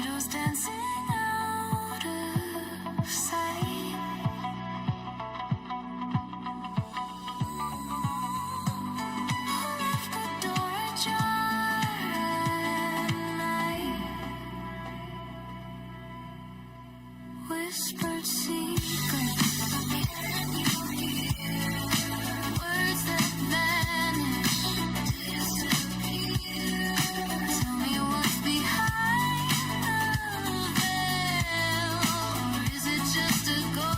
shadows dancing out of sight. Left the door ajar at night. Whispered secrets. Can you hear words that vanish, disappear? Tell me what's behind the veil, or is it just a ghostly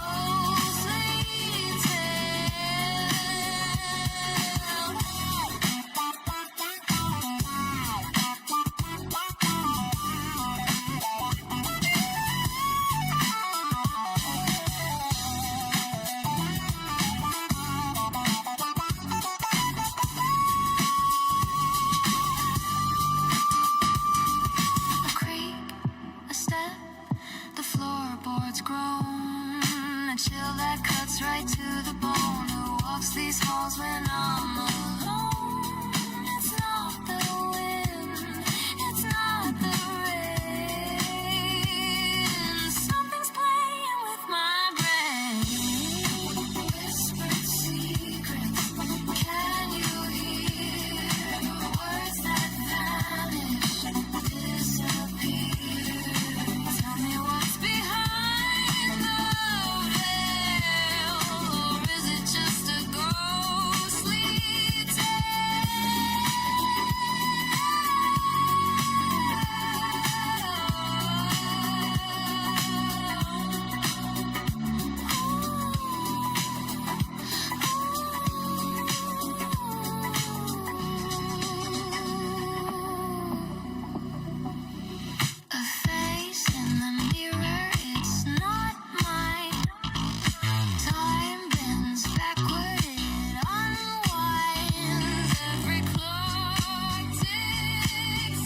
A creak, a step, the floorboards groan, a chill that cuts right to the bone. Who walks these halls when I'm alone? It's not the wind, it's not the rain. Something's playing with my brain. Whispered secrets, can you hear words that vanish, disappear? Tell me what's behind the veil, or is it just a ghostly A face in the mirror, it's not mine. Time bends backward, it unwinds. Every clock ticks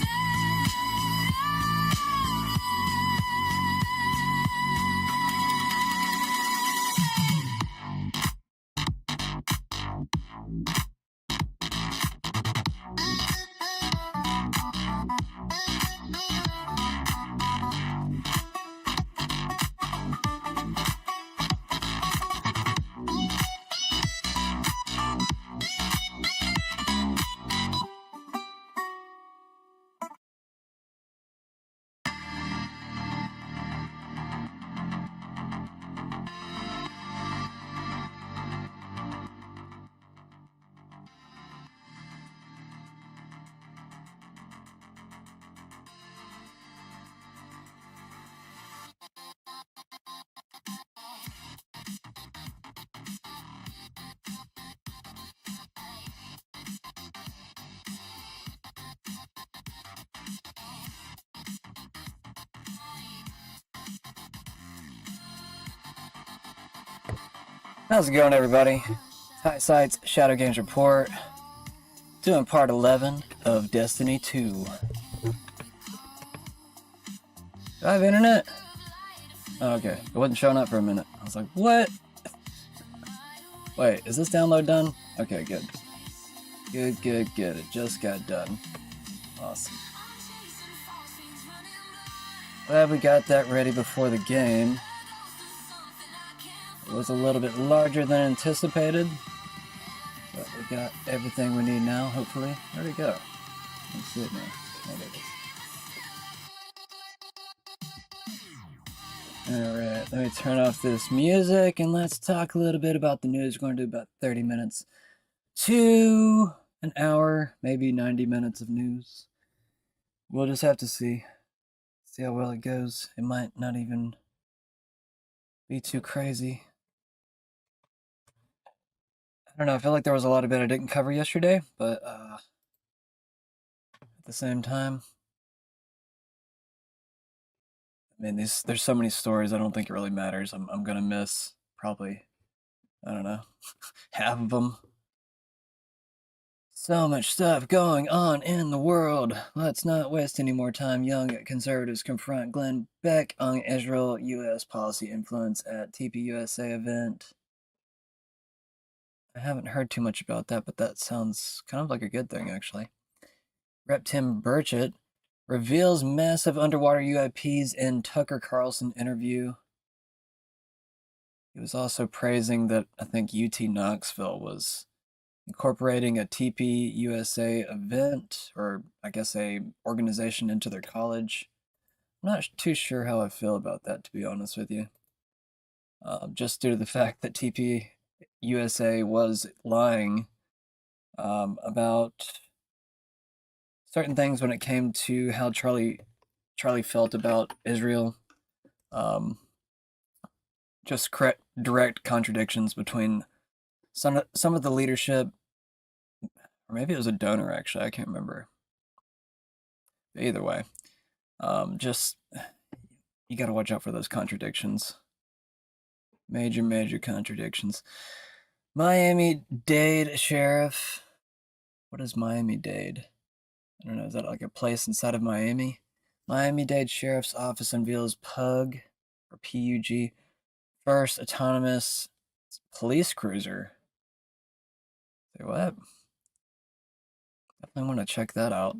How's it going, everybody? High Sights Shadow Games Report, doing part 11 of Destiny 2. Do I have internet? Oh, okay, it wasn't showing up for a minute. I was like, what? Wait, is this download done? Okay, good. Good. It just got done. Awesome. Glad we got that ready before the game. It was a little bit larger than anticipated, but we got everything we need now, hopefully. Where'd it go? Let's see it now. Oh, there it is. Alright, let me turn off this music and let's talk a little bit about the news. We're going to do about 30 minutes to an hour, maybe 90 minutes of news. We'll just have to see how well it goes. It might not even be too crazy. I don't know, I feel like there was a lot of it I didn't cover yesterday, but at the same time, I mean, there's so many stories, I don't think it really matters. I'm gonna miss probably, I don't know, half of them. So much stuff going on in the world. Let's not waste any more time. Young conservatives confront Glenn Beck on Israel-U.S. policy influence at TPUSA event. I haven't heard too much about that, but that sounds kind of like a good thing, actually. Rep. Tim Burchett reveals massive underwater UAPs in Tucker Carlson interview. He was also praising that I think UT Knoxville was incorporating a TP USA event, or I guess a organization, into their college. I'm not too sure how I feel about that, to be honest with you. Just due to the fact that TP USA was lying about certain things when it came to how Charlie felt about Israel. Just direct contradictions between some of the leadership, or maybe it was a donor actually. I can't remember. But either way, just you got to watch out for those contradictions. Major contradictions. Miami-Dade sheriff. What is Miami-Dade? I don't know. Is that like a place inside of Miami? Miami-Dade Sheriff's Office unveils PUG, or PUG, first autonomous police cruiser. Say what? Definitely want to check that out.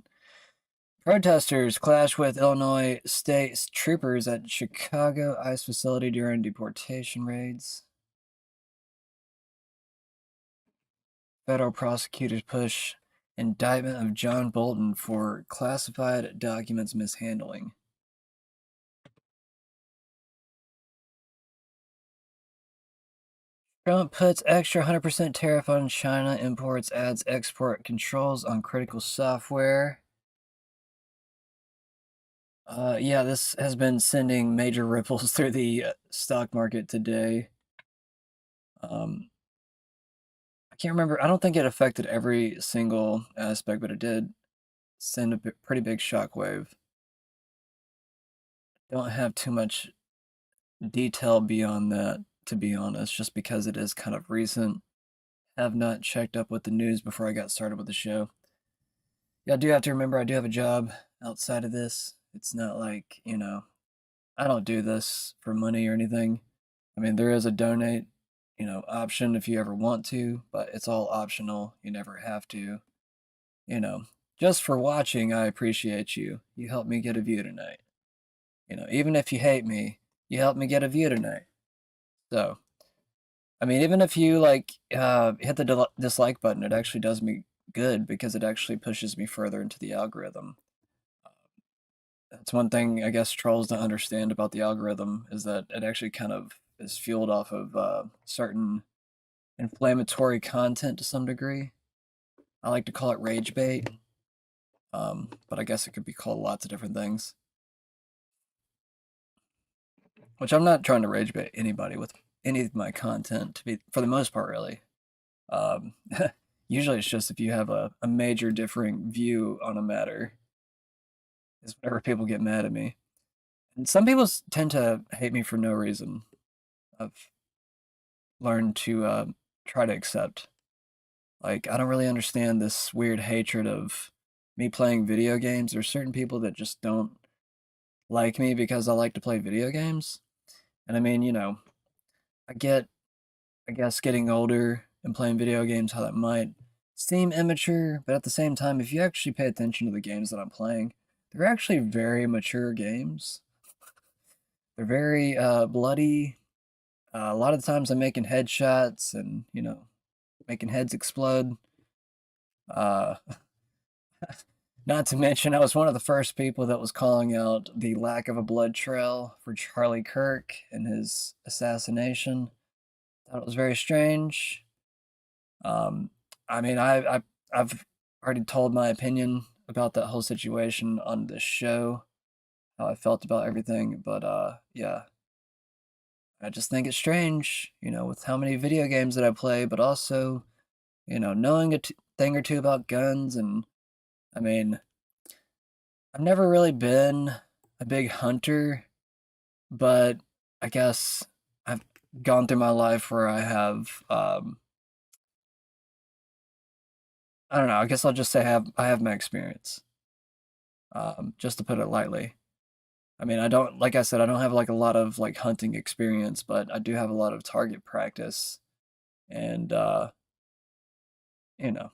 Protesters clash with Illinois state troopers at Chicago ICE facility during deportation raids. Federal prosecutors push indictment of John Bolton for classified documents mishandling. Trump puts extra 100% tariff on China imports, adds export controls on critical software. Yeah, this has been sending major ripples through the stock market today. I can't remember. I don't think it affected every single aspect, but it did send a pretty big shockwave. Don't have too much detail beyond that, to be honest, just because it is kind of recent. Have not checked up with the news before I got started with the show. Yeah, I do have to remember I do have a job outside of this. It's not like, I don't do this for money or anything. I mean, there is a donate, option if you ever want to, but it's all optional. You never have to. Just for watching, I appreciate you. You helped me get a view tonight. Even if you hate me, you helped me get a view tonight. So, I mean, even if you hit the dislike button, it actually does me good because it actually pushes me further into the algorithm. That's one thing I guess trolls don't understand about the algorithm, is that it actually kind of is fueled off of certain inflammatory content to some degree. I like to call it rage bait, but I guess it could be called lots of different things. Which I'm not trying to rage bait anybody with any of my content, to be, for the most part, really. Um, Usually it's just if you have a major differing view on a matter, is whenever people get mad at me. And some people tend to hate me for no reason. I've learned to try to accept. Like, I don't really understand this weird hatred of me playing video games. There's certain people that just don't like me because I like to play video games. And I mean, I get, I guess, getting older and playing video games, how that might seem immature, but at the same time, if you actually pay attention to the games that I'm playing, they're actually very mature games. They're very bloody. A lot of the times I'm making headshots and, making heads explode. Uh, Not to mention, I was one of the first people that was calling out the lack of a blood trail for Charlie Kirk and his assassination. Thought it was very strange. Um, I mean, I've already told my opinion about that whole situation on this show, how I felt about everything. But yeah, I just think it's strange, with how many video games that I play, but also, knowing a thing or two about guns. And I mean, I've never really been a big hunter, but I guess I've gone through my life where I have, I don't know, I guess I'll just say I have my experience, just to put it lightly. I mean, I don't, like I said, I don't have like a lot of like hunting experience, but I do have a lot of target practice. And, you know,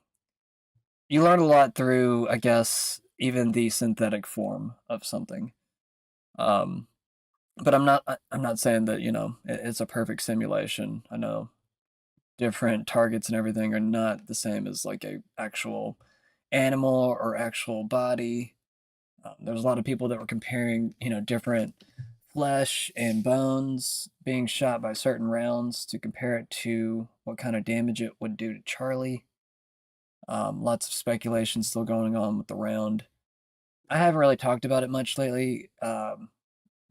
you learn a lot through, I guess, even the synthetic form of something. Um, but I'm not saying that, it's a perfect simulation. I know different targets and everything are not the same as like a actual animal or actual body. There's a lot of people that were comparing, different flesh and bones being shot by certain rounds to compare it to what kind of damage it would do to Charlie. Lots of speculation still going on with the round. I haven't really talked about it much lately,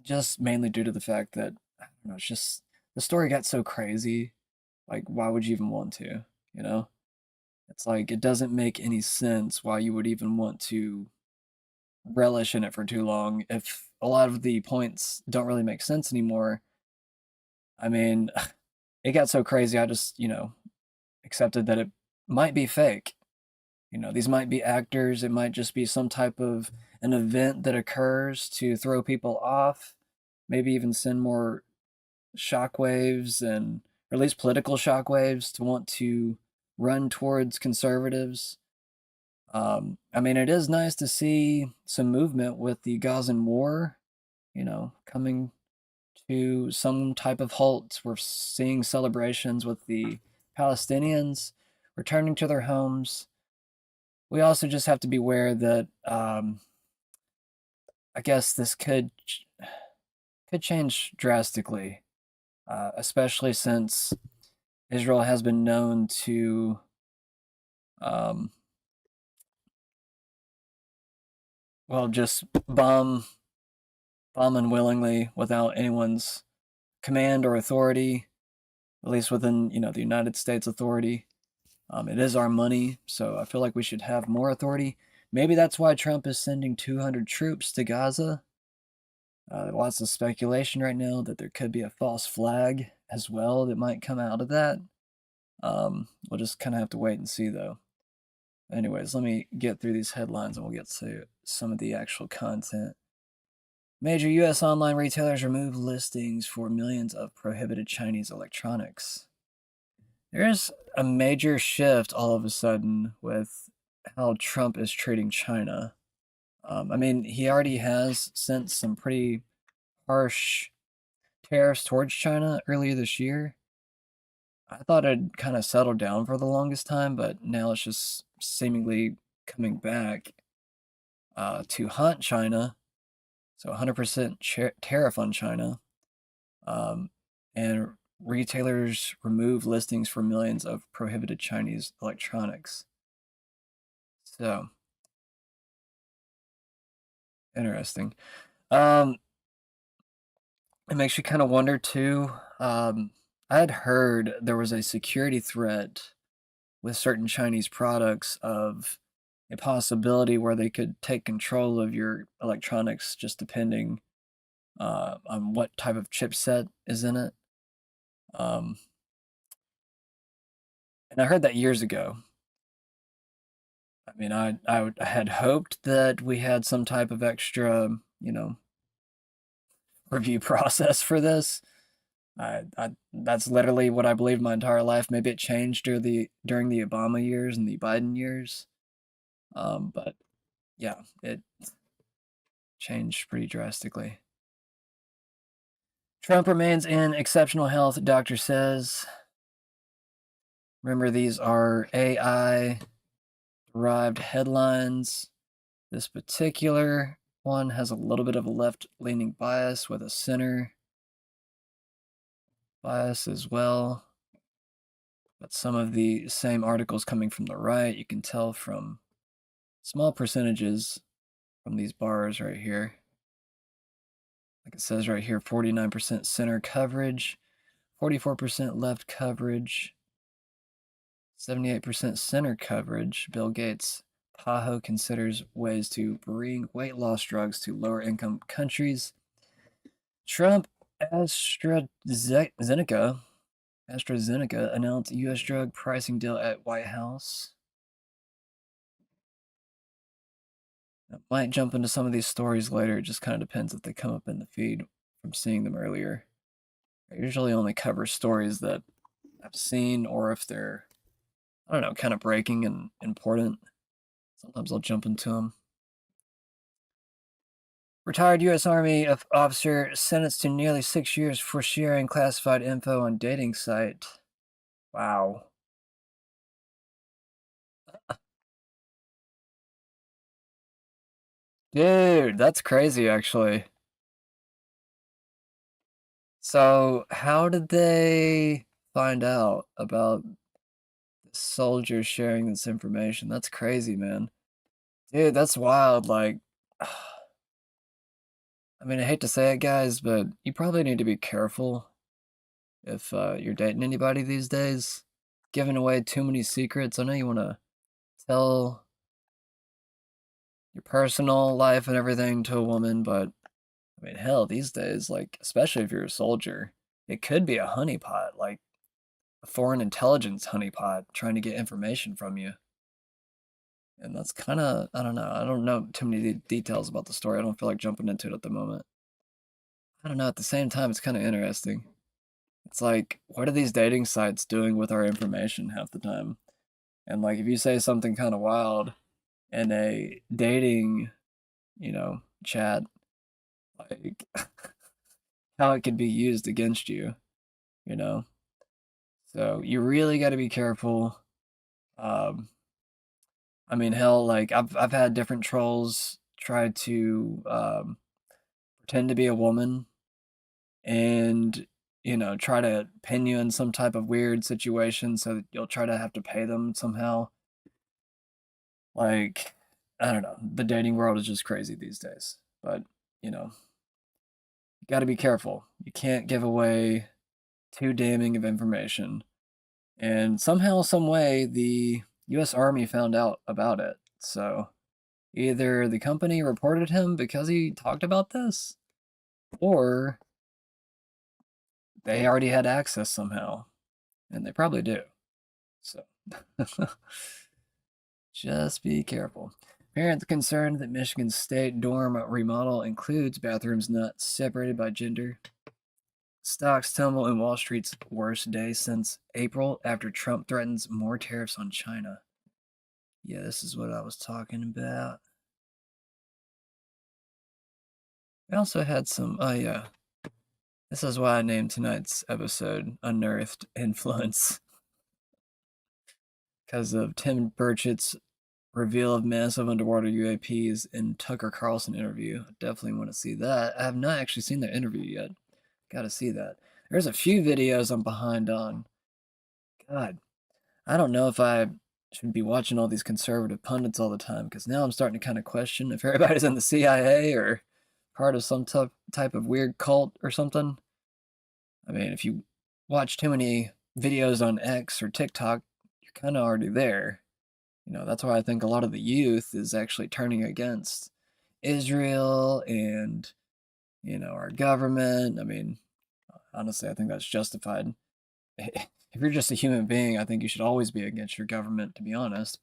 just mainly due to the fact that I don't know, it's just the story got so crazy. Like, why would you even want to? You know, it's like it doesn't make any sense why you would even want to relish in it for too long if a lot of the points don't really make sense anymore. I mean, it got so crazy. I just, accepted that it might be fake. These might be actors. It might just be some type of an event that occurs to throw people off, maybe even send more shockwaves and release political shockwaves to want to run towards conservatives. I mean, it is nice to see some movement with the Gazan war, coming to some type of halt. We're seeing celebrations with the Palestinians returning to their homes. We also just have to be aware that I guess this could change drastically, especially since Israel has been known to um, just bomb unwillingly without anyone's command or authority, at least within the United States authority. It is our money, so I feel like we should have more authority. Maybe that's why Trump is sending 200 troops to Gaza. Lots of speculation right now that there could be a false flag as well that might come out of that. We'll just kind of have to wait and see, though. Anyways, let me get through these headlines and we'll get to some of the actual content. Major U.S. online retailers remove listings for millions of prohibited Chinese electronics. There's a major shift all of a sudden with how Trump is treating China. I mean, he already has sent some pretty harsh tariffs towards China earlier this year. I thought it kind of settled down for the longest time, but now it's just seemingly coming back to haunt China. So 100% tariff on China. And retailers remove listings for millions of prohibited Chinese electronics. So interesting. Um, it makes you kind of wonder too. I had heard there was a security threat with certain Chinese products of a possibility where they could take control of your electronics just depending on what type of chipset is in it. Um, and I heard that years ago. I mean, I had hoped that we had some type of extra, review process for this. That's literally what I believed my entire life. Maybe it changed during the Obama years and the Biden years. But yeah, it changed pretty drastically. Trump remains in exceptional health, doctor says. Remember, these are AI derived headlines. This particular one has a little bit of a left leaning bias with a center bias as well. But some of the same articles coming from the right, you can tell from small percentages from these bars right here. Like it says right here, 49% center coverage, 44% left coverage, 78% center coverage. Bill Gates, Tahoe considers ways to bring weight loss drugs to lower income countries. Trump, AstraZeneca announced U.S. drug pricing deal at White House. I might jump into some of these stories later. It just kind of depends if they come up in the feed from seeing them earlier. I usually only cover stories that I've seen or if they're, I don't know, kind of breaking and important. Sometimes I'll jump into them. Retired U.S. Army officer sentenced to nearly 6 years for sharing classified info on dating site. Wow. Dude, that's crazy, actually. So, how did they find out about soldiers sharing this information? That's crazy, man. Dude, that's wild. Like, I mean, I hate to say it, guys, but you probably need to be careful if you're dating anybody these days. Giving away too many secrets. I know you want to tell your personal life and everything to a woman, but I mean, hell, these days, like, especially if you're a soldier, it could be a honeypot, like a foreign intelligence honeypot trying to get information from you. And that's kind of, I don't know. I don't know too many details about the story. I don't feel like jumping into it at the moment. I don't know. At the same time, it's kind of interesting. It's like, what are these dating sites doing with our information half the time? And like, if you say something kind of wild in a dating, chat, like how it could be used against you, you know? So you really got to be careful. Um, I mean, hell, like I've had different trolls try to pretend to be a woman and try to pin you in some type of weird situation so that you'll try to have to pay them somehow. Like, I don't know. The dating world is just crazy these days. But, you got to be careful. You can't give away too damning of information. And somehow, some way, the U.S. Army found out about it. So either the company reported him because he talked about this, or they already had access somehow. And they probably do. So just be careful. Parents concerned that Michigan State dorm remodel includes bathrooms not separated by gender. Stocks tumble in Wall Street's worst day since April after Trump threatens more tariffs on China. Yeah, this is what I was talking about. I also had some, oh yeah, this is why I named tonight's episode Unearthed Influence. Because of Tim Burchett's reveal of massive underwater UAPs in Tucker Carlson interview. I definitely want to see that. I have not actually seen their interview yet. Gotta see that. There's a few videos I'm behind on. God, I don't know if I should be watching all these conservative pundits all the time because now I'm starting to kind of question if everybody's in the CIA or part of some type of weird cult or something. I mean, if you watch too many videos on X or TikTok, you're kind of already there. That's why I think a lot of the youth is actually turning against Israel and, our government. I mean, honestly, I think that's justified. If you're just a human being, I think you should always be against your government, to be honest.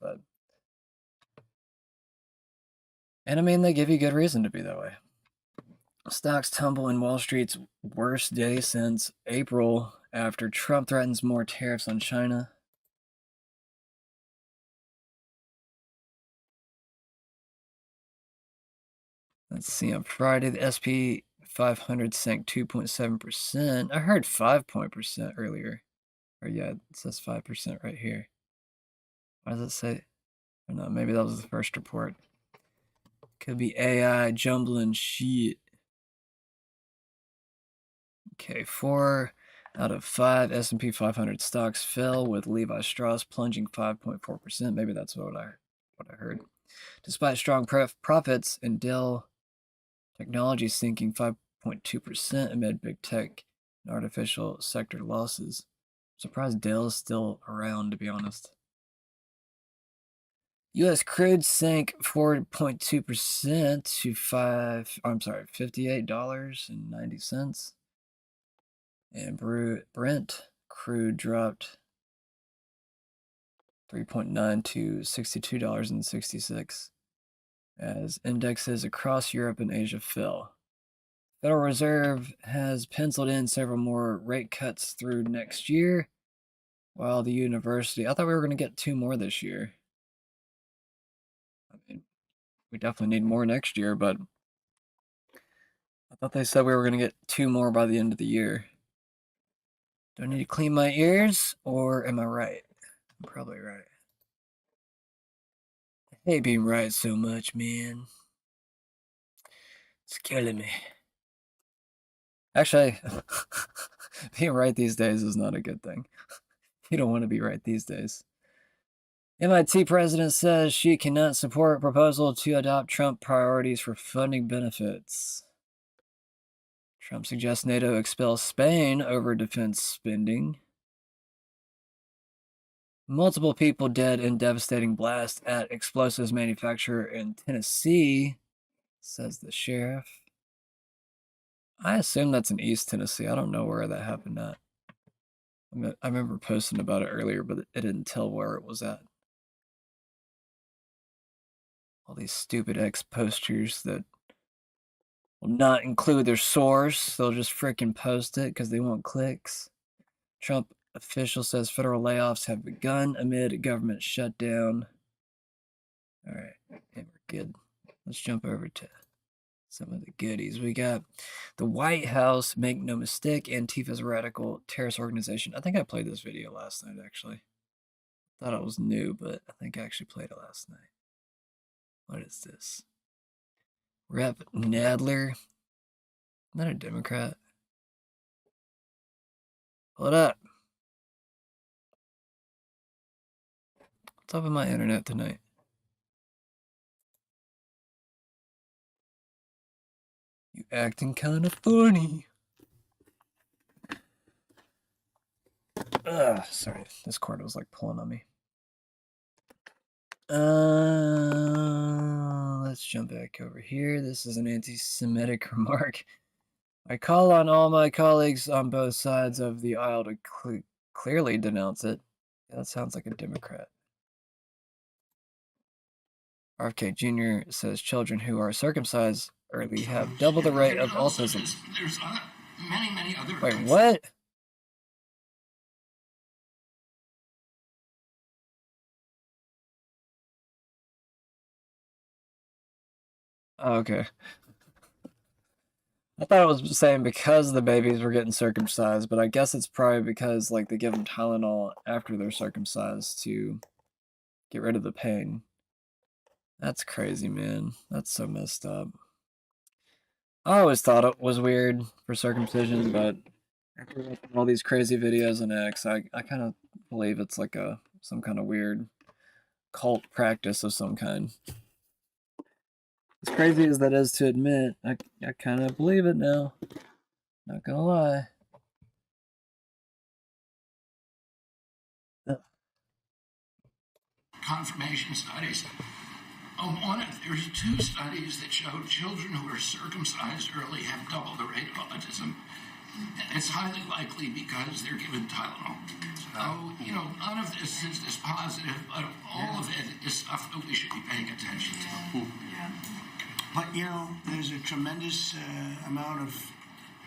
And I mean, they give you good reason to be that way. Stocks tumble in Wall Street's worst day since April after Trump threatens more tariffs on China. Let's see, on Friday, the SP 500 sank 2.7%. I heard 5% earlier. Or yeah, it says 5% right here. Why does it say? Or no, maybe that was the first report. Could be AI jumbling shit. Okay, 4 out of 5 S&P 500 stocks fell, with Levi Strauss plunging 5.4%. Maybe that's what I heard. Despite strong profits, and Dell Technology sinking 5.2% amid big tech and artificial sector losses. I'm surprised Dell is still around, to be honest. U.S. crude sank 4.2% to $58.90. And Brent crude dropped 3.9 to $62.66 as indexes across Europe and Asia fell. Federal Reserve has penciled in several more rate cuts through next year, while the university, I thought we were going to get 2 more this year. I mean, we definitely need more next year, but thought they said we were going to get 2 more by the end of the year. Do I need to clean my ears, or am I right? I'm probably right. I hate being right so much, man. It's killing me. Actually, being right these days is not a good thing. You don't want to be right these days. MIT president says she cannot support proposal to adopt Trump priorities for funding benefits. Trump suggests NATO expel Spain over defense spending. Multiple people dead in devastating blast at explosives manufacturer in Tennessee, says the sheriff. I assume that's in East Tennessee. I don't know where that happened at. I remember posting about it earlier, but it didn't tell where it was at. All these stupid X posters that will not include their source. They'll just freaking post it because they want clicks. Trump official says federal layoffs have begun amid government shutdown. All right, and we're good. Let's jump over to some of the goodies. We got the White House, make no mistake, Antifa's a radical terrorist organization. I think I played this video last night, actually. Thought it was new, but I think I actually played it last night. What is this? Rep Nadler. Isn't that a Democrat? Hold up. What's up with my internet tonight? You acting kind of funny. Ugh, sorry. This cord was like pulling on me. Let's jump back over here. This is an anti-Semitic remark. I call on all my colleagues on both sides of the aisle to clearly denounce it. Yeah, that sounds like a Democrat. RFK Jr. says children who are circumcised early have double the rate of autism. There's many other. Wait, what? Oh, okay. I thought it was saying because the babies were getting circumcised, but I guess it's probably because like they give them Tylenol after they're circumcised to get rid of the pain. That's crazy, man. That's so messed up. I always thought it was weird for circumcision, but after watching all these crazy videos on X, I kind of believe it's like some kind of weird cult practice of some kind. As crazy as that is to admit, I kind of believe it now. Not gonna lie. Confirmation studies. There's 2 studies that showed children who are circumcised early have double the rate of autism. And it's highly likely because they're given Tylenol. So, none of this is this positive, but all of it is stuff that we should be paying attention to. Yeah. But, there's a tremendous amount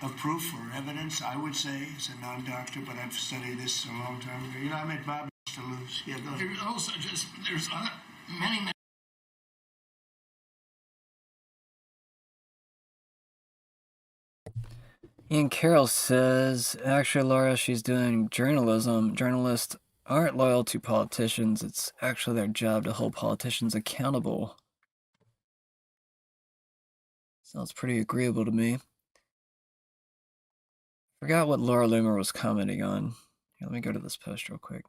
of proof or evidence, I would say, as a non-doctor, but I've studied this a long time ago. I met Bob Toulouse. Yeah, go ahead. There's also there's many. Ian Carroll says, actually, Laura, she's doing journalism. Journalists aren't loyal to politicians. It's actually their job to hold politicians accountable. Sounds pretty agreeable to me. Forgot what Laura Loomer was commenting on. Here, let me go to this post real quick.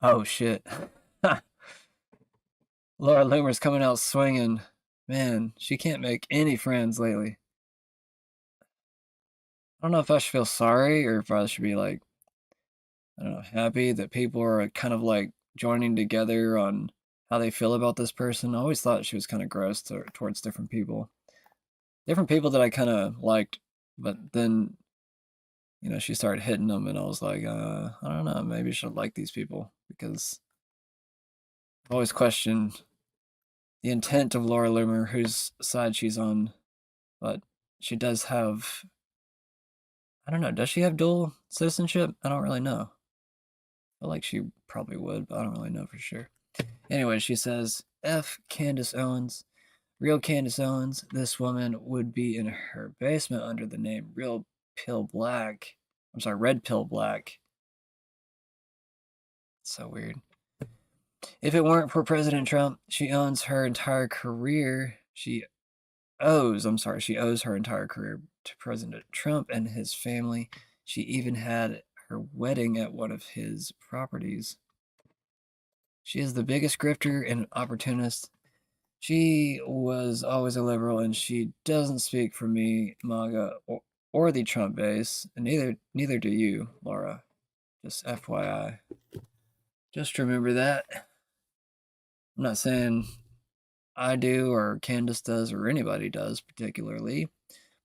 Oh, shit. Laura Loomer's coming out swinging. Man, she can't make any friends lately. I don't know if I should feel sorry or if I should be like, I don't know, happy that people are kind of like joining together on how they feel about this person. I always thought she was kind of gross towards different people. Different people that I kind of liked, but then, she started hitting them and I was like, I don't know, maybe I should like these people because I've always questioned the intent of Laura Loomer, whose side she's on, but she does have, I don't know, does she have dual citizenship? I don't really know. I feel like she probably would, but I don't really know for sure. Anyway, she says, F. Candace Owens. Real Candace Owens, this woman would be in her basement under the name Real Pill Black. I'm sorry, Red Pill Black. So weird. If it weren't for President Trump, she owns her entire career. She owes her entire career to President Trump and his family. She even had her wedding at one of his properties. She is the biggest grifter and opportunist. She was always a liberal, and she doesn't speak for me, MAGA, or the Trump base, and neither do you, Laura. Just FYI. Just remember that. I'm not saying I do or Candace does or anybody does particularly,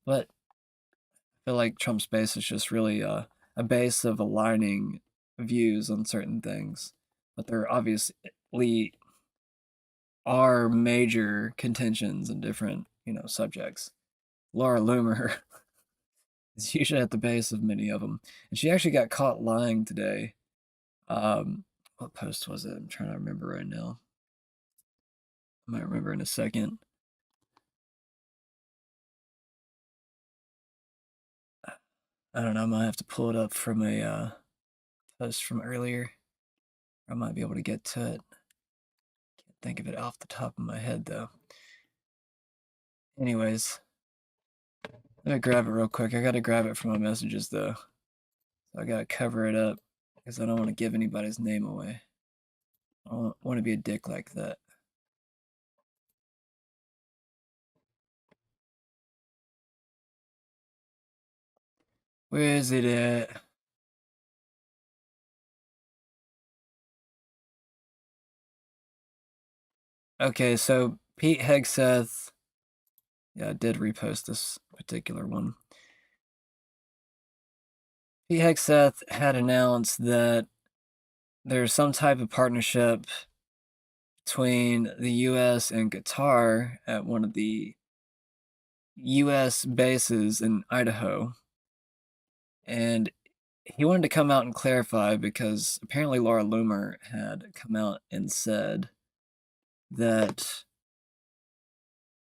but I feel like Trump's base is just really a base of aligning views on certain things, but there obviously are major contentions in different, subjects. Laura Loomer is usually at the base of many of them, and she actually got caught lying today. What post was it? I'm trying to remember right now. I might remember in a second. I don't know. I might have to pull it up from a post from earlier. I might be able to get to it. Can't think of it off the top of my head though. Anyways, let me grab it real quick. I gotta grab it from my messages though. So I gotta cover it up because I don't want to give anybody's name away. I don't want to be a dick like that. Where is it at? Okay, so Pete Hegseth, yeah, I did repost this particular one. Pete Hegseth had announced that there's some type of partnership between the US and Qatar at one of the US bases in Idaho. And he wanted to come out and clarify because apparently Laura Loomer had come out and said that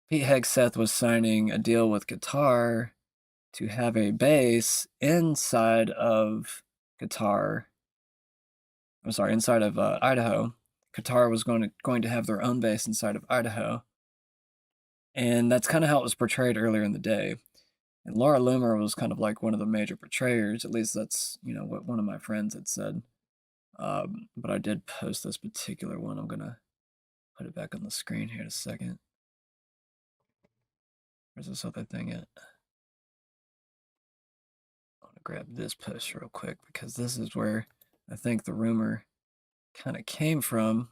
Pete Hegseth was signing a deal with Qatar to have a base inside of Qatar. I'm sorry, inside of Idaho. Qatar was going to have their own base inside of Idaho, and that's kind of how it was portrayed earlier in the day. And Laura Loomer was kind of like one of the major portrayers. At least that's what one of my friends had said. But I did post this particular one. I'm gonna put it back on the screen here in a second. Where's this other thing at? I want to grab this post real quick because this is where I think the rumor kind of came from.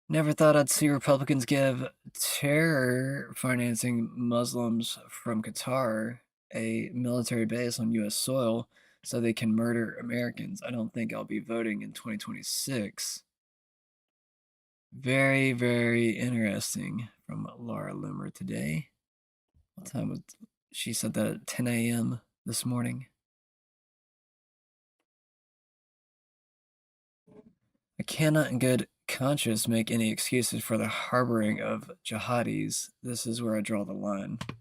Never thought I'd see Republicans give terror financing Muslims from Qatar a military base on U.S. soil so they can murder Americans. I don't think I'll be voting in 2026. Very, very interesting from Laura Loomer today. What time was she said that at 10 a.m. this morning? I cannot in good conscience make any excuses for the harboring of jihadis. This is where I draw the line. Let's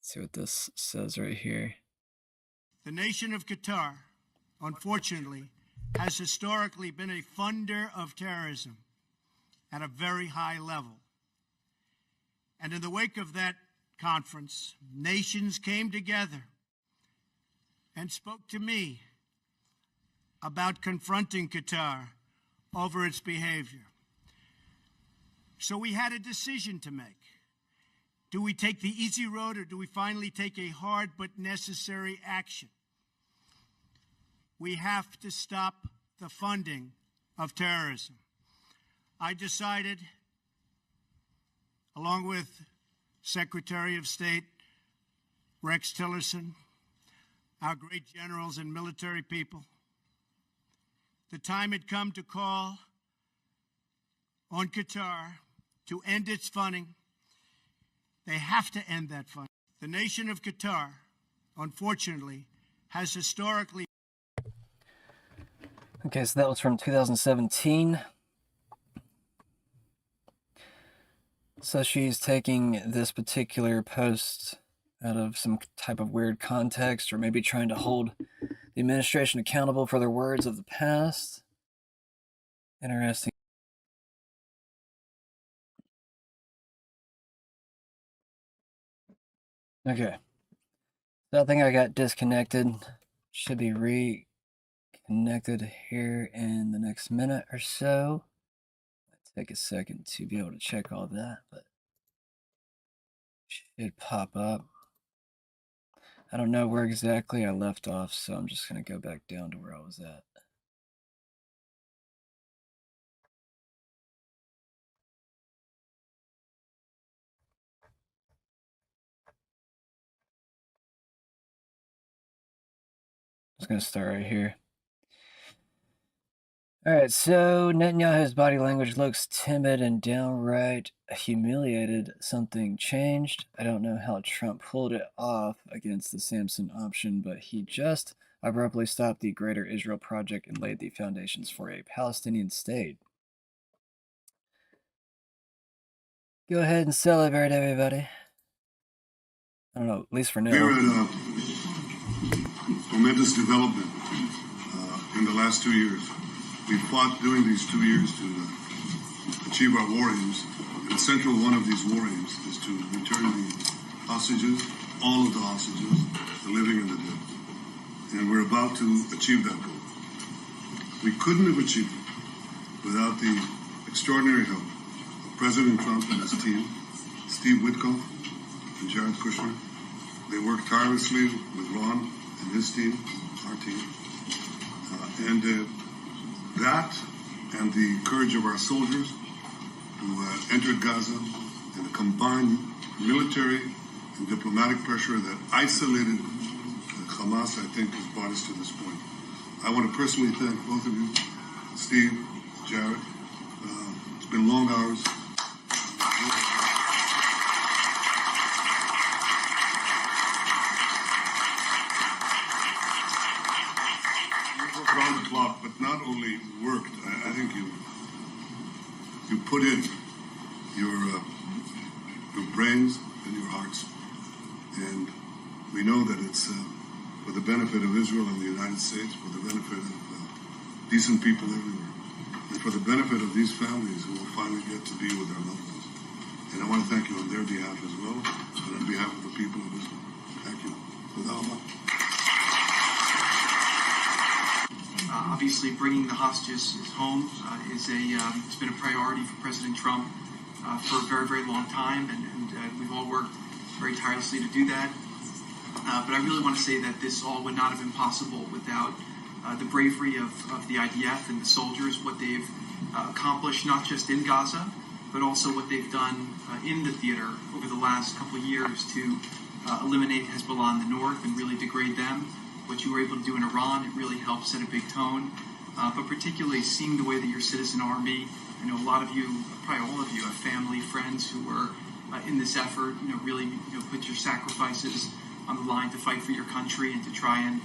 see what this says right here. The nation of Qatar, unfortunately, has historically been a funder of terrorism at a very high level. And in the wake of that conference, nations came together and spoke to me about confronting Qatar over its behavior. So we had a decision to make. Do we take the easy road or do we finally take a hard but necessary action? We have to stop the funding of terrorism. I decided, along with Secretary of State Rex Tillerson, our great generals and military people, the time had come to call on Qatar to end its funding. They have to end that funding. The nation of Qatar, unfortunately, has historically... Okay, so that was from 2017. So she's taking this particular post out of some type of weird context, or maybe trying to hold the administration accountable for their words of the past. Interesting. Okay. So I think I got disconnected. Should be reconnected here in the next minute or so. Take a second to be able to check all that, but should pop up. I don't know where exactly I left off, so I'm just going to go back down to where I was at. I'm just going to start right here. All right, so Netanyahu's body language looks timid and downright humiliated. Something changed. I don't know how Trump pulled it off against the Samson option, but he just abruptly stopped the Greater Israel Project and laid the foundations for a Palestinian state. Go ahead and celebrate, everybody. I don't know, at least for now. We're at a momentous development in the last 2 years. We fought during these 2 years to achieve our war aims. And the central one of these war aims is to return the hostages, all of the hostages, the living and the dead. And we're about to achieve that goal. We couldn't have achieved it without the extraordinary help of President Trump and his team, Steve Witkoff and Jared Kushner. They worked tirelessly with Ron and his team, our team. That and the courage of our soldiers who entered Gaza and the combined military and diplomatic pressure that isolated Hamas, I think, has brought us to this point. I want to personally thank both of you, Steve, Jared. It's been long hours. Around the clock, but not only worked. I think you put in your brains and your hearts, and we know that it's for the benefit of Israel and the United States, for the benefit of decent people everywhere, and for the benefit of these families who will finally get to be with their loved ones. And I want to thank you on their behalf as well, and on behalf of the people of Israel. Thank you. Obviously, bringing the hostages home it's been a priority for President Trump for a very, very long time, and we've all worked very tirelessly to do that. But I really want to say that this all would not have been possible without the bravery of the IDF and the soldiers, what they've accomplished not just in Gaza, but also what they've done in the theater over the last couple of years to eliminate Hezbollah in the north and really degrade them. What you were able to do in Iran, it really helped set a big tone. But particularly seeing the way that your citizen army, I know a lot of you, probably all of you, have family, friends who were in this effort, really put your sacrifices on the line to fight for your country and to try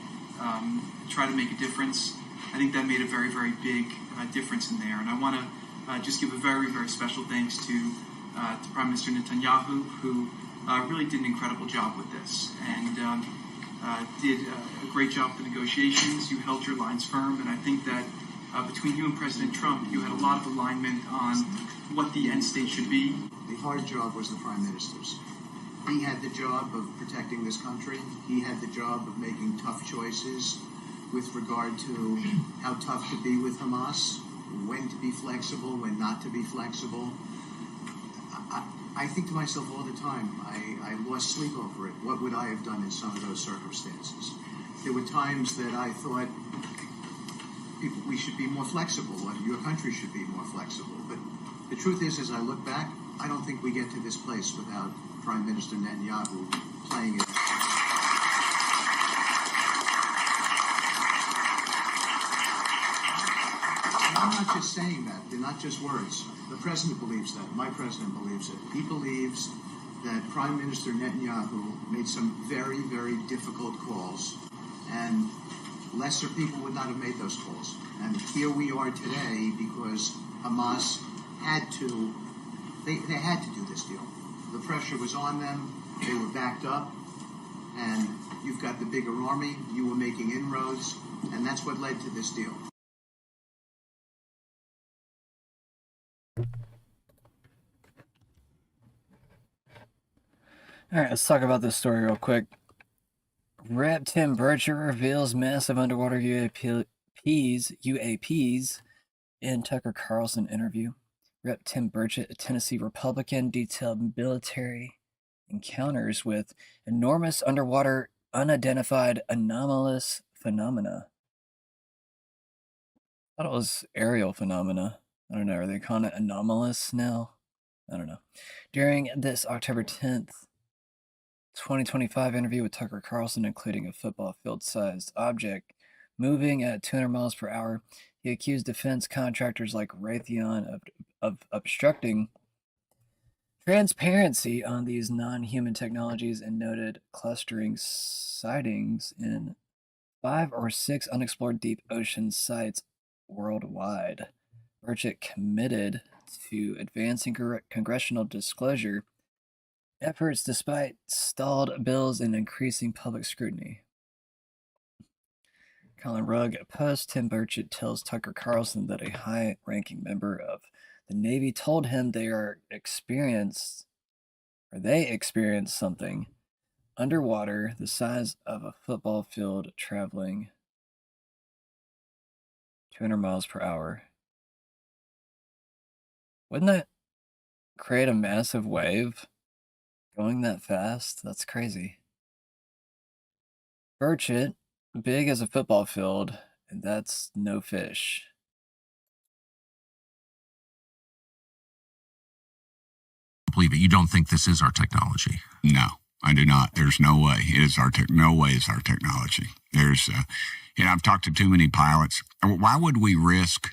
to make a difference. I think that made a very, very big difference in there. And I want to just give a very, very special thanks to Prime Minister Netanyahu, who really did an incredible job with this and did a great job with the negotiations. You held your lines firm, and I think that between you and President Trump, you had a lot of alignment on what the end state should be. The hard job was the Prime Minister's. He had the job of protecting this country. He had the job of making tough choices with regard to how tough to be with Hamas, when to be flexible, when not to be flexible. I think to myself all the time, I lost sleep over it. What would I have done in some of those circumstances? There were times that I thought we should be more flexible, or your country should be more flexible. But the truth is, as I look back, I don't think we get to this place without Prime Minister Netanyahu playing it. And I'm not just saying that. They're not just words. The president believes that. My president believes it. He believes that Prime Minister Netanyahu made some very, very difficult calls. And lesser people would not have made those calls. And here we are today because Hamas had to, they had to do this deal. The pressure was on them, they were backed up, and you've got the bigger army, you were making inroads, and that's what led to this deal. All right, let's talk about this story real quick. Rep. Tim Burchett reveals massive underwater UAPs in Tucker Carlson interview. Rep. Tim Burchett, a Tennessee Republican, detailed military encounters with enormous underwater unidentified anomalous phenomena. I thought it was aerial phenomena. I don't know. Are they calling it anomalous now? I don't know. During this October 10th, 2025 interview with Tucker Carlson, including a football field-sized object moving at 200 miles per hour, he accused defense contractors like Raytheon of obstructing transparency on these non-human technologies and noted clustering sightings in 5 or 6 unexplored deep ocean sites worldwide. Burchett committed to advancing congressional disclosure efforts despite stalled bills and increasing public scrutiny. Colin Rugg post Tim Burchett tells Tucker Carlson that a high-ranking member of the Navy told him they experienced something underwater the size of a football field traveling 200 miles per hour. Wouldn't that create a massive wave? Going that fast? That's crazy. Burchett, big as a football field, and that's no fish. Believe it. You don't think this is our technology? No, I do not. There's no way. It is our no way is our technology. There's, I've talked to too many pilots. Why would we risk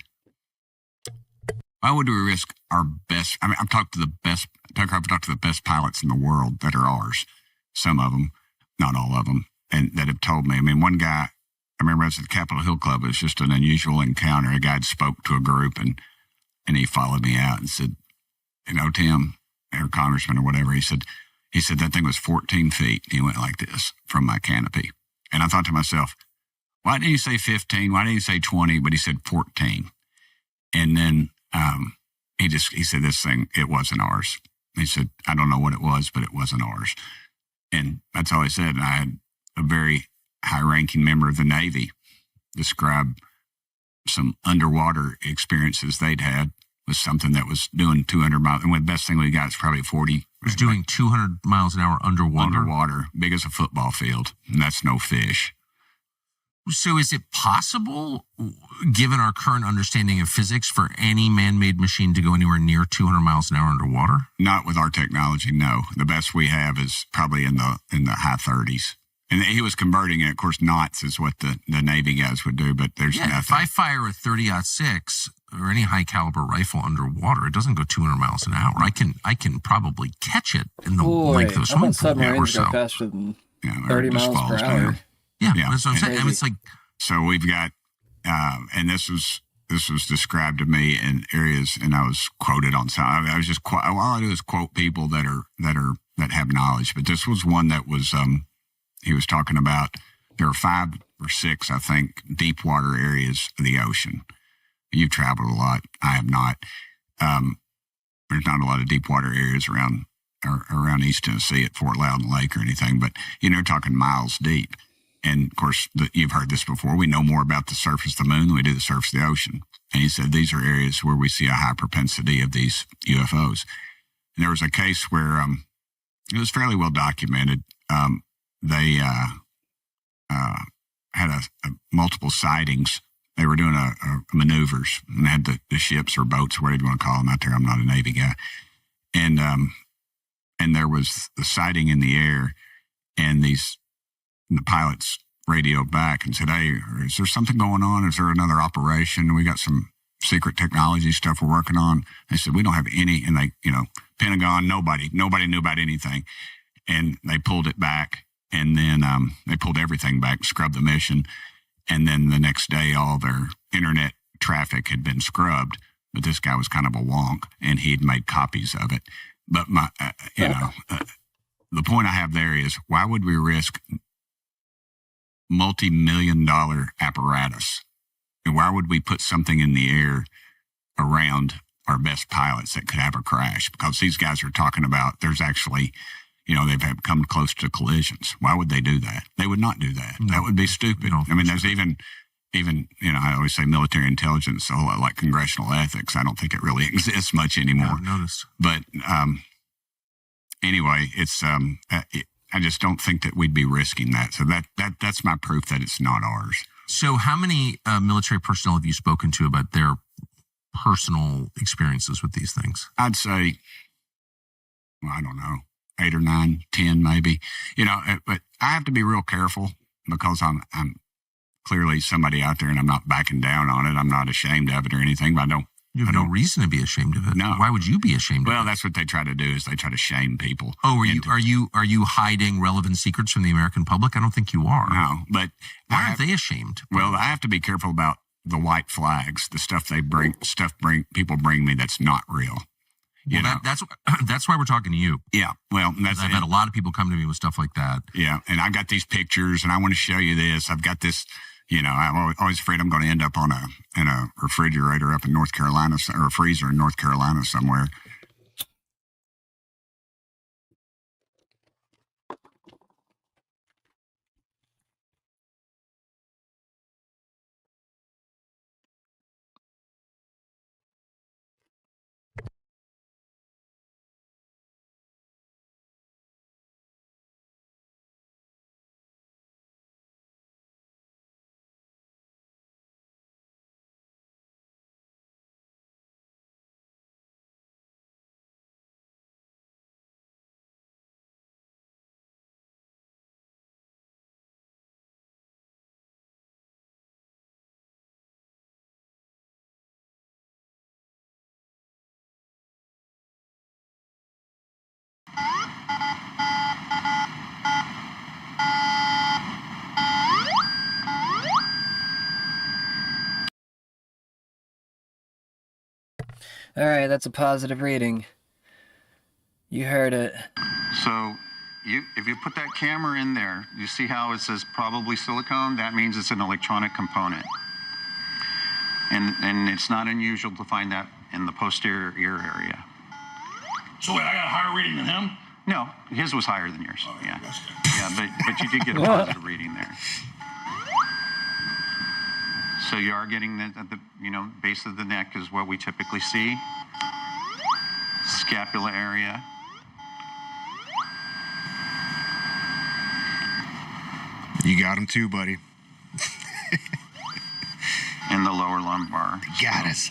our best? I mean, I've talked to the best pilots in the world that are ours. Some of them, not all of them, and that have told me. I mean, one guy, I remember I was at the Capitol Hill Club. It was just an unusual encounter. A guy spoke to a group, and he followed me out and said, Tim, or congressman or whatever, he said that thing was 14 feet. He went like this from my canopy. And I thought to myself, why didn't he say 15? Why didn't he say 20? But he said 14. And then he said this thing, it wasn't ours. He said, I don't know what it was, but it wasn't ours. And that's all he said. And I had a very high-ranking member of the Navy describe some underwater experiences they'd had with something that was doing 200 miles. And the best thing we got is probably 40. It was doing 200 miles an hour underwater? Underwater, big as a football field. And that's no fish. So is it possible, given our current understanding of physics, for any man-made machine to go anywhere near 200 miles an hour underwater? Not with our technology, no. The best we have is probably in the high 30s. And he was converting it. Of course, knots is what the Navy guys would do, but there's nothing. If I fire a 30-06 or any high-caliber rifle underwater, it doesn't go 200 miles an hour. I can probably catch it in the length of a swimming pool. Submarines go faster than 30 miles per hour. Yeah, that's what I'm saying. I mean, it's like, so we've got, and this was described to me in areas, and I was quoted on some. I was just all I do is quote people that have knowledge. But this was one that was he was talking about. There are 5 or 6, I think, deep water areas of the ocean. You've traveled a lot. I have not. There's not a lot of deep water areas around East Tennessee at Fort Loudon Lake or anything, but you're talking miles deep. And, of course, you've heard this before. We know more about the surface of the moon than we do the surface of the ocean. And he said these are areas where we see a high propensity of these UFOs. And there was a case where it was fairly well documented. They had multiple sightings. They were doing maneuvers, and they had the ships or boats, whatever you want to call them out there. I'm not a Navy guy. And there was the sighting in the air, and the pilots radioed back and said, "Hey, is there something going on? Is there another operation? We got some secret technology stuff we're working on." They said, "We don't have any." And they, Pentagon, nobody knew about anything. And they pulled it back, and then they pulled everything back, scrubbed the mission. And then the next day, all their internet traffic had been scrubbed. But this guy was kind of a wonk, and he'd made copies of it. But the point I have there is, why would we risk multi-million-dollar apparatus? And why would we put something in the air around our best pilots that could have a crash? Because these guys are talking about there's actually, they've come close to collisions. Why would they do that? They would not do that. No. That would be stupid. I mean, there's even, I always say military intelligence, a whole lot like congressional ethics. I don't think it really exists much anymore. Yeah, notice. But anyway, it's I just don't think that we'd be risking that. So that's my proof that it's not ours. So how many military personnel have you spoken to about their personal experiences with these things? I'd say, I don't know, 8 or 9, 10 maybe. But I have to be real careful because I'm clearly somebody out there, and I'm not backing down on it. I'm not ashamed of it or anything, but You have no reason to be ashamed of it. No. Why would you be ashamed of it? Well, that's what they try to do, is they try to shame people. Oh, are you hiding relevant secrets from the American public? I don't think you are. No, but why aren't they ashamed? Well, I have to be careful about the white flags, the stuff people bring me that's not real. That's why we're talking to you. Yeah, well, I've had a lot of people come to me with stuff like that. Yeah, and I got these pictures, and I want to show you this. I've got this. I'm always afraid I'm going to end up in a refrigerator up in North Carolina, or a freezer in North Carolina somewhere. All right, that's a positive reading. You heard it. So if you put that camera in there, you see how it says probably silicone? That means it's an electronic component. And it's not unusual to find that in the posterior ear area. So wait, I got a higher reading than him? No, his was higher than yours. Oh, yeah. That's good. Yeah, but you did get a positive reading there. So you are getting at the base of the neck is what we typically see. Scapula area. You got him too, buddy. And the lower lumbar. Got us.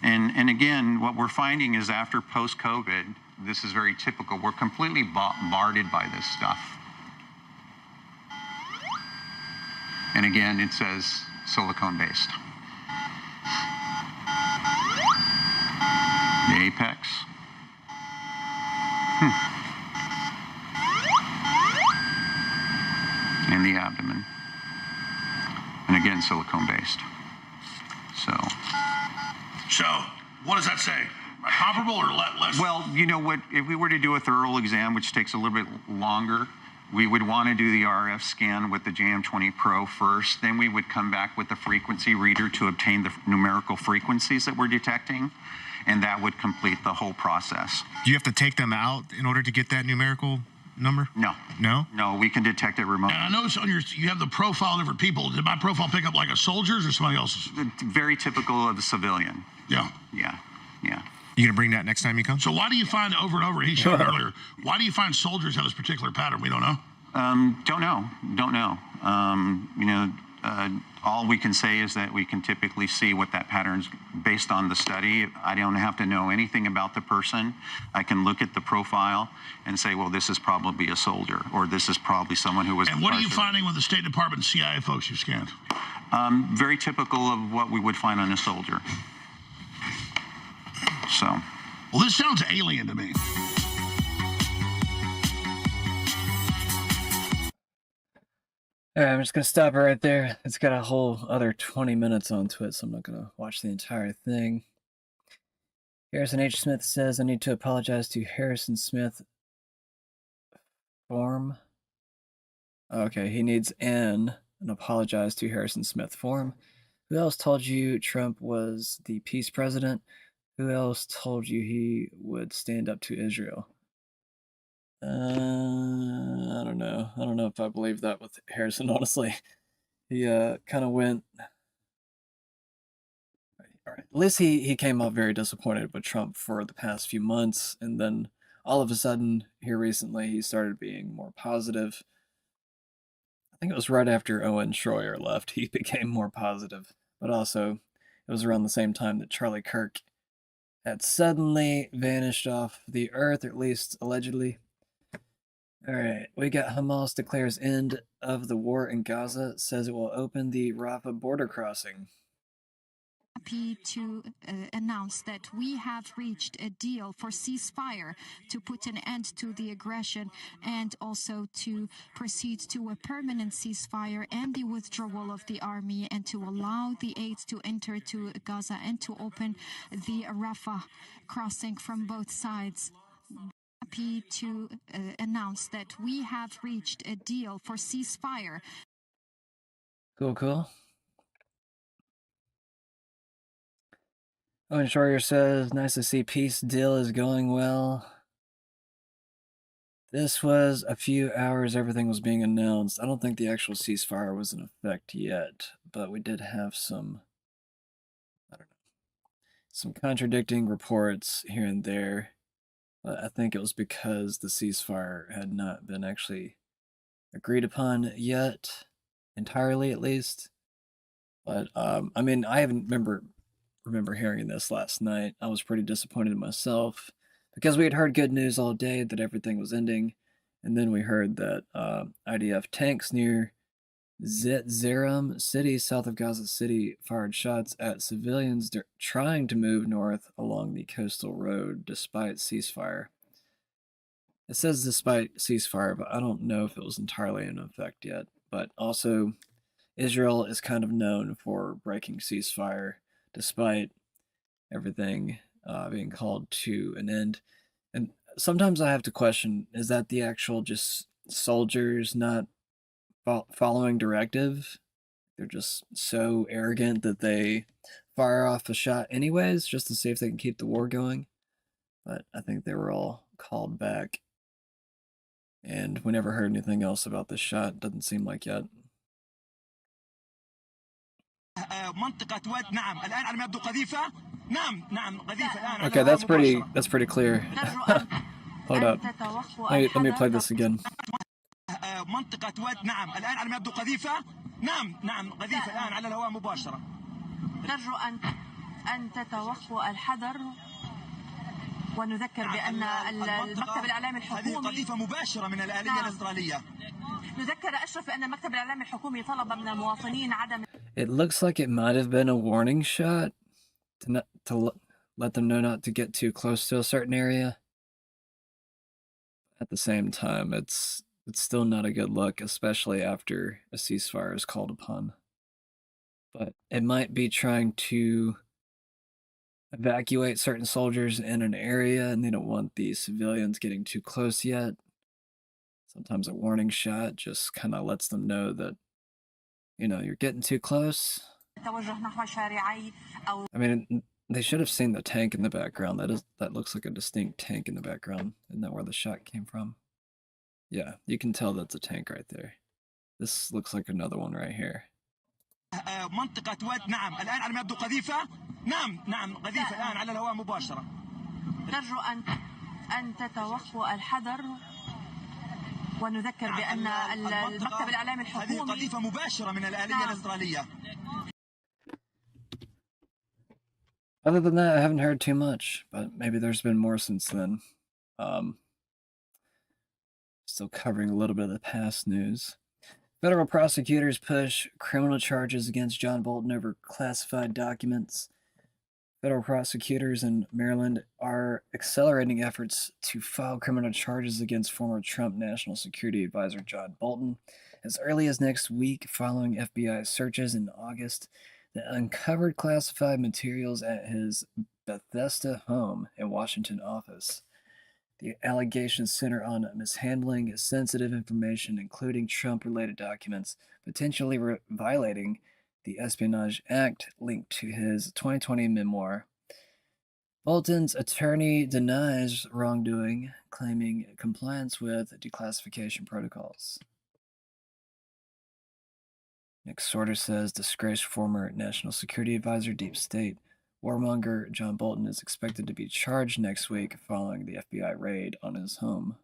And again, what we're finding is after post-COVID, this is very typical. We're completely bombarded by this stuff. And again, it says silicone-based. The apex. And the abdomen. And again, silicone-based. So, what does that say? Comparable or less? Well, you know what? If we were to do a thorough exam, which takes a little bit longer, we would want to do the RF scan with the JM20 Pro first. Then we would come back with the frequency reader to obtain the numerical frequencies that we're detecting, and that would complete the whole process. Do you have to take them out in order to get that numerical number? No. No? No, we can detect it remotely. And I noticed on you have the profile of different people. Did my profile pick up like a soldier's or somebody else's? Very typical of a civilian. Yeah. Yeah. Yeah. You gonna bring that next time you come? So why do you find over and over, he showed earlier, why do you find soldiers have this particular pattern? We don't know. Don't know. All we can say is that we can typically see what that pattern's based on the study. I don't have to know anything about the person. I can look at the profile and say, well, this is probably a soldier, or this is probably someone who was. And what are you finding with the State Department and CIA folks you scanned? Very typical of what we would find on a soldier. So. Well, this sounds alien to me. All right, I'm just gonna stop it right there. It's got a whole other 20 minutes onto it, so I'm not gonna watch the entire thing. Harrison H. Smith says, I need to apologize to Harrison Smith form. Okay, he needs an apologize to Harrison Smith form. Who else told you Trump was the peace president? Who else told you he would stand up to Israel? I don't know. I don't know if I believe that with Harrison, honestly. He kind of went. All right. At least he came off very disappointed with Trump for the past few months, and then all of a sudden, here recently, he started being more positive. I think it was right after Owen Schroyer left, he became more positive. But also, it was around the same time that Charlie Kirk had suddenly vanished off the earth, or at least allegedly. All right, we got Hamas declares end of the war in Gaza, says it will open the Rafah border crossing. Happy to announce that we have reached a deal for ceasefire to put an end to the aggression and also to proceed to a permanent ceasefire and the withdrawal of the army and to allow the aid to enter to Gaza and to open the Rafah crossing from both sides. Happy to announce that we have reached a deal for ceasefire. Cool. Owen Schroyer says, nice to see peace deal is going well. This was a few hours everything was being announced. I don't think the actual ceasefire was in effect yet, but we did have some, I don't know, some contradicting reports here and there. But I think it was because the ceasefire had not been actually agreed upon yet, entirely at least. But I mean, I haven't remember hearing this last night. I was pretty disappointed in myself because we had heard good news all day that everything was ending, and then we heard that IDF tanks near Zeram City, south of Gaza City, fired shots at civilians trying to move north along the coastal road despite ceasefire. It says despite ceasefire, but I don't know if it was entirely in effect yet. But also, Israel is kind of known for breaking ceasefire despite everything being called to an end. And sometimes I have to question, is that the actual just soldiers not following directive? They're just so arrogant that they fire off a shot anyways, just to see if they can keep the war going. But I think they were all called back. And we never heard anything else about this shot. Doesn't seem like yet. Okay, that's pretty clear. Hold up. Let me play this again. منطقة واد نعم الآن على ما يبدو قذيفة نعم قذيفة الآن على الهواء مباشرة نرجو أن تتوقوا الحذر ونذكر بأن المكتب الإعلامي الحكومي هذه قذيفة مباشرة من الآلية الإسرائيلية نذكر أشرف بأن المكتب الإعلامي الحكومي طلب من المواطنين عدم. It looks like it might have been a warning shot to let them know not to get too close to a certain area. At the same time, it's still not a good look, especially after a ceasefire is called upon. But it might be trying to evacuate certain soldiers in an area, and they don't want the civilians getting too close yet. Sometimes a warning shot just kind of lets them know that, you know, you're getting too close. I mean, they should have seen the tank in the background. That looks like a distinct tank in the background. Isn't that where the shot came from? Yeah, you can tell that's a tank right there. This looks like another one right here. منطقة واد نعم الآن على ما يبدو قذيفة نعم قذيفة الآن على الهواء مباشرة نرجو أن تتوقوا الحذر ونذكر بأن المكتب الإعلامي الحكومي هذه قذيفة مباشرة من الآلية الإسرائيلية. Other than that, I haven't heard too much, but maybe there's been more since then. Still covering a little bit of the past news. Federal prosecutors push criminal charges against John Bolton over classified documents. Federal prosecutors in Maryland are accelerating efforts to file criminal charges against former Trump National Security Advisor John Bolton As early as next week, following FBI searches in August, that uncovered classified materials at his Bethesda home in Washington office. The allegations center on mishandling sensitive information, including Trump-related documents, potentially violating the Espionage Act linked to his 2020 memoir. Bolton's attorney denies wrongdoing, claiming compliance with declassification protocols. Nick Sorter says disgraced former National Security Advisor Deep State warmonger John Bolton is expected to be charged next week following the FBI raid on his home.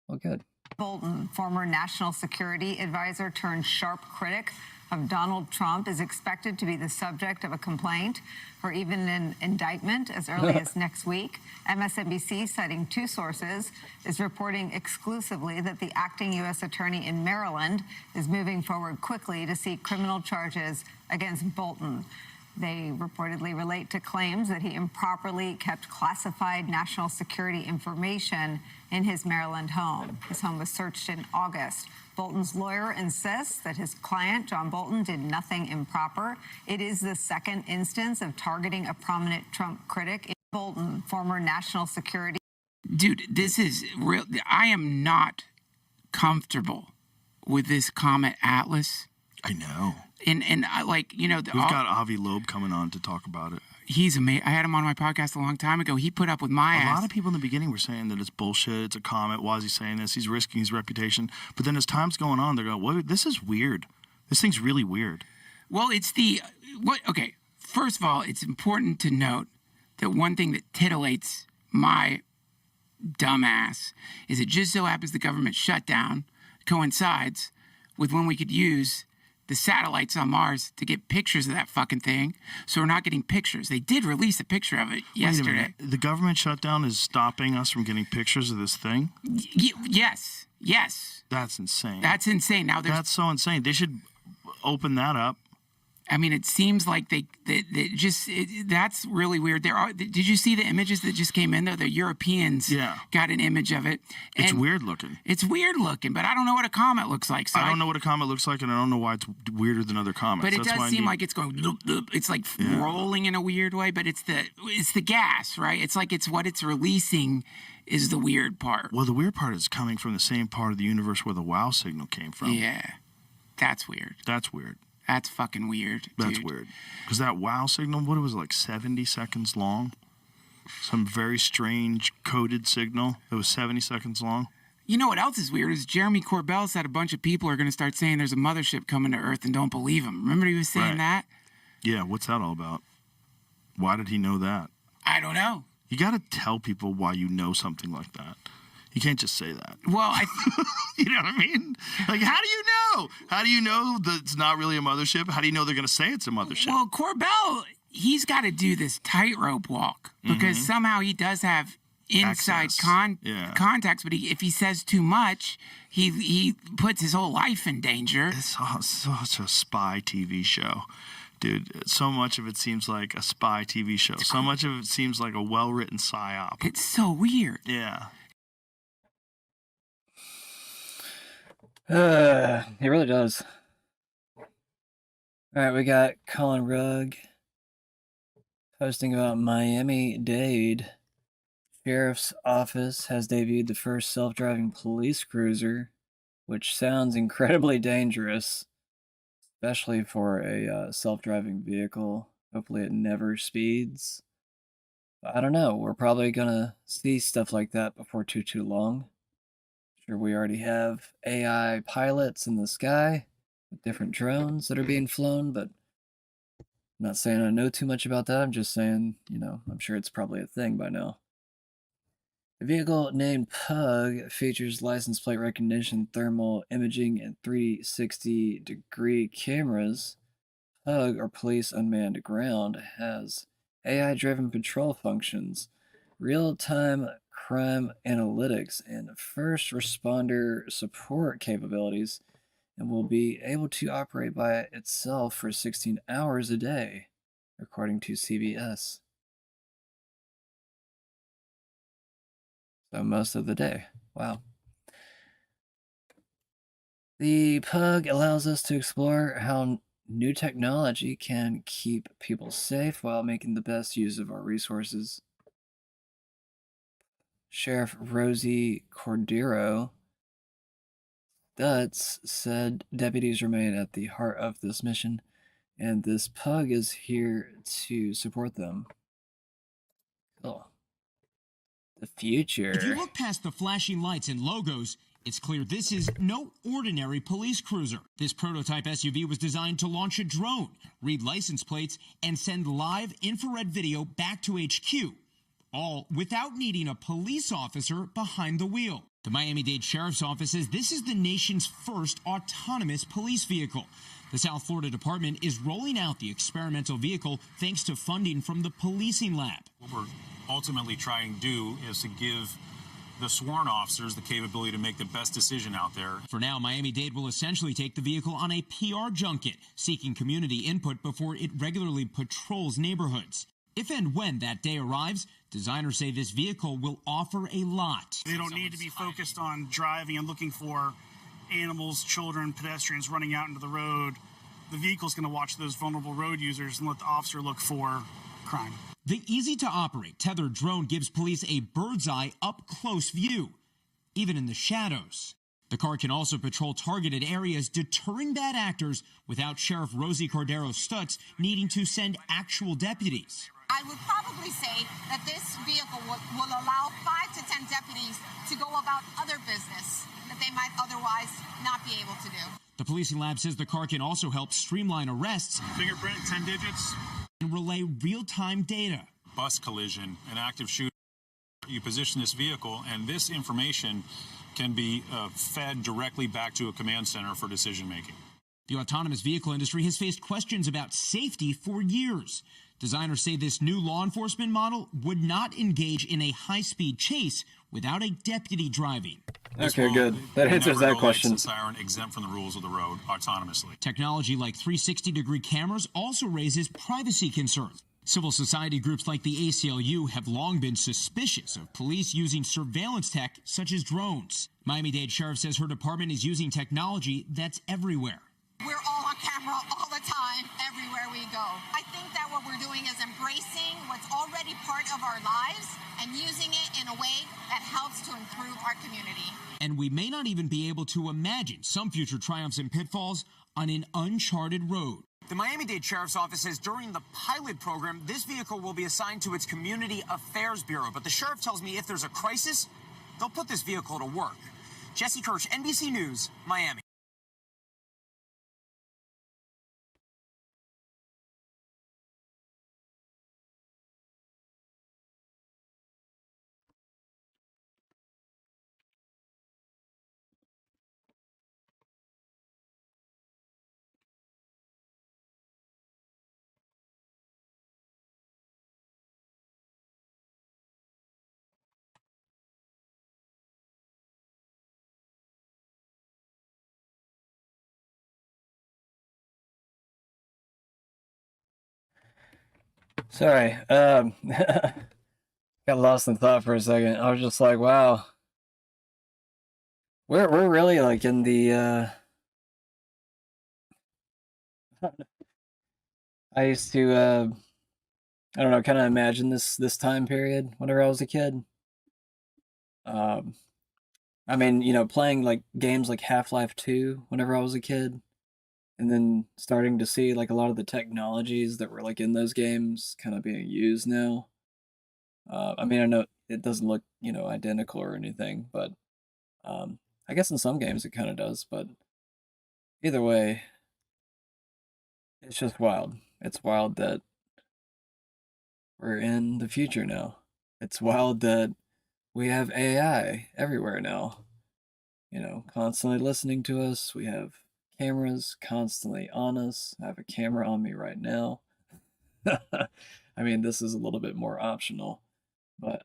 Well, good. Bolton, former National Security Advisor turned sharp critic of Donald Trump, is expected to be the subject of a complaint or even an indictment as early as next week. MSNBC, citing two sources, is reporting exclusively that the acting U.S. attorney in Maryland is moving forward quickly to seek criminal charges against Bolton. They reportedly relate to claims that he improperly kept classified national security information in his Maryland home. His home was searched in August. Bolton's lawyer insists that his client, John Bolton, did nothing improper. It is the second instance of targeting a prominent Trump critic. Bolton, former national security. Dude, this is real. I am not comfortable with this Comet Atlas. I know. And I, like, you know, we've got Avi Loeb coming on to talk about it. He's amazing. I had him on my podcast a long time ago. He put up with my ass. A lot of people in the beginning were saying that it's bullshit. It's a comet. Why is he saying this? He's risking his reputation. But then as time's going on, they're going, well, this is weird. This thing's really weird. Well, it's okay. First of all, it's important to note that one thing that titillates my dumbass is it just so happens the government shutdown coincides with when we could use the satellites on Mars to get pictures of that fucking thing. So we're not getting pictures. They did release a picture of it yesterday. Wait a minute. The government shutdown is stopping us from getting pictures of this thing? Yes. That's insane. That's insane. Now that's so insane. They should open that up. I mean, it seems like that's really weird. Did you see the images that just came in there? The Europeans got an image of it. It's weird looking. It's weird looking, but I don't know what a comet looks like. So I don't know what a comet looks like, and I don't know why it's weirder than other comets. But it does seem like it's going, it's like rolling in a weird way, but it's the gas, right? It's like it's what it's releasing is the weird part. Well, the weird part is coming from the same part of the universe where the WOW signal came from. Yeah, that's weird. That's weird. That's fucking weird. That's weird. Because that WOW signal, what was it, like 70 seconds long? Some very strange coded signal that was 70 seconds long. You know what else is weird is Jeremy Corbell said a bunch of people are going to start saying there's a mothership coming to Earth and don't believe him. Remember he was saying that? Yeah, what's that all about? Why did he know that? I don't know. You got to tell people why you know something like that. You can't just say that. Well, you know what I mean? Like, how do you know? How do you know that it's not really a mothership? How do you know they're going to say it's a mothership? Well, Corbell, he's got to do this tightrope walk because somehow he does have inside contacts, but if he says too much, he puts his whole life in danger. It's such a spy TV show. Dude, so much of it seems like a spy TV show. So much of it seems like a well-written psyop. It's so weird. Yeah. It really does. All right, we got Colin Rugg posting about Miami-Dade. Sheriff's Office has debuted the first self-driving police cruiser, which sounds incredibly dangerous, especially for a self-driving vehicle. Hopefully it never speeds. I don't know. We're probably gonna see stuff like that before too long. Sure, we already have AI pilots in the sky with different drones that are being flown, but I'm not saying I know too much about that. I'm just saying, you know, I'm sure it's probably a thing by now. The vehicle named Pug features license plate recognition, thermal imaging, and 360-degree cameras. Pug, or Police Unmanned Ground, has AI-driven patrol functions, real-time crime analytics, and first responder support capabilities, and will be able to operate by itself for 16 hours a day, according to CBS. So most of the day. Wow. The pug allows us to explore how new technology can keep people safe while making the best use of our resources. Sheriff Rosie Cordero Stutz said deputies remain at the heart of this mission, and this pug is here to support them. Cool. The future. If you look past the flashing lights and logos, it's clear this is no ordinary police cruiser. This prototype SUV was designed to launch a drone, read license plates, and send live infrared video back to HQ, all without needing a police officer behind the wheel. The Miami-Dade Sheriff's Office says this is the nation's first autonomous police vehicle. The South Florida Department is rolling out the experimental vehicle thanks to funding from the policing lab. What we're ultimately trying to do is to give the sworn officers the capability to make the best decision out there. For now, Miami-Dade will essentially take the vehicle on a PR junket, seeking community input before it regularly patrols neighborhoods. If and when that day arrives, designers say this vehicle will offer a lot. They don't need to be focused on driving and looking for animals, children, pedestrians running out into the road. The vehicle's going to watch those vulnerable road users and let the officer look for crime. The easy-to-operate tethered drone gives police a bird's-eye, up-close view, even in the shadows. The car can also patrol targeted areas, deterring bad actors without Sheriff Rosie Cordero Stutz needing to send actual deputies. I would probably say that this vehicle will allow 5 to 10 deputies to go about other business that they might otherwise not be able to do. The policing lab says the car can also help streamline arrests, Fingerprint, 10 digits, and relay real-time data. Bus collision, an active shooter. You position this vehicle, and this information can be fed directly back to a command center for decision making. The autonomous vehicle industry has faced questions about safety for years. Designers say this new law enforcement model would not engage in a high-speed chase without a deputy driving. Okay, good. That answers that question. Siren exempt from the rules of the road autonomously. Technology like 360-degree cameras also raises privacy concerns. Civil society groups like the ACLU have long been suspicious of police using surveillance tech such as drones. Miami-Dade Sheriff says her department is using technology that's everywhere. We're all on camera all the time, everywhere we go. I think that what we're doing is embracing what's already part of our lives and using it in a way that helps to improve our community. And we may not even be able to imagine some future triumphs and pitfalls on an uncharted road. The Miami-Dade Sheriff's Office says during the pilot program, this vehicle will be assigned to its Community Affairs Bureau. But the sheriff tells me if there's a crisis, they'll put this vehicle to work. Jesse Kirsch, NBC News, Miami. Sorry, got lost in thought for a second. I was just like, wow. We're really like in the I used to I don't know, kind of imagine this time period whenever I was a kid. I mean, you know, playing like games like Half-Life 2 whenever I was a kid, and then starting to see like a lot of the technologies that were like in those games kind of being used now. I mean, I know it doesn't look, you know, identical or anything, but I guess in some games it kind of does, but either way, it's just wild. It's wild that we're in the future now. It's wild that we have AI everywhere now, you know, constantly listening to us. We have cameras constantly on us. I have a camera on me right now. I mean, this is a little bit more optional, but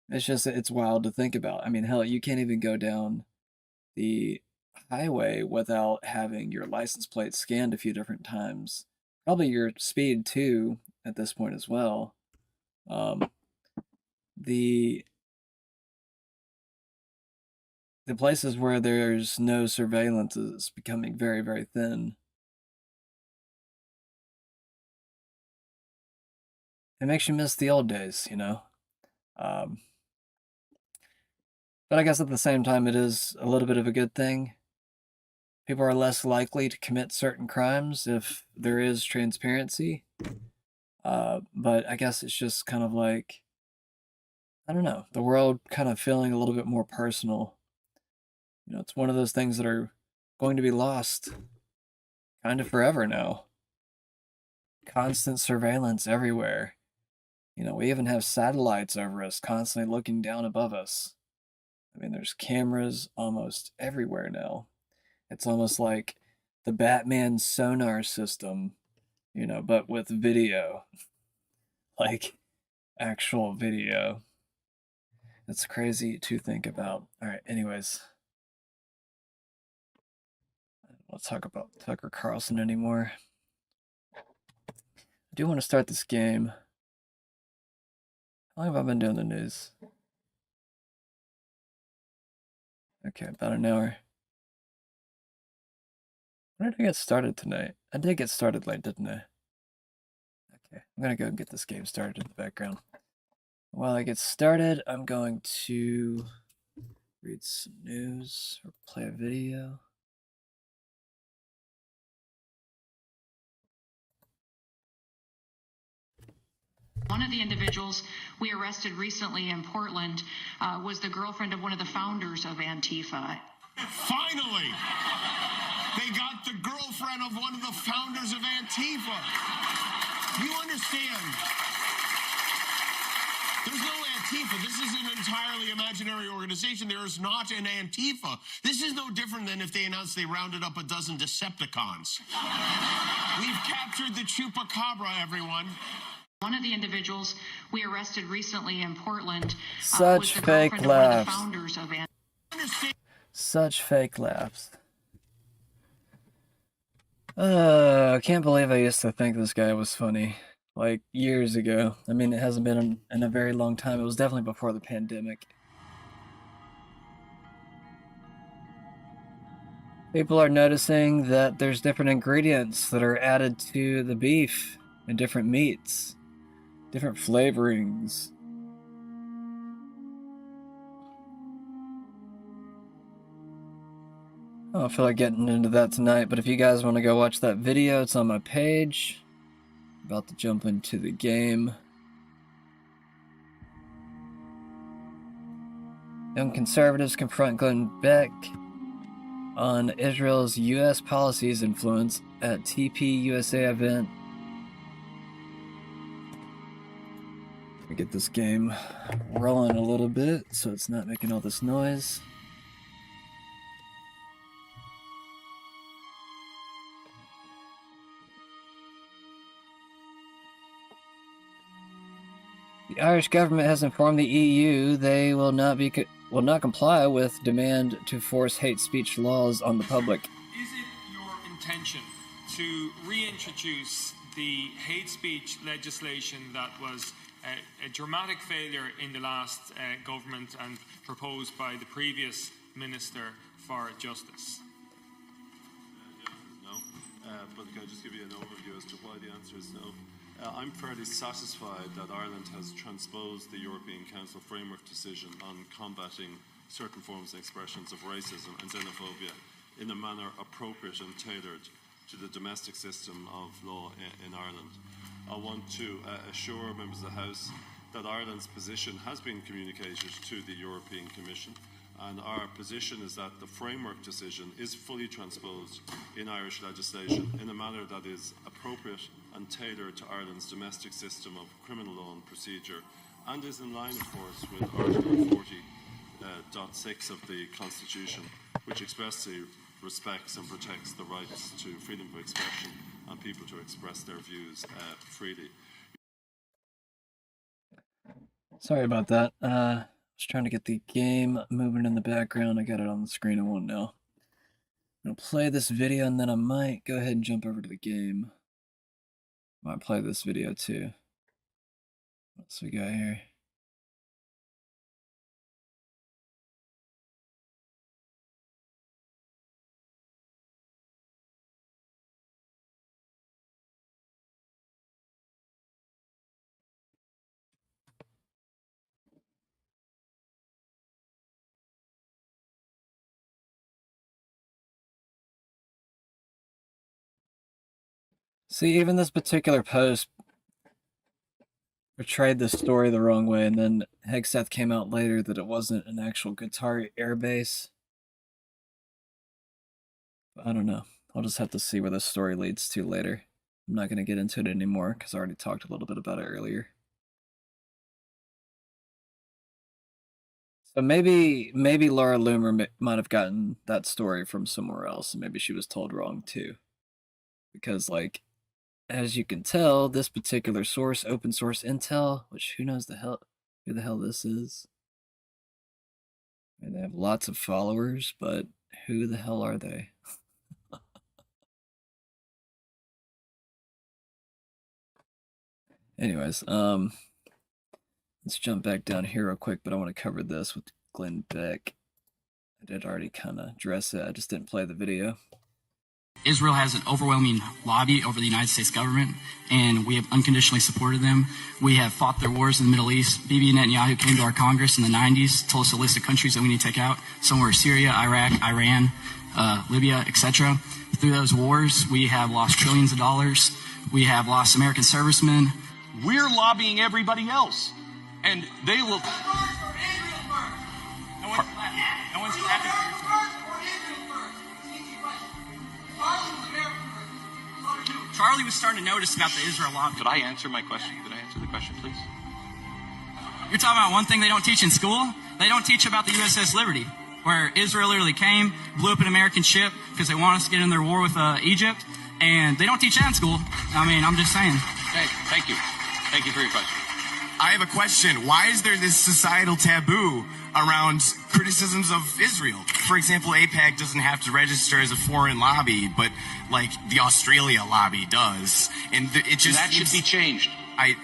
it's wild to think about. I mean, hell, you can't even go down the highway without having your license plate scanned a few different times. Probably your speed too at this point as well. The the places where there's no surveillance is becoming very, very thin. It makes you miss the old days, you know? But I guess at the same time, it is a little bit of a good thing. People are less likely to commit certain crimes if there is transparency. But I guess it's just kind of like, I don't know, the world kind of feeling a little bit more personal. You know, it's one of those things that are going to be lost kind of forever now. Constant surveillance everywhere. You know, we even have satellites over us constantly looking down above us. I mean, there's cameras almost everywhere now. It's almost like the Batman sonar system, you know, but with video. Like, actual video. It's crazy to think about. Alright, anyways. Let's talk about Tucker Carlson anymore. I do want to start this game. How long have I been doing the news? Okay, about an hour. When did I get started tonight? I did get started late, didn't I? Okay, I'm gonna go and get this game started in the background. While I get started, I'm going to read some news or play a video. One of the individuals we arrested recently in Portland was the girlfriend of one of the founders of Antifa. Finally! They got the girlfriend of one of the founders of Antifa. You understand? There's no Antifa. This is an entirely imaginary organization. There is not an Antifa. This is no different than if they announced they rounded up a dozen Decepticons. We've captured the Chupacabra, everyone. One of the individuals we arrested recently in Portland Such was the fake girlfriend of one of the laughs. founders of Antifa. Such fake laughs. I can't believe I used to think this guy was funny. Like, years ago. I mean, it hasn't been in a very long time. It was definitely before the pandemic. People are noticing that there's different ingredients that are added to the beef and different meats. Different flavorings. I don't feel like getting into that tonight, but if you guys want to go watch that video, it's on my page. About to jump into the game. Young conservatives confront Glenn Beck on Israel's U.S. policies influence at TP USA event. Let me get this game rolling a little bit so it's not making all this noise. The Irish government has informed the EU they will not comply with demand to force hate speech laws on the public. Is it your intention to reintroduce the hate speech legislation that was a dramatic failure in the last government and proposed by the previous Minister for Justice? No, but can I just give you an overview as to why the answer is no? I'm fairly satisfied that Ireland has transposed the European Council framework decision on combating certain forms and expressions of racism and xenophobia in a manner appropriate and tailored to the domestic system of law in Ireland. I want to assure members of the House that Ireland's position has been communicated to the European Commission, and our position is that the framework decision is fully transposed in Irish legislation in a manner that is appropriate and tailored to Ireland's domestic system of criminal law and procedure, and is in line, of course, with Article 40.6 of the Constitution, which expressly respects and protects the rights to freedom of expression and people to express their views freely. Sorry about that. I was trying to get the game moving in the background. I got it on the screen. I won't now. I'm going to play this video and then I might go ahead and jump over to the game. Might play this video too. What's we got here? See, even this particular post portrayed the story the wrong way, and then Hegseth came out later that it wasn't an actual Qatari airbase. I don't know. I'll just have to see where this story leads to later. I'm not going to get into it anymore because I already talked a little bit about it earlier. So maybe Laura Loomer might have gotten that story from somewhere else, and maybe she was told wrong too. Because, like, as you can tell, this particular source, open source intel, which who knows who the hell this is. And they have lots of followers, but who the hell are they? Anyways, let's jump back down here real quick, but I want to cover this with Glenn Beck. I did already kind of address it. I just didn't play the video. Israel has an overwhelming lobby over the United States government, and we have unconditionally supported them. We have fought their wars in the Middle East. Bibi Netanyahu came to our Congress in the 90s, told us a list of countries that we need to take out. Some were Syria, Iraq, Iran, Libya, etc. Through those wars, we have lost trillions of dollars. We have lost American servicemen. We're lobbying everybody else, and they will. No one's clapping for your Charlie was starting to notice about the Israel lobby. Could I answer my question? Could I answer the question, please? You're talking about one thing they don't teach in school? They don't teach about the USS Liberty, where Israel literally came, blew up an American ship because they want us to get in their war with Egypt, and they don't teach that in school. I mean, I'm just saying. Okay, thank you. Thank you for your question. I have a question. Why is there this societal taboo around criticisms of Israel? For example, AIPAC doesn't have to register as a foreign lobby, but like the Australia lobby does. And it just that should be changed.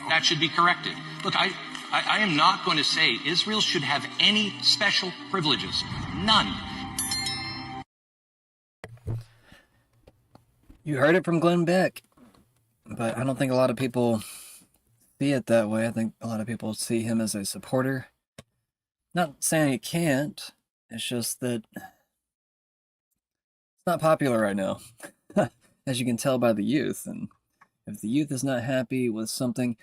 That should be corrected. Look, I am not going to say Israel should have any special privileges. None. You heard it from Glenn Beck. But I don't think a lot of people see it that way. I think a lot of people see him as a supporter. Not saying he can't. It's just that it's not popular right now. As you can tell by the youth. And if the youth is not happy with something,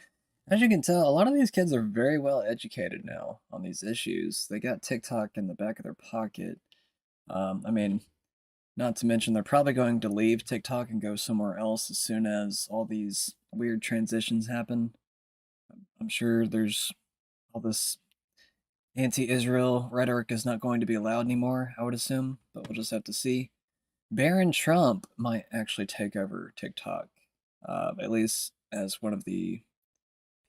as you can tell, a lot of these kids are very well educated now on these issues. They got TikTok in the back of their pocket. I mean, not to mention they're probably going to leave TikTok and go somewhere else as soon as all these weird transitions happen. I'm sure there's all this anti-Israel rhetoric is not going to be allowed anymore, I would assume, but we'll just have to see. Barron Trump might actually take over TikTok, at least as one of the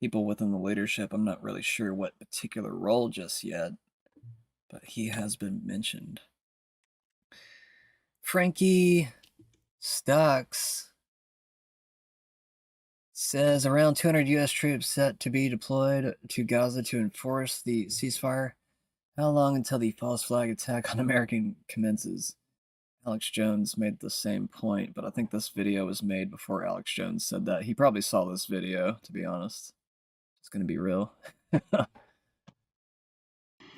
people within the leadership. I'm not really sure what particular role just yet, but he has been mentioned. Frankie Stocks says around 200 U.S. troops set to be deployed to Gaza to enforce the ceasefire. How long until the false flag attack on American commences? Alex Jones made the same point, but I think this video was made before Alex Jones said that. He probably saw this video, to be honest. It's going to be real.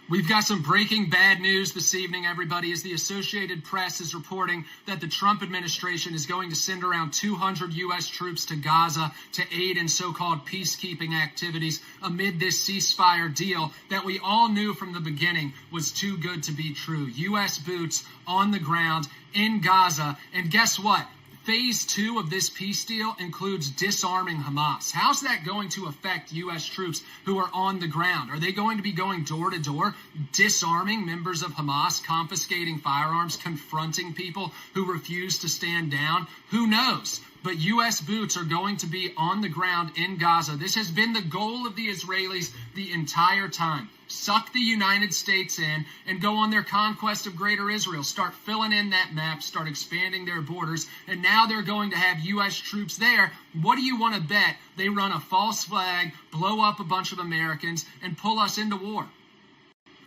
We've got some breaking bad news this evening, everybody, as the Associated Press is reporting that the Trump administration is going to send around 200 U.S. troops to Gaza to aid in so-called peacekeeping activities amid this ceasefire deal that we all knew from the beginning was too good to be true. U.S. boots on the ground in Gaza. And guess what? Phase 2 of this peace deal includes disarming Hamas. How's that going to affect U.S. troops who are on the ground? Are they going to be going door to door, disarming members of Hamas, confiscating firearms, confronting people who refuse to stand down? Who knows? But U.S. boots are going to be on the ground in Gaza. This has been the goal of the Israelis the entire time. Suck the United States in and go on their conquest of Greater Israel. Start filling in that map, start expanding their borders, and now they're going to have U.S. troops there. What do you want to bet? They run a false flag, blow up a bunch of Americans, and pull us into war.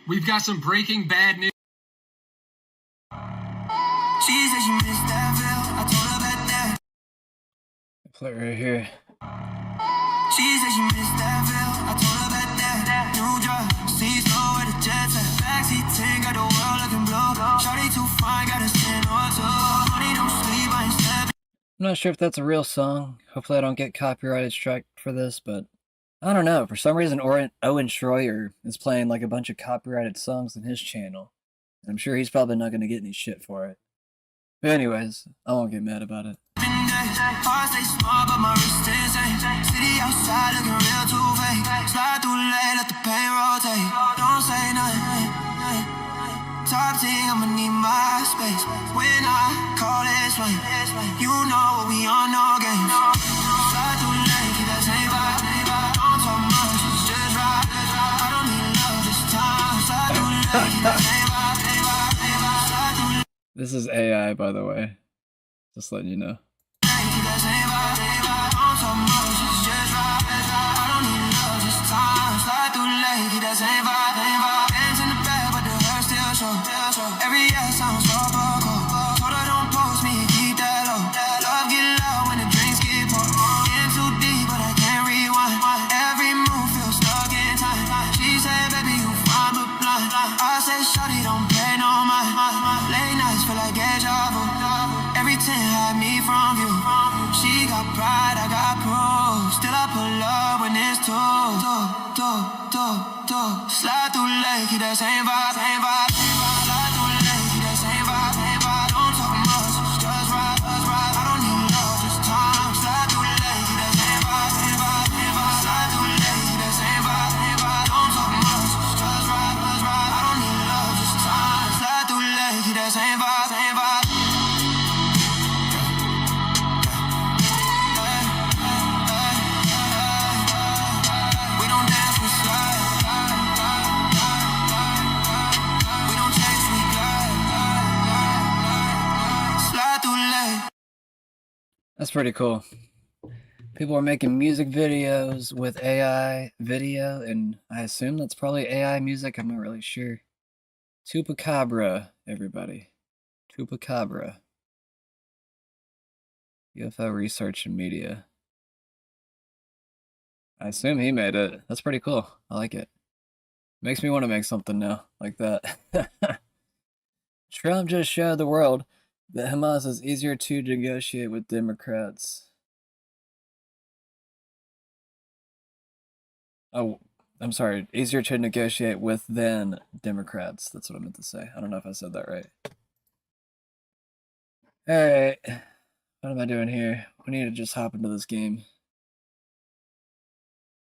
We've got some breaking bad news. She said she missed that feel. I told her about that. Play it right here. She said she missed that feel. I told her about that. New drug, see slow with the jets. Backseat 10, got the world looking blue. Shawty too fine, gotta stand on two. Money don't sleep, I ain't slept. I'm not sure if that's a real song. Hopefully I don't get copyrighted strike for this, but I don't know. For some reason, Owen Schroyer is playing like a bunch of copyrighted songs in his channel. I'm sure he's probably not going to get any shit for it. But anyways, I won't get mad about it. Heart stay small, but my wrist is city outside looking real too fake. Slide through late, let the pain rotate. Don't say nothing. Top thing, I'ma need my space. When I call it swing, you know we on no games. Slide through late, keep that same vibe. Don't talk much, it's just right. I don't need love this time. Slide through late, keep that same vibe. Slide through late. This is AI, by the way. Just letting you know. Every year sounds so cold. Told her don't post me, keep that low. Love get loud when the drinks get poured. In too deep, but I can't rewind. Every move feels stuck in time. She said, baby, you fine but blind. I said, shawty, don't pay no mind. Late nights feel like deja vu. Every 10 had me from you. She got pride, I got proof. Still I pull up when it's two. Slide through late, keep that same vibe. Slide through late, keep that same vibe. Don't talk much, it's just right. I don't need love this time. Slide through late, keep that same vibe. Slide through late, keep that same vibe. Don't talk much, it's just right. I don't need love this time. Slide through late, keep that same vibe. That's pretty cool. People are making music videos with AI video, and I assume that's probably AI music. I'm not really sure. Chupacabra, everybody. Chupacabra. UFO Research and Media. I assume he made it. That's pretty cool. I like it. Makes me want to make something now like that. Trump just showed the world that Hamas is easier to negotiate with Democrats. Oh, I'm sorry. Easier to negotiate with than Democrats. That's what I meant to say. I don't know if I said that right. Alright. What am I doing here? We need to just hop into this game.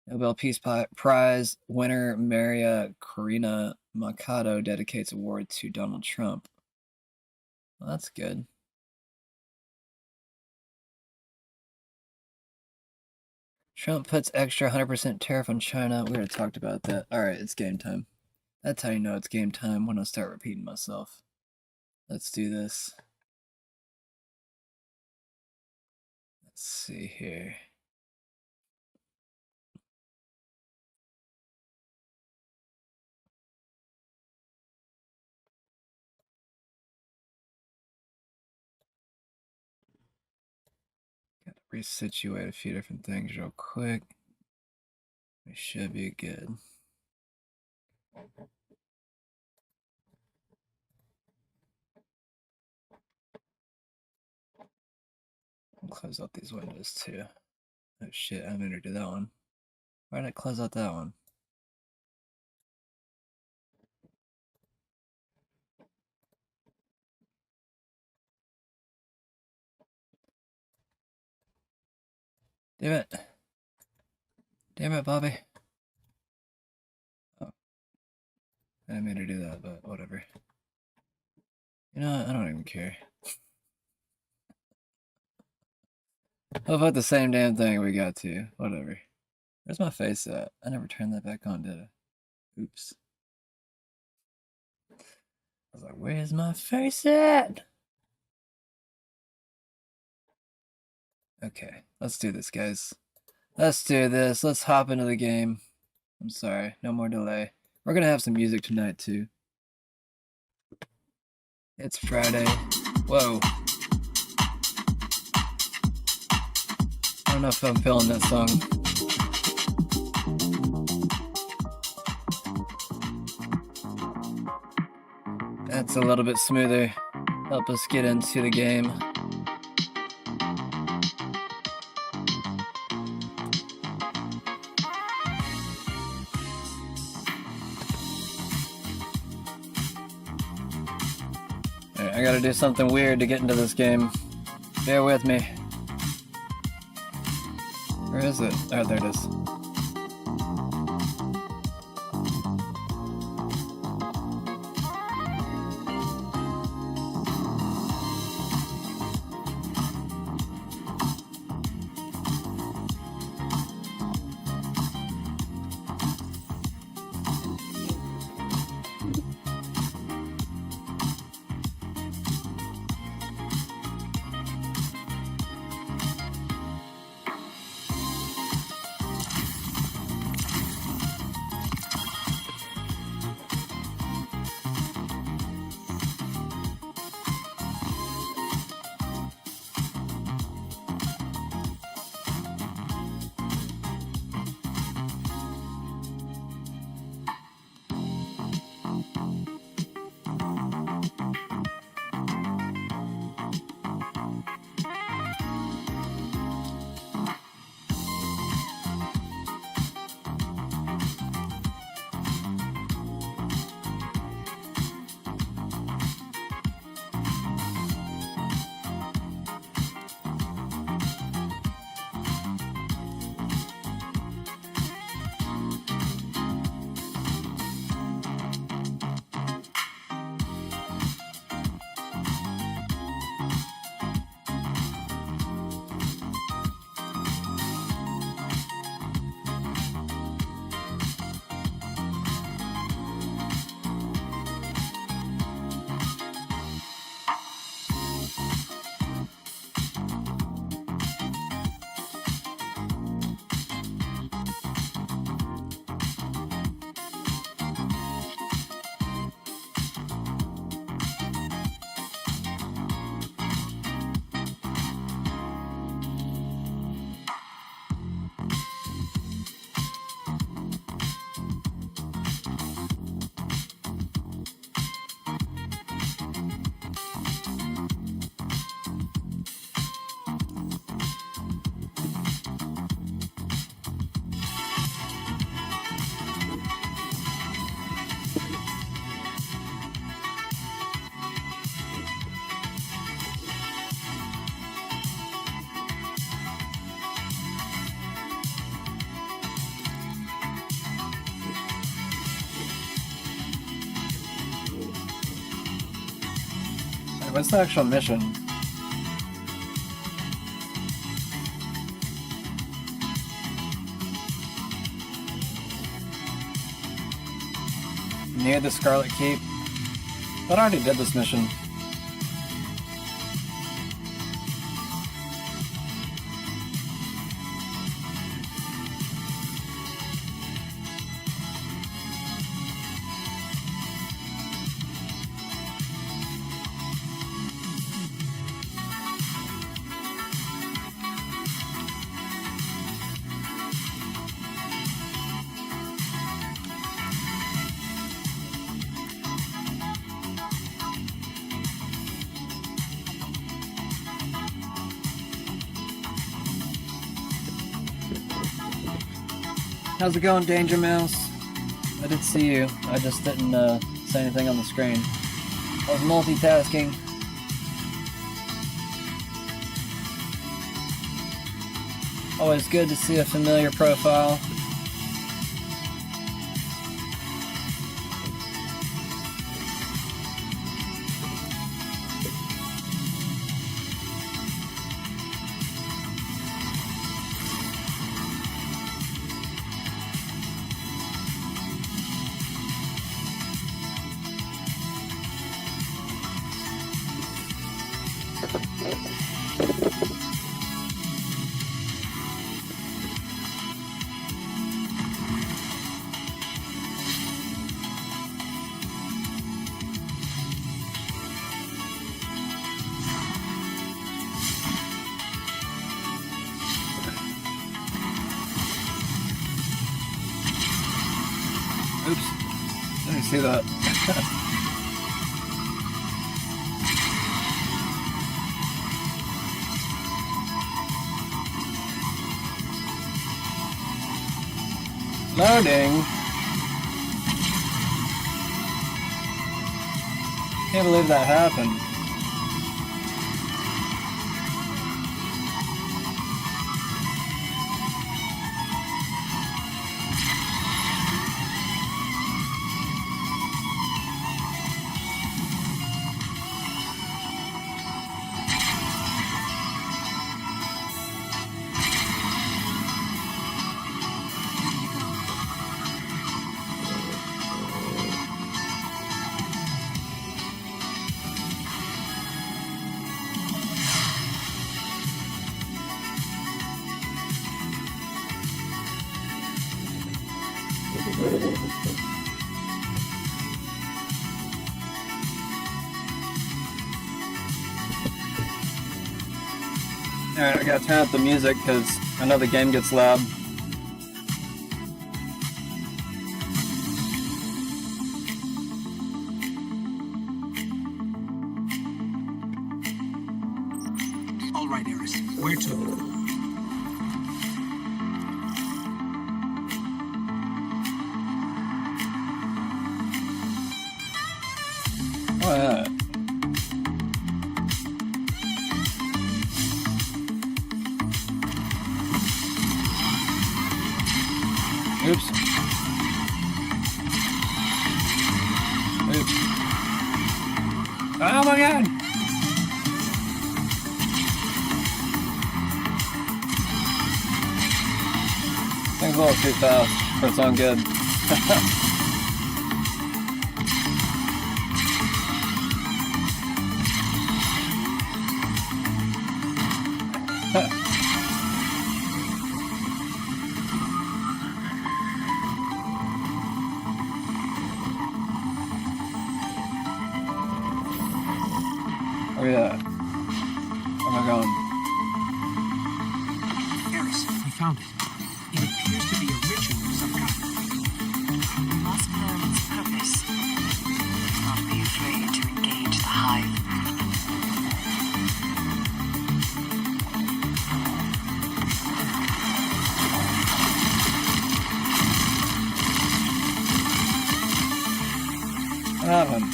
Nobel Peace Prize winner Maria Corina Machado dedicates award to Donald Trump. Well, that's good. Trump puts extra 100% tariff on China. We already talked about that. Alright, it's game time. That's how you know it's game time, when I start repeating myself. Let's do this. Let's see here. Gotta resituate a few different things real quick. We should be good. I'll close out these windows too. Oh shit, I'm gonna do that one. Why did I close out that one? Damn it. Damn it, Bobby. Oh. I didn't mean to do that, but whatever. You know what? I don't even care. How about the same damn thing we got to? Whatever. Where's my face at? I never turned that back on, did I? Oops. I was like, where's my face at? Okay, let's do this, guys. Let's do this. Let's hop into the game. I'm sorry, no more delay. We're gonna have some music tonight, too. It's Friday. Whoa. I don't know if I'm feeling that song. That's a little bit smoother. Help us get into the game. I gotta do something weird to get into this game. Bear with me. Where is it? Oh, there it is. What's the actual mission? Near the Scarlet Keep? But I already did this mission. How's it going, Danger Mouse? I did see you. I just didn't say anything on the screen. I was multitasking. Always good to see a familiar profile. Oops. Didn't see that. Loading. Can't believe that happened. Alright, I gotta turn up the music because I know the game gets loud. All right, Eris. Where to? Oh, yeah. Oops. Oops. Oh my god! Thing's a little too fast for its own good. Oh yeah. Where am I going? Eris, we found it. It appears to be a ritual of some kind. We must learn its purpose. Do not be afraid to engage the hive. What happened?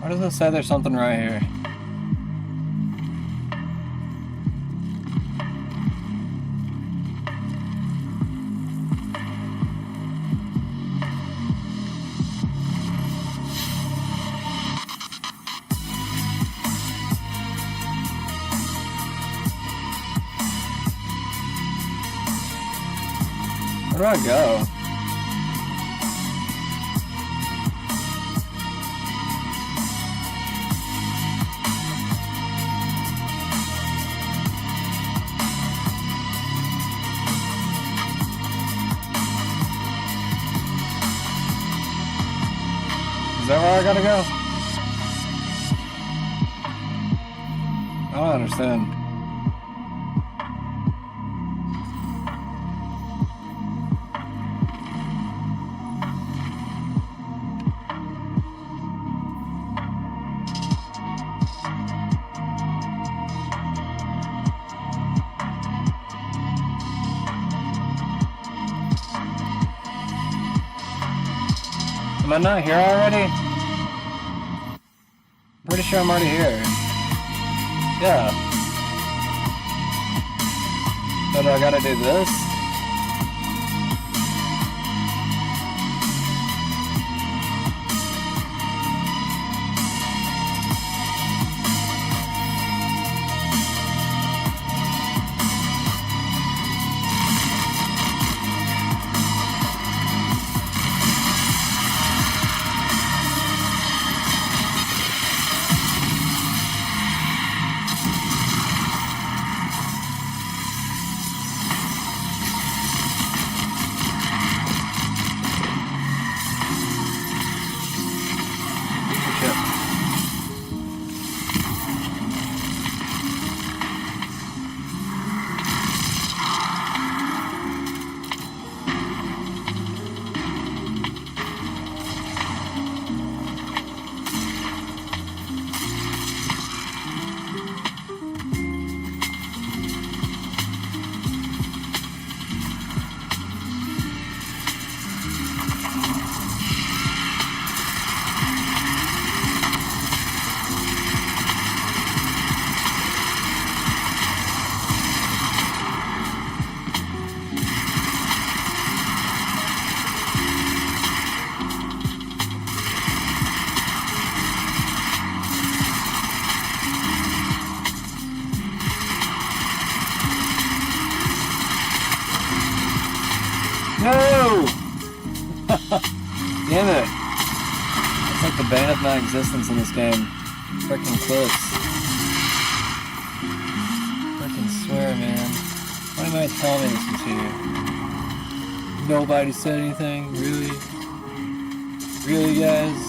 Why does it say there's something right here? Where do I go? Is that where I gotta go? I don't understand. Am I not here already? Pretty sure I'm already here. Yeah. So do I gotta do this? No! Damn it. It's like the bane of my existence in this game. Freaking clips. Freaking swear, man. Why am I telling me this is here? Nobody said anything? Really? Really, guys?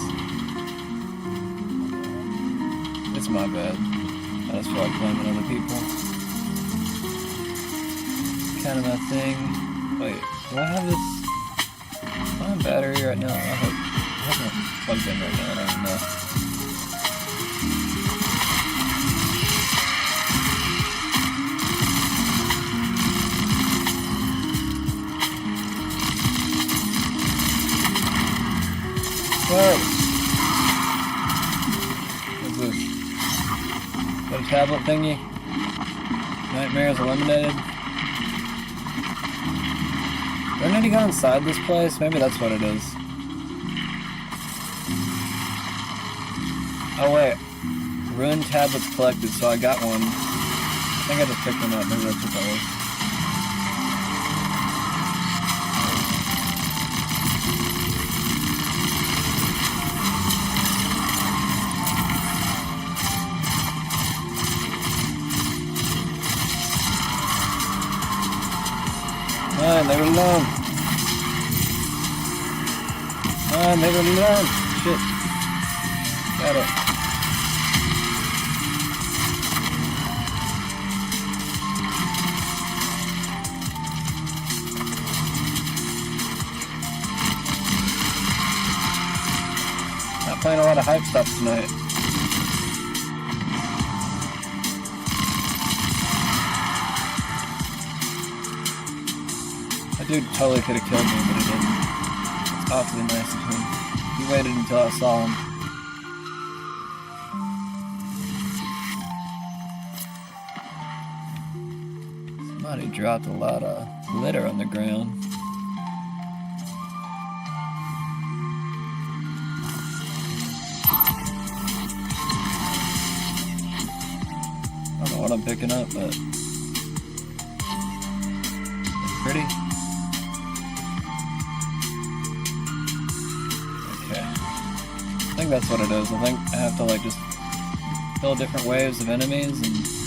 It's my bad. I just feel like blaming other people. It's kind of my thing. Wait, do I have this? Am I on battery right now? I hope I'm plugged in right now. I don't even know. Whoa! What's this? Got a tablet thingy? Nightmares eliminated? Do I need to go inside this place? Maybe that's what it is. Oh wait. Ruined tablets collected, so I got one. I think I just picked one up. Maybe that's what that was. Man, they were alone. Man, they were alone. Shit. Got it. Not playing a lot of hype stuff tonight. That dude totally could have killed me, but he didn't. It's awfully nice of him. He waited until I saw him. Somebody dropped a lot of litter on the ground. I don't know what I'm picking up, but it's pretty. Okay. I think that's what it is. I think I have to like just kill different waves of enemies and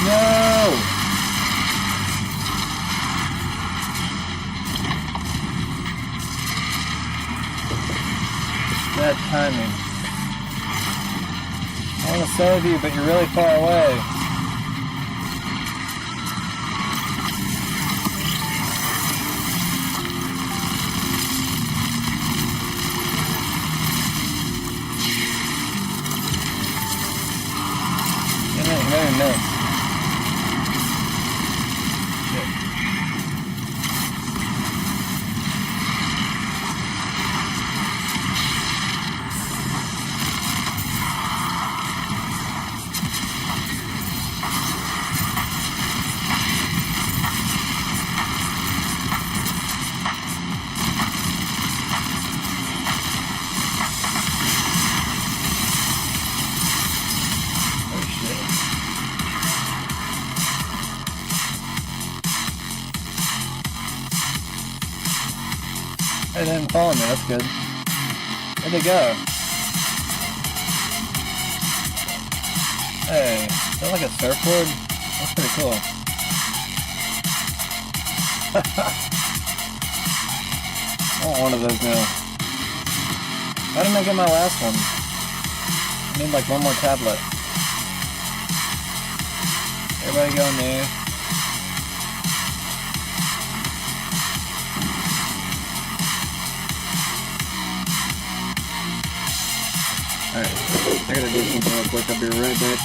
no! Bad timing. I want to save you, but you're really far away. You missed. Hey, they didn't follow me, that's good. Where'd they go? Hey, is that like a surfboard? That's pretty cool. I want one of those now. Why didn't I get my last one? I need like one more tablet. Everybody go in there. Alright, I gotta do something real quick, I'll be right back.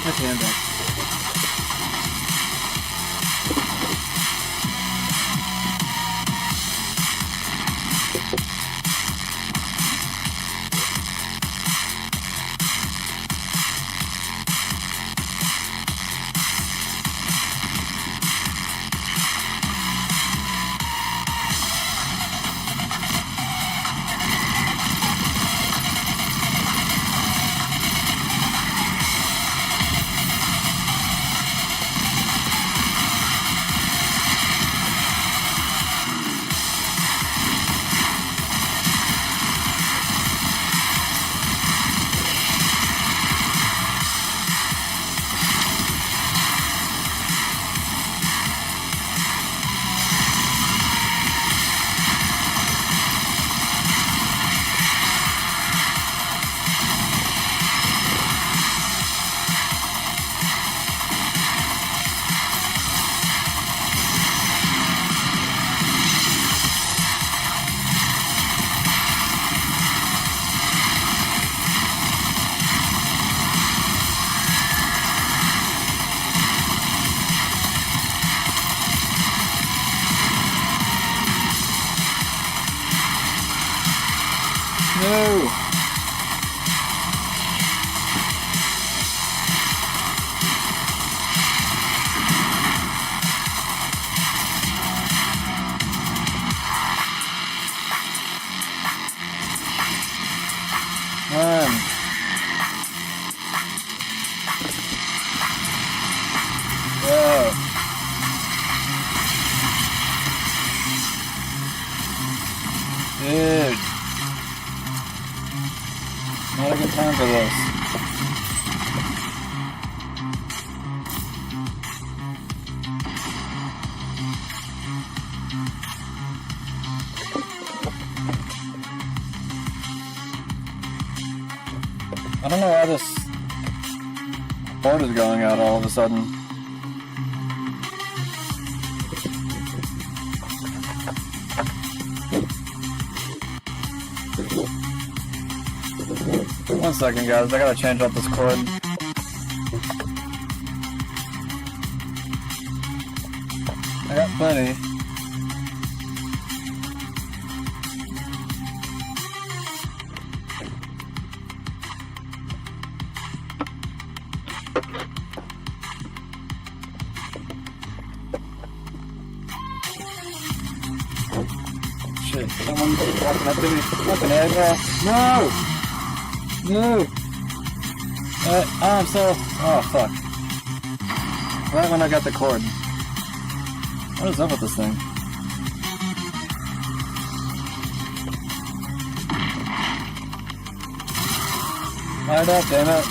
Okay, I'm back. No! Dude. Not a good time for this. I don't know why this board is going out all of a sudden. One second, guys. I gotta change out this cord. I got plenty. Shit, someone's walking up to me. Fucking head. No! No! I'm so... Oh, fuck. Right when I got the cord. What is up with this thing? Light up, damn it.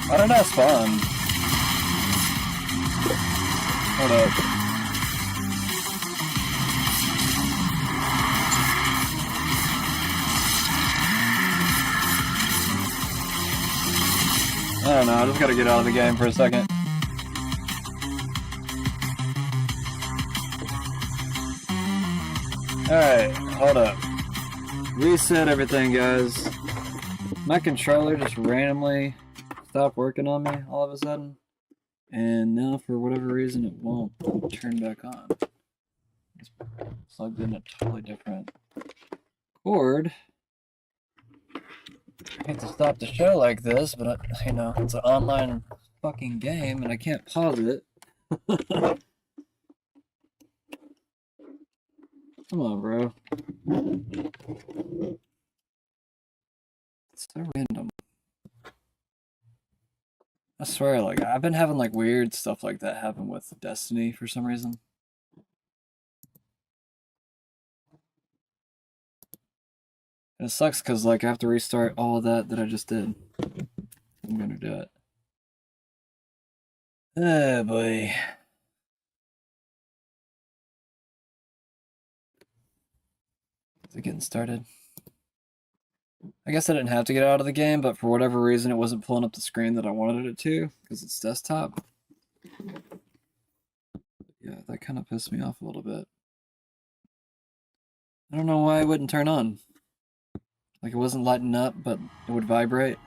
Why did I spawn? Hold up. I don't know, I just gotta get out of the game for a second. Alright, hold up. Reset everything, guys. My controller just randomly stopped working on me all of a sudden. And now, for whatever reason, it won't turn back on. It's plugged in a totally different cord. I hate to stop the show like this, but you know, it's an online fucking game and I can't pause it. Come on, bro. It's so random. I swear, like, I've been having, like, weird stuff like that happen with Destiny for some reason. And it sucks because, like, I have to restart all that I just did. I'm gonna do it. Oh, boy. Is it getting started? I guess I didn't have to get out of the game, but for whatever reason, it wasn't pulling up the screen that I wanted it to, because it's desktop. Yeah, that kind of pissed me off a little bit. I don't know why it wouldn't turn on. Like, it wasn't lighting up, but it would vibrate.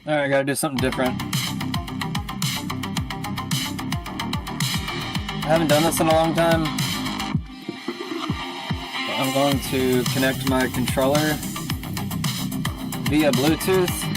Alright, I gotta do something different. I haven't done this in a long time. I'm going to connect my controller via Bluetooth.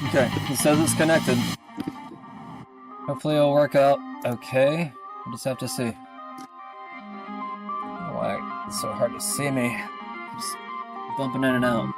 Okay, it says it's connected. Hopefully it'll work out okay. We'll just have to see. Oh, why it's so hard to see me. Just bumping in and out.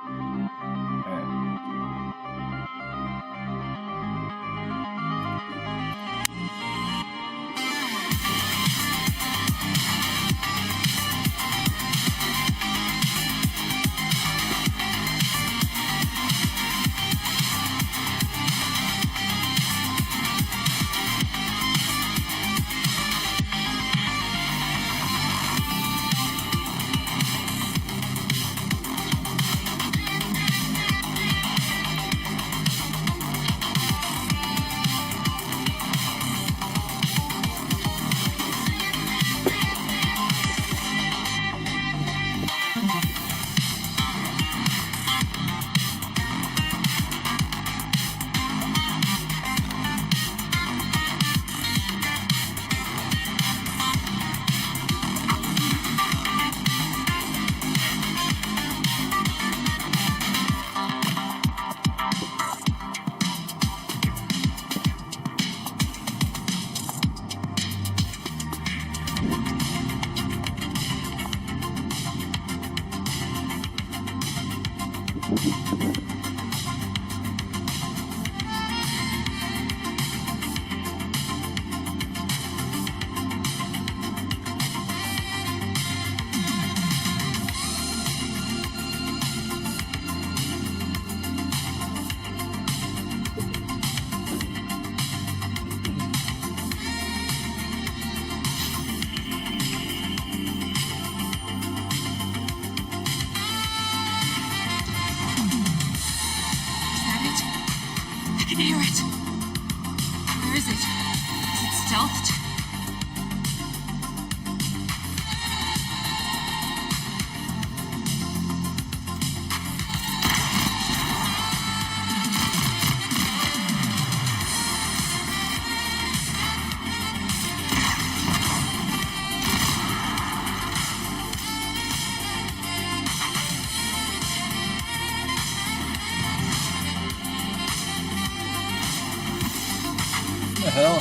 I can hear it. Where is it? Is it stealthed? What the hell?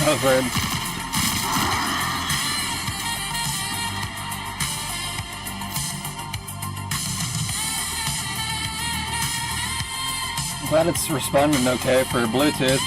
That was weird. I'm glad it's responding okay for Bluetooth.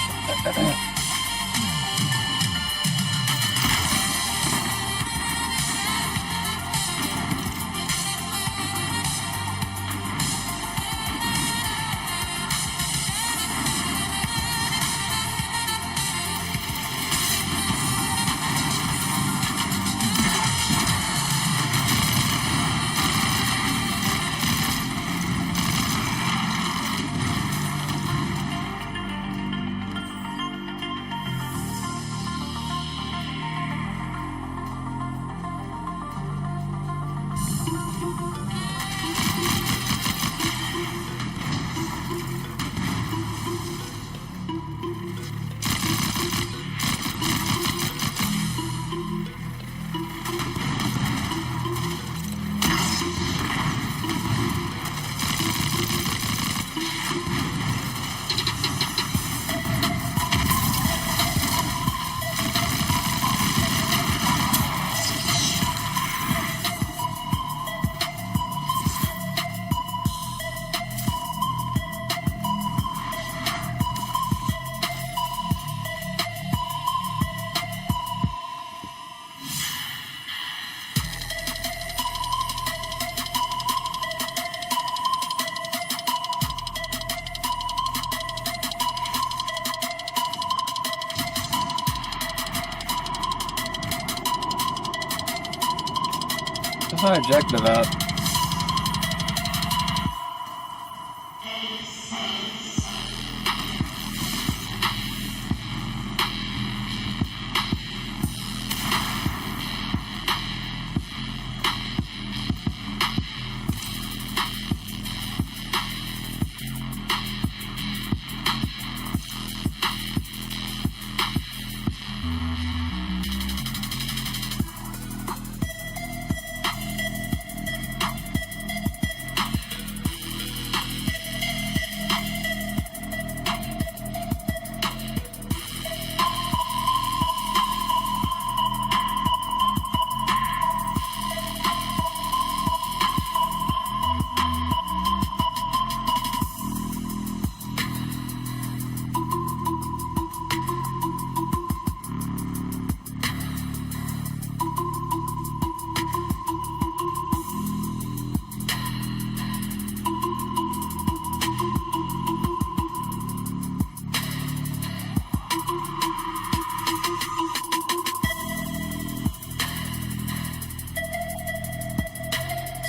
Where's my objective at?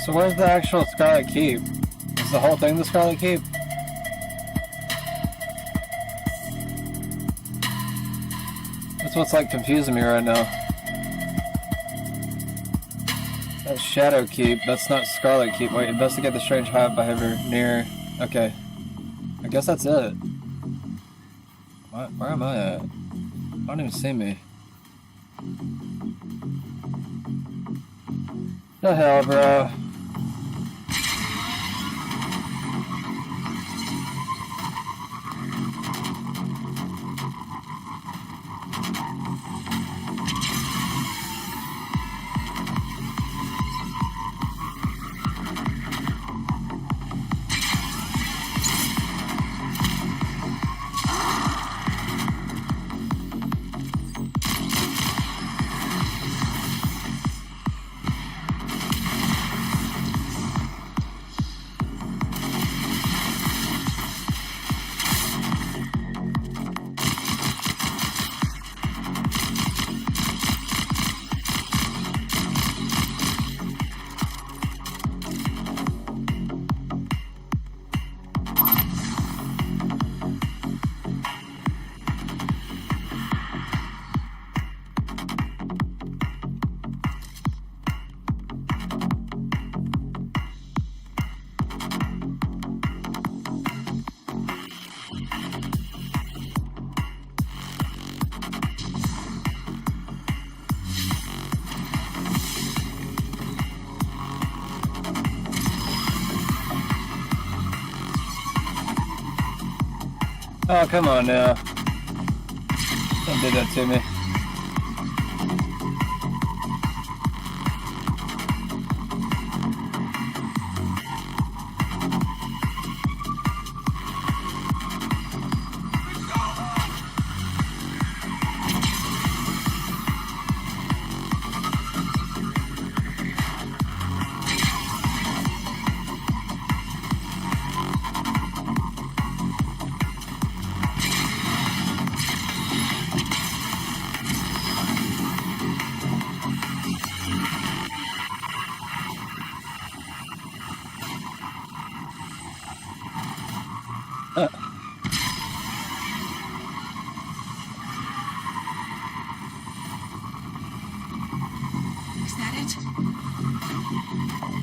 So where's the actual Scarlet Keep? Is the whole thing the Scarlet Keep? That's what's like confusing me right now. That's Shadow Keep, that's not Scarlet Keep. Wait, investigate the strange hive behavior near... Okay. I guess that's it. Where am I at? I don't even see me. The hell, bro? Oh, come on now. Don't do that to me.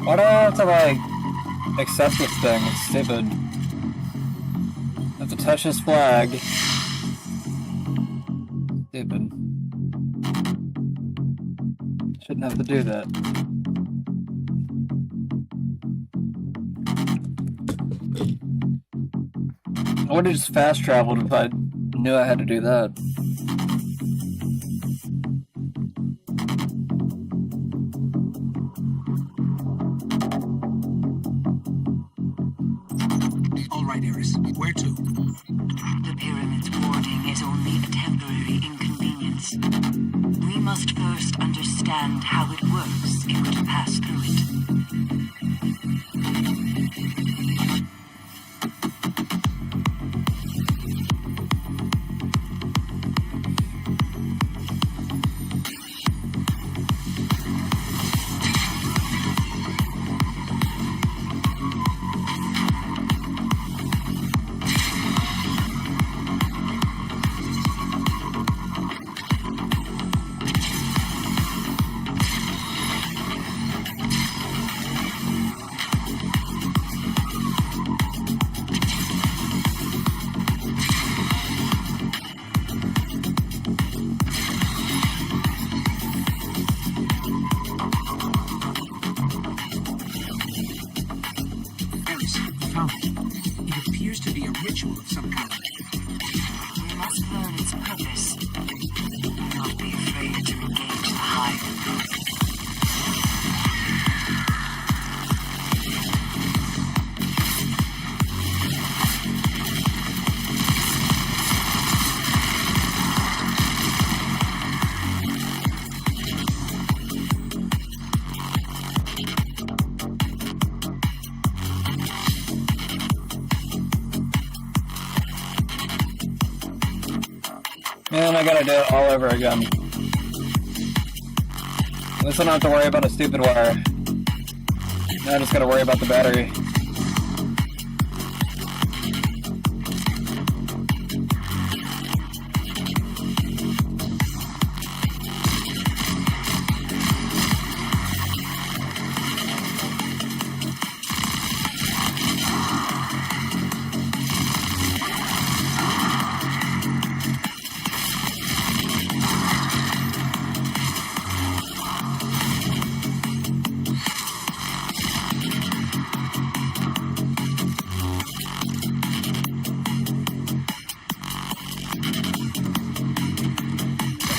Why do I have to, like, accept this thing? It's stupid. I have to touch this flag. Stupid. Shouldn't have to do that. I would have just fast traveled if I knew I had to do that. Where to? The pyramid's warding is only a temporary inconvenience. We must first understand how it works in order to pass through it. It appears to be a ritual of some kind. We must learn its purpose. Do not be afraid to engage the hive. Man, I gotta do it all over again. At least I don't have to worry about a stupid wire. Now I just gotta worry about the battery.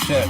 Shit.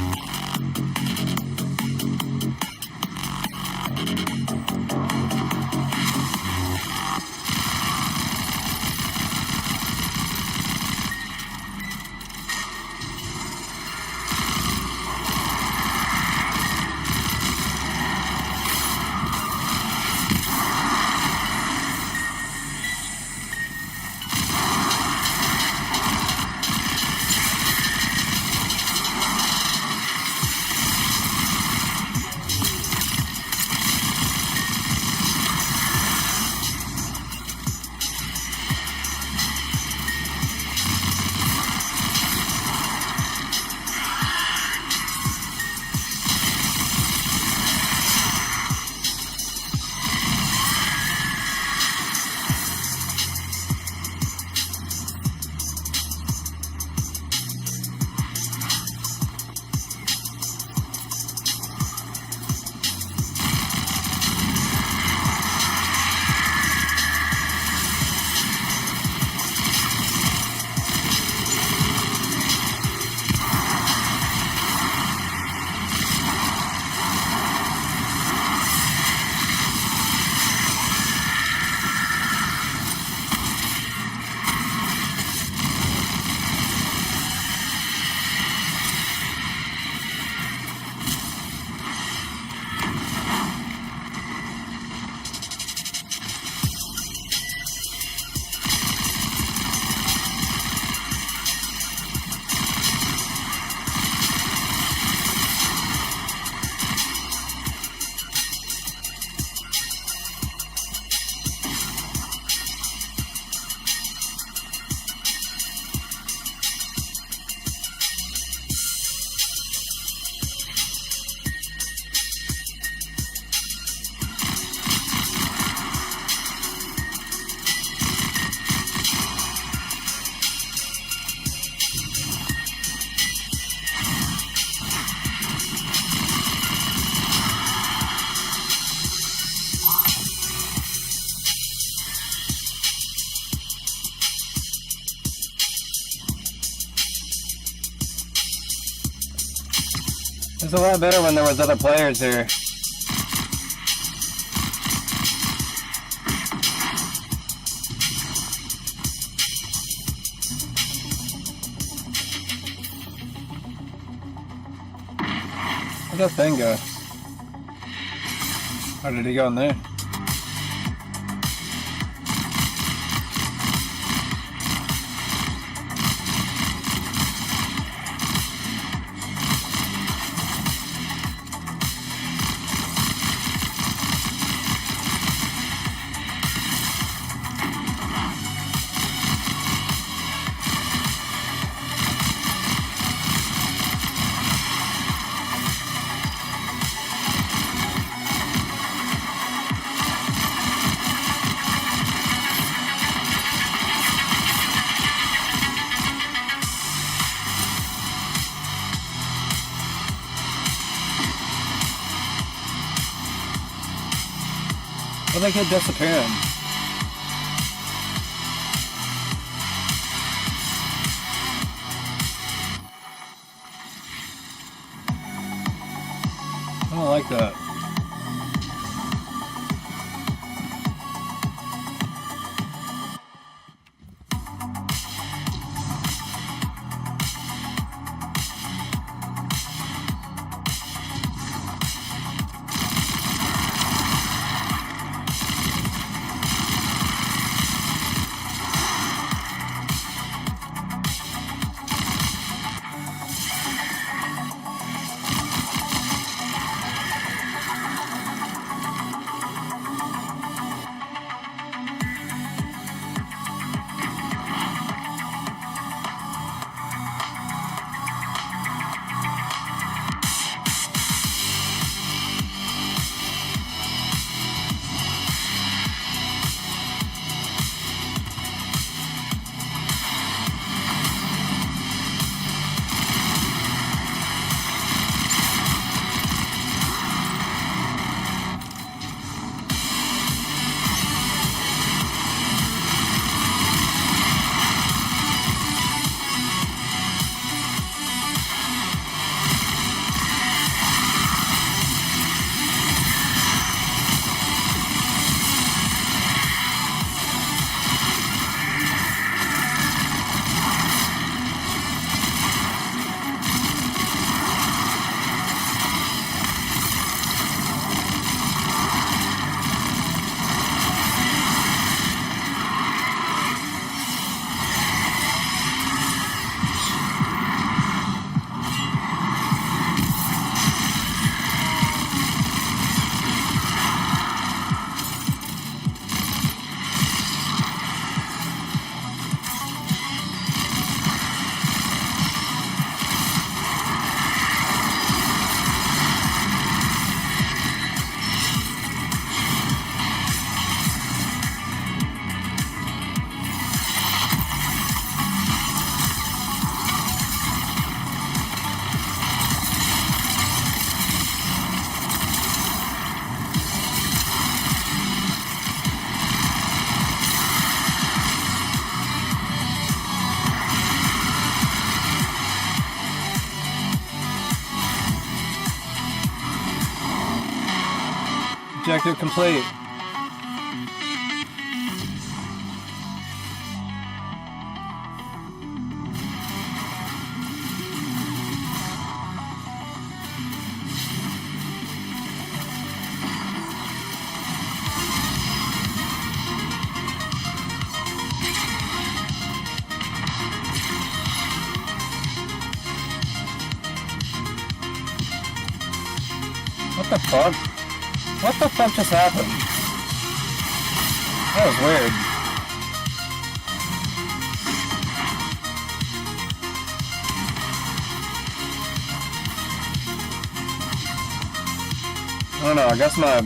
It's a lot better when there was other players here. Where'd that thing go? How did he go in there? Well, they kept disappearing. I don't like that. Objective complete. What the fuck? What the fuck just happened? That was weird. I don't know, I guess my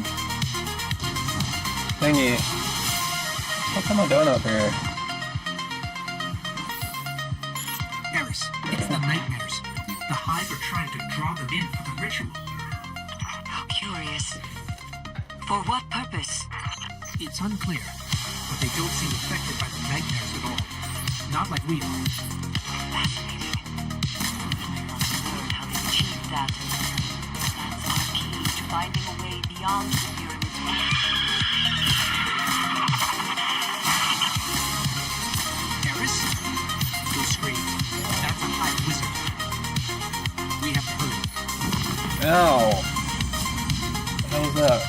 thingy. What am I doing up here? Eris, it's the nightmares. The Hive are trying to draw them in for the ritual. How curious. For what purpose? It's unclear, but they don't seem affected by the nightmares at all. Not like we are. Fascinating. Learn how they achieve that. That's our key to finding a way beyond the pyramid. Eris? Go scream. That's a Hive wizard. We have to hurry. Ow! What the hell was that?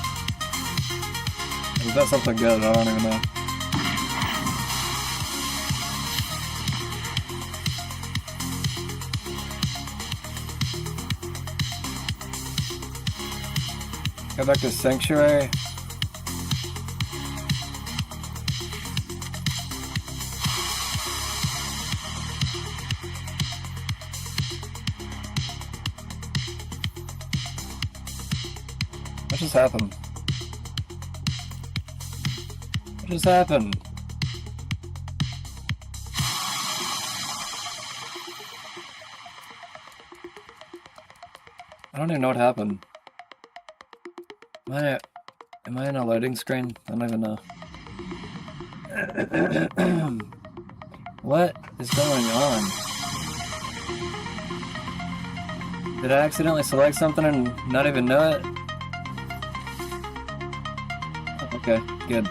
Was that something good? I don't even know. Go back to Sanctuary. What just happened? What just happened? I don't even know what happened. Am I in a loading screen? I don't even know. What is going on? Did I accidentally select something and not even know it? Okay, good.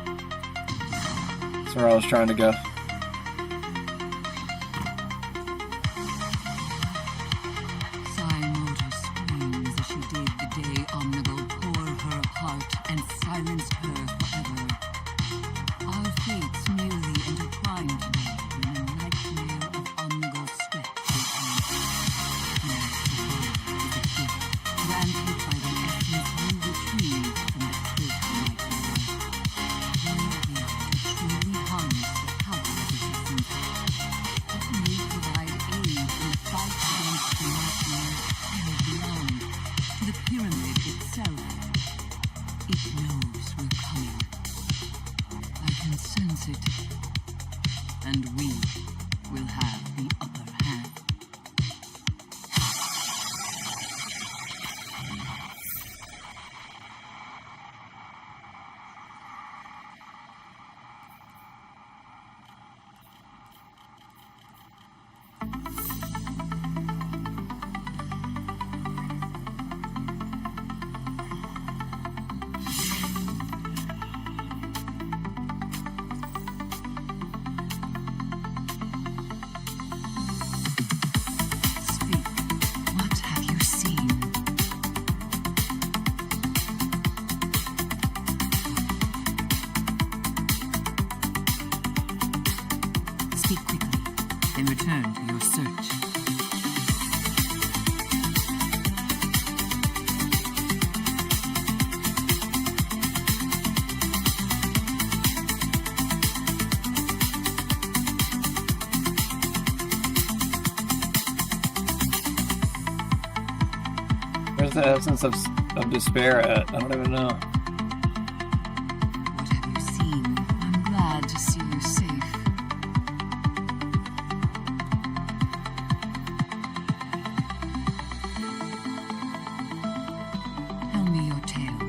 That's where I was trying to go. Motor screams as she did the day Omnigul tore her apart and silenced her forever. Our fates nearly intertwined today when a nightmare of Omnigul's sweat returned. Granted by the essence you retrieved from the pit of nightmare. Your gift truly harness the power of existence. It may provide aid in the fight against the nightmare and beyond. To the pyramid itself. It knows we're coming. I can sense it. And we will have the upper hand. What have you seen? Speak quickly, then return to your search. Where's the essence of despair at? I don't even know. What have you seen? I'm glad to see you safe. Tell me your tale.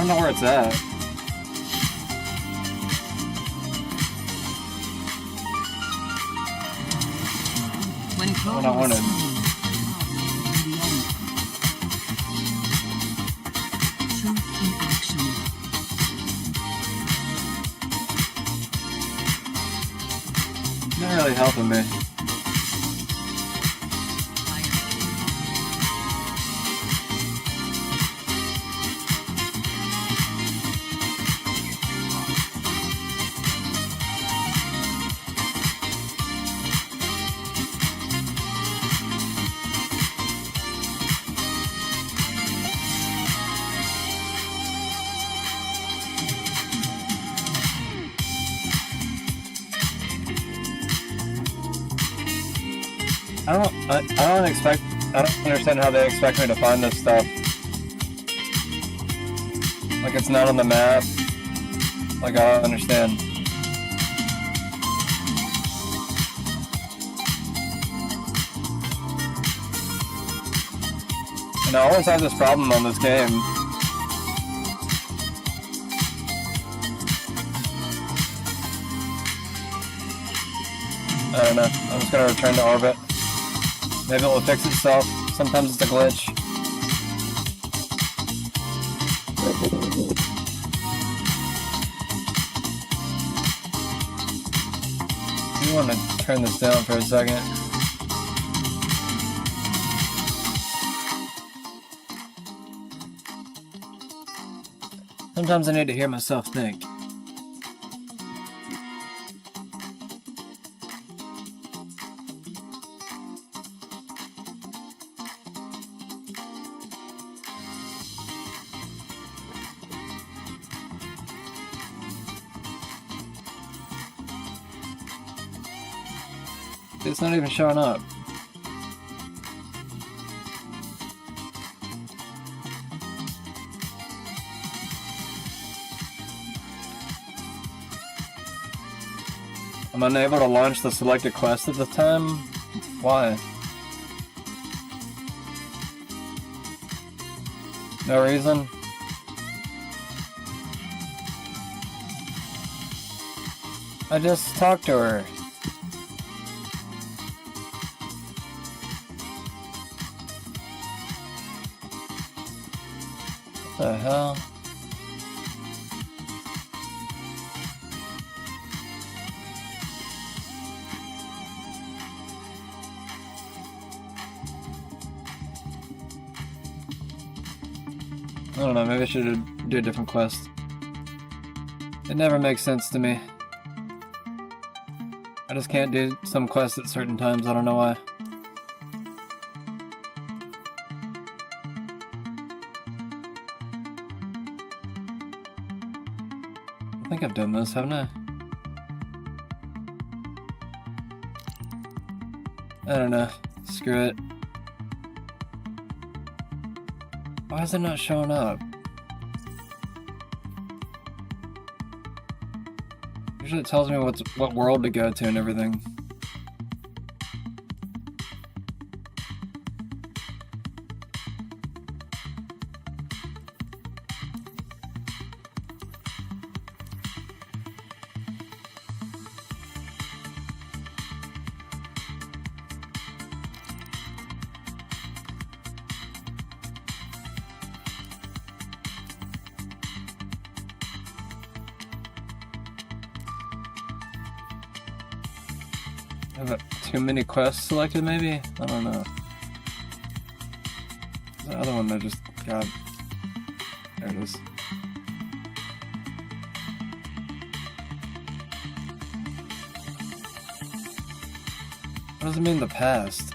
don't know where it's at. When What I wanted. Truth in action. Not really helping me. I don't understand how they expect me to find this stuff. Like, it's not on the map. Like, I don't understand. And I always have this problem on this game. I don't know. I'm just gonna return to orbit. Maybe it will fix itself. Sometimes it's a glitch. I want to turn this down for a second. Sometimes I need to hear myself think. It's not even showing up. I'm unable to launch the selected quest at the time? Why? No reason? I just talked to her. What the hell? I don't know, maybe I should do a different quest. It never makes sense to me. I just can't do some quests at certain times, I don't know why. I think I've done this, haven't I? I don't know. Screw it. Why is it not showing up? Usually it tells me what world to go to and everything. I have too many quests selected, maybe? I don't know. The other one I just got. There it is. What does it mean, the past?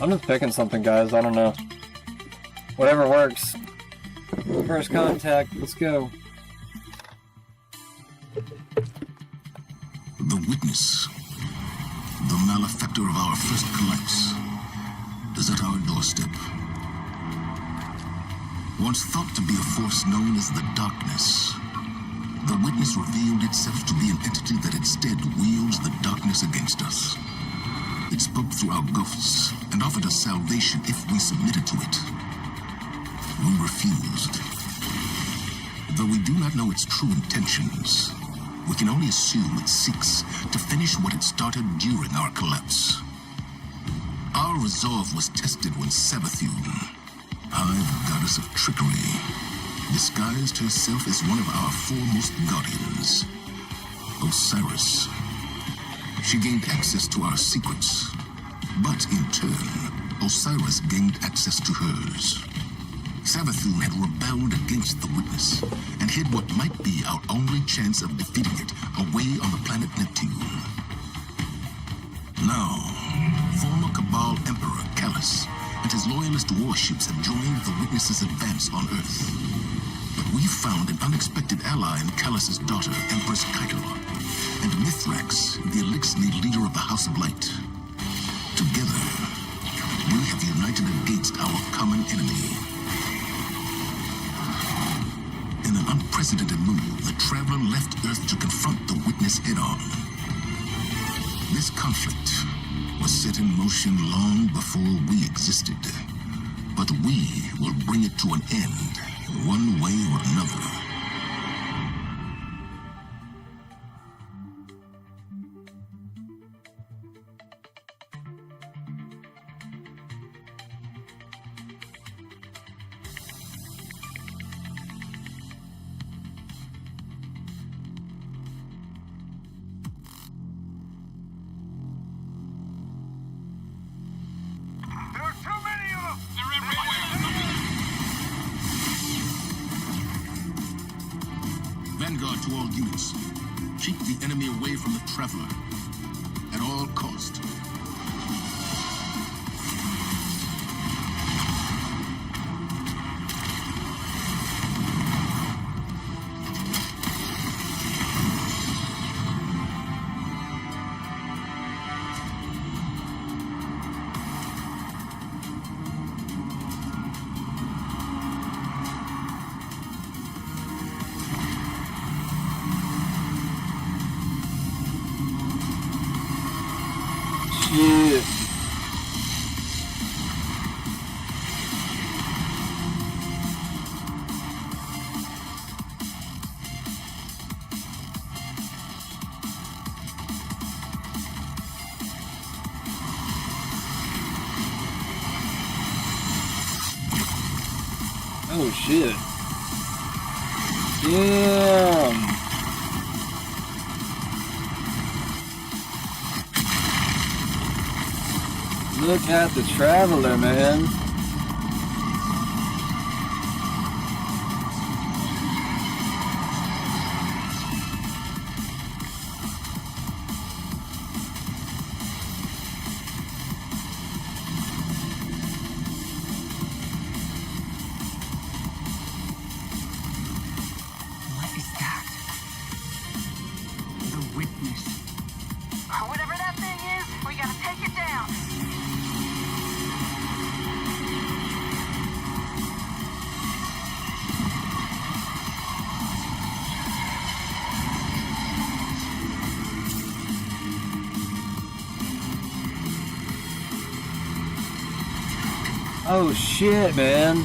I'm just picking something, guys. I don't know. Whatever works. First contact. Let's go. The witness. The malefactor of our first collapse. is at our doorstep. Once thought to be a force known as the Darkness, the witness revealed itself to be an entity that instead wields the darkness against us. It spoke through our ghosts and offered us salvation if we submitted to it. We refused. Though we do not know its true intentions, we can only assume it seeks to finish what it started during our collapse. Our resolve was tested when Savathun, Hive goddess of trickery, disguised herself as one of our foremost guardians, Osiris. She gained access to our secrets, but in turn, Osiris gained access to hers. Savathun had rebelled against the witness and hid what might be our only chance of defeating it away on the planet Neptune. Now, former Cabal Emperor Callus and his loyalist warships have joined the witness's advance on Earth. But we found an unexpected ally in Callus's daughter, Empress Keitel, and Mithrax, the Elixni leader of the House of Light. Together, we have united against our common enemy. In an unprecedented move, the Traveler left Earth to confront the witness head-on. This conflict was set in motion long before we existed, but we will bring it to an end in one way or another. Vanguard to all units. Keep the enemy away from the Traveler. At all cost. Shit. Oh shit. Damn. Look at the Traveler, man. What is that? The witness. Whatever that thing is, we gotta take it down. Oh shit, man.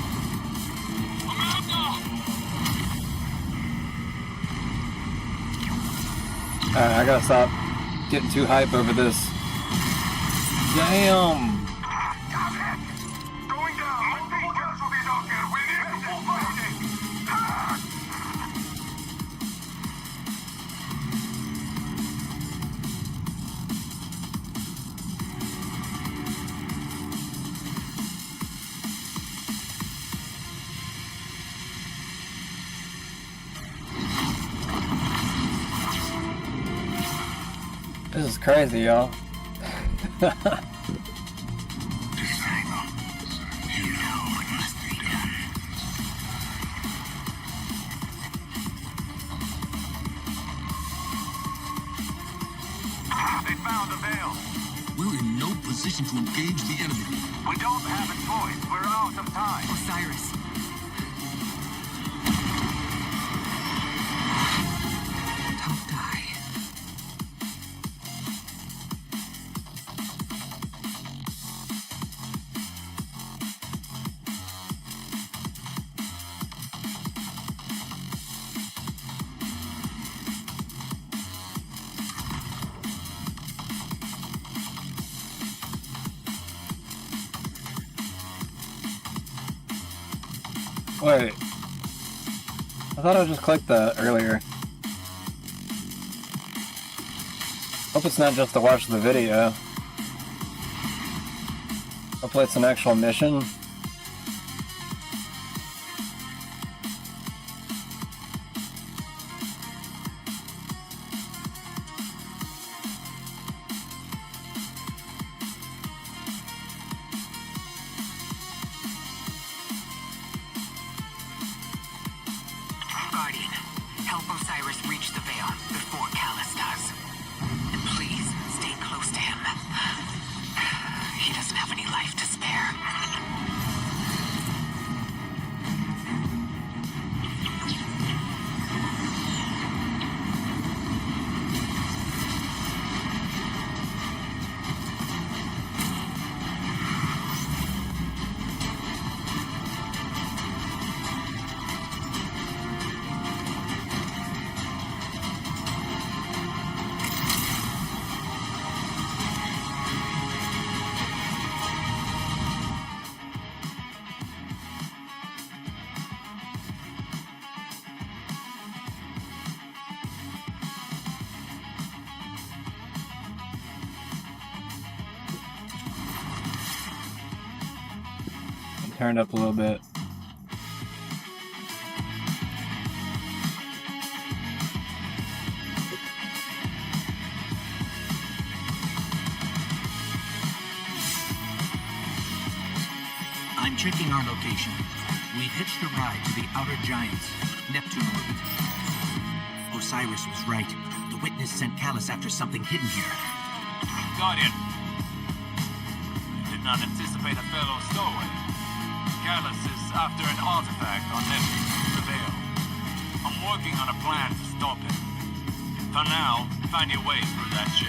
Alright, I gotta stop getting too hype over this. Damn. This is crazy, y'all. They found a veil. We're in no position to engage the enemy. We don't have a choice. We're out of time. Osiris. Don't die. Wait. I thought I just clicked that earlier. Hope it's not just to watch the video. Hopefully it's an actual mission. Guardian, help Osiris reach the veil before Callus does. And please, stay close to him. He doesn't have any life to spare. Turned up a little bit. I'm checking our location. We've hitched a ride to the Outer Giants, Neptune orbit. Osiris was right. The witness sent Callus after something hidden here. Guardian. Did not anticipate a fellow stowaway. Callus is after an artifact on Neptune, the Veil. I'm working on a plan to stop him. For now, find your way through that ship.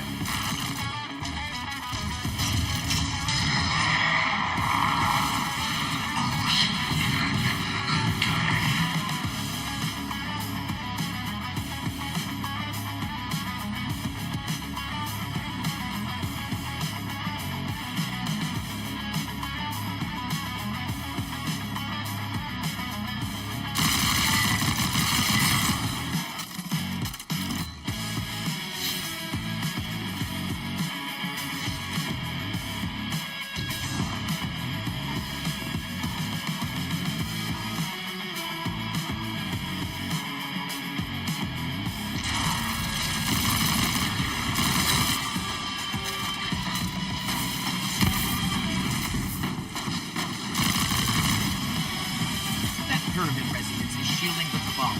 Pyramid resonance is shielding the cabal.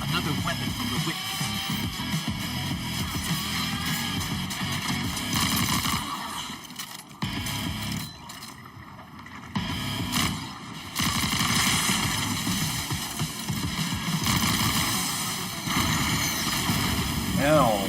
Another weapon from the witness. Ow.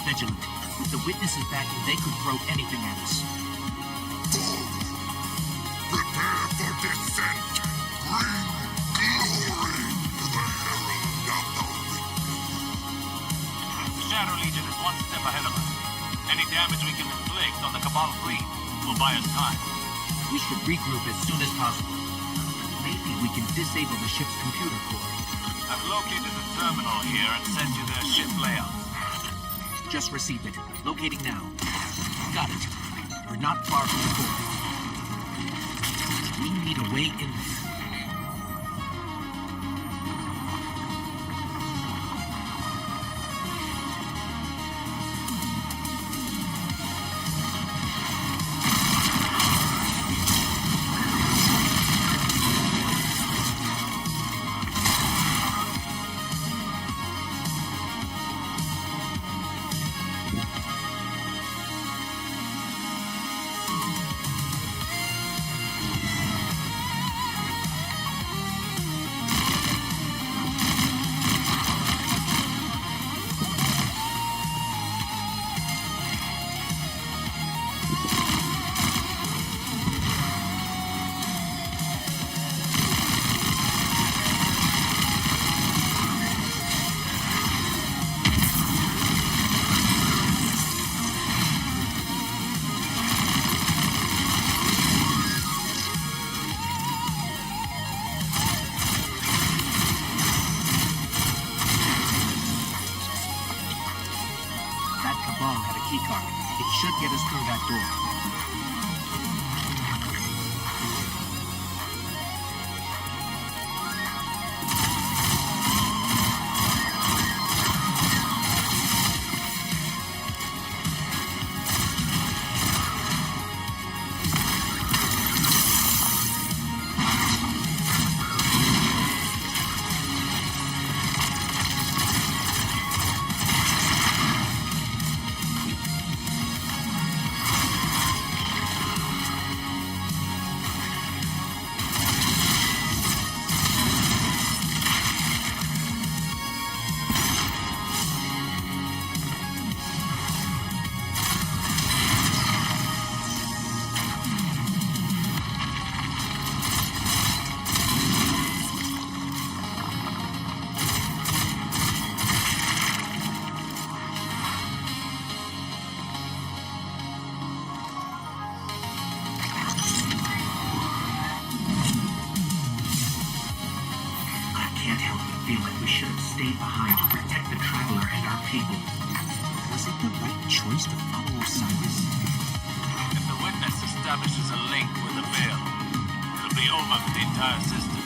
Vigilant. With the witnesses backing, they could throw anything at us. Prepare for descent. Bring glory to the herald of the The Shadow Legion is one step ahead of us. Any damage we can inflict on the Cabal fleet will buy us time. We should regroup as soon as possible. Maybe we can disable the ship's computer core. I've located the terminal here and sent you their ship layout. Just received it. Locating now. Got it. We're not far from the core. We need a way in there. Should get us through that door. Feel like we should have stayed behind to protect the Traveler and our people. Was it the right choice to follow Osiris? If the witness establishes a link with the veil, it'll be over for the entire system.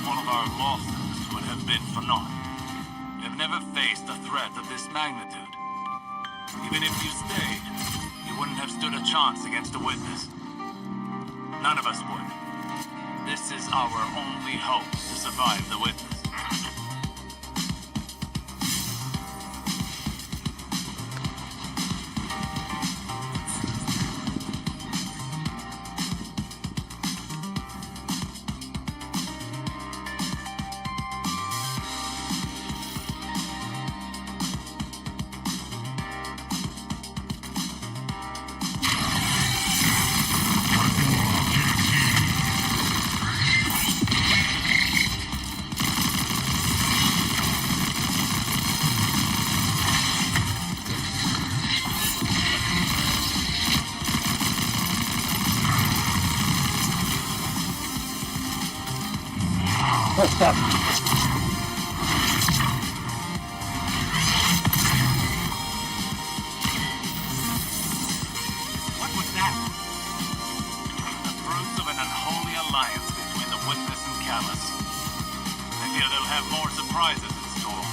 All of our lawsuits would have been for naught. You've never faced a threat of this magnitude. Even if you stayed, you wouldn't have stood a chance against a witness. None of us would. This is our only hope to survive the witness. What's up? What was that? The fruits of an unholy alliance between the Witness and Callus. I fear they'll have more surprises in store.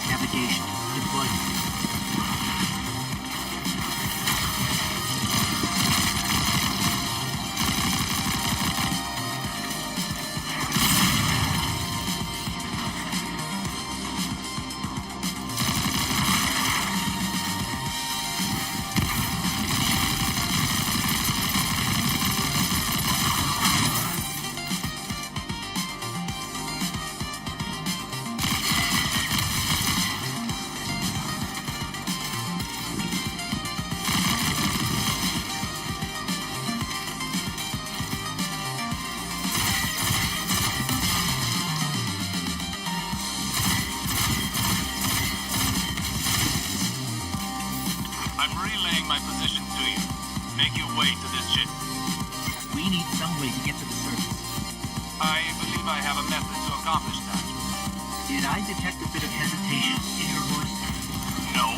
Navigation. Deployment. I'm relaying my position to you. Make your way to this ship. We need some way to get to the surface. I believe I have a method to accomplish that. Did I detect a bit of hesitation in your voice? No.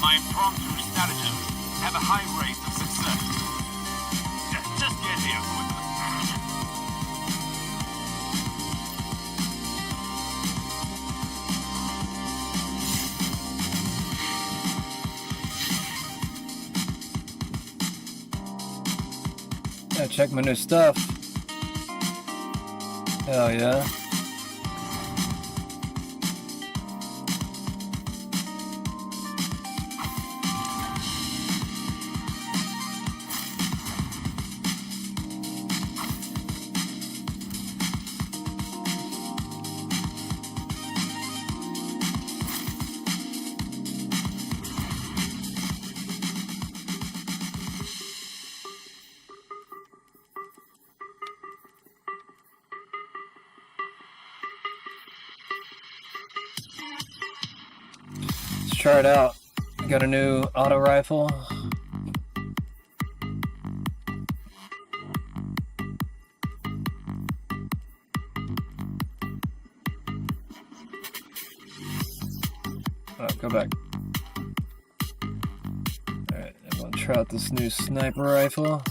My impromptu stratagems have a high rate of success. Just get here quickly. Yeah, check my new stuff. Hell yeah. Let's try it out. I got a new auto rifle. Oh, go back. Alright, everyone try out this new sniper rifle.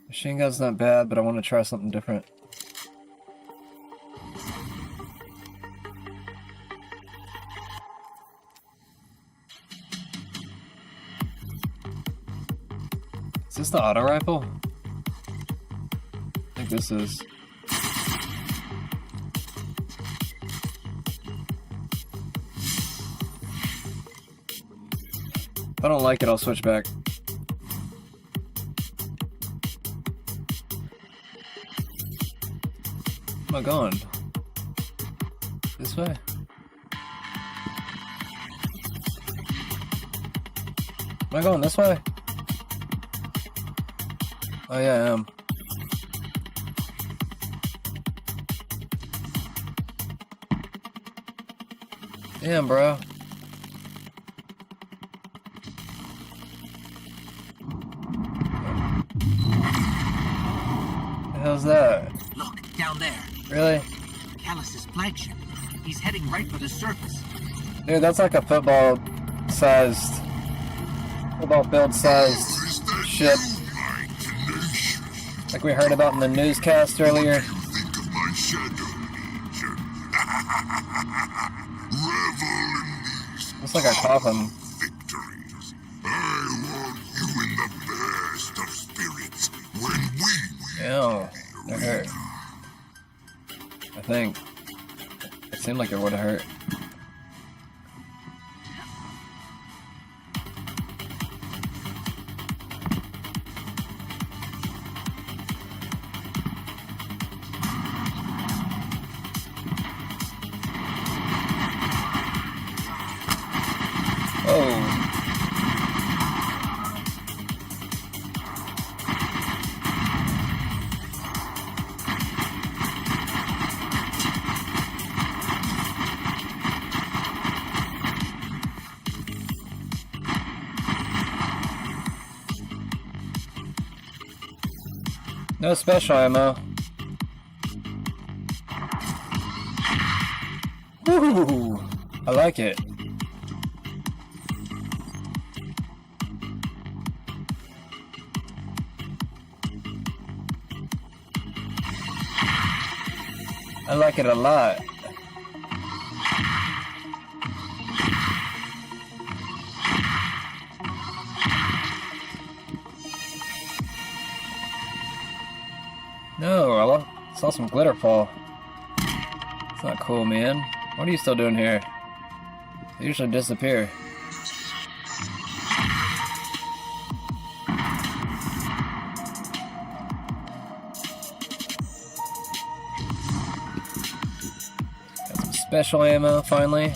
Machine gun's not bad, but I want to try something different. Is this the auto rifle? I think this is. If I don't like it, I'll switch back. Am I going? This way? Am I going this way? Oh yeah, I am. Damn, bro. What the hell's that? Look, down there. Really? Callus's flagship. He's heading right for the surface. Dude, that's like a football field sized ship. Like we heard about in the newscast earlier. Think of my shadow, Legion. Revel in these Looks like a coffin. victories. I want you in the best of spirits when we Ew, that hurt. I think. It seemed like it would have hurt. Oh. No special ammo. Woo! I like it. I like it a lot. No, I saw some glitter fall. It's not cool, man. What are you still doing here? They usually disappear. Got some special ammo, finally.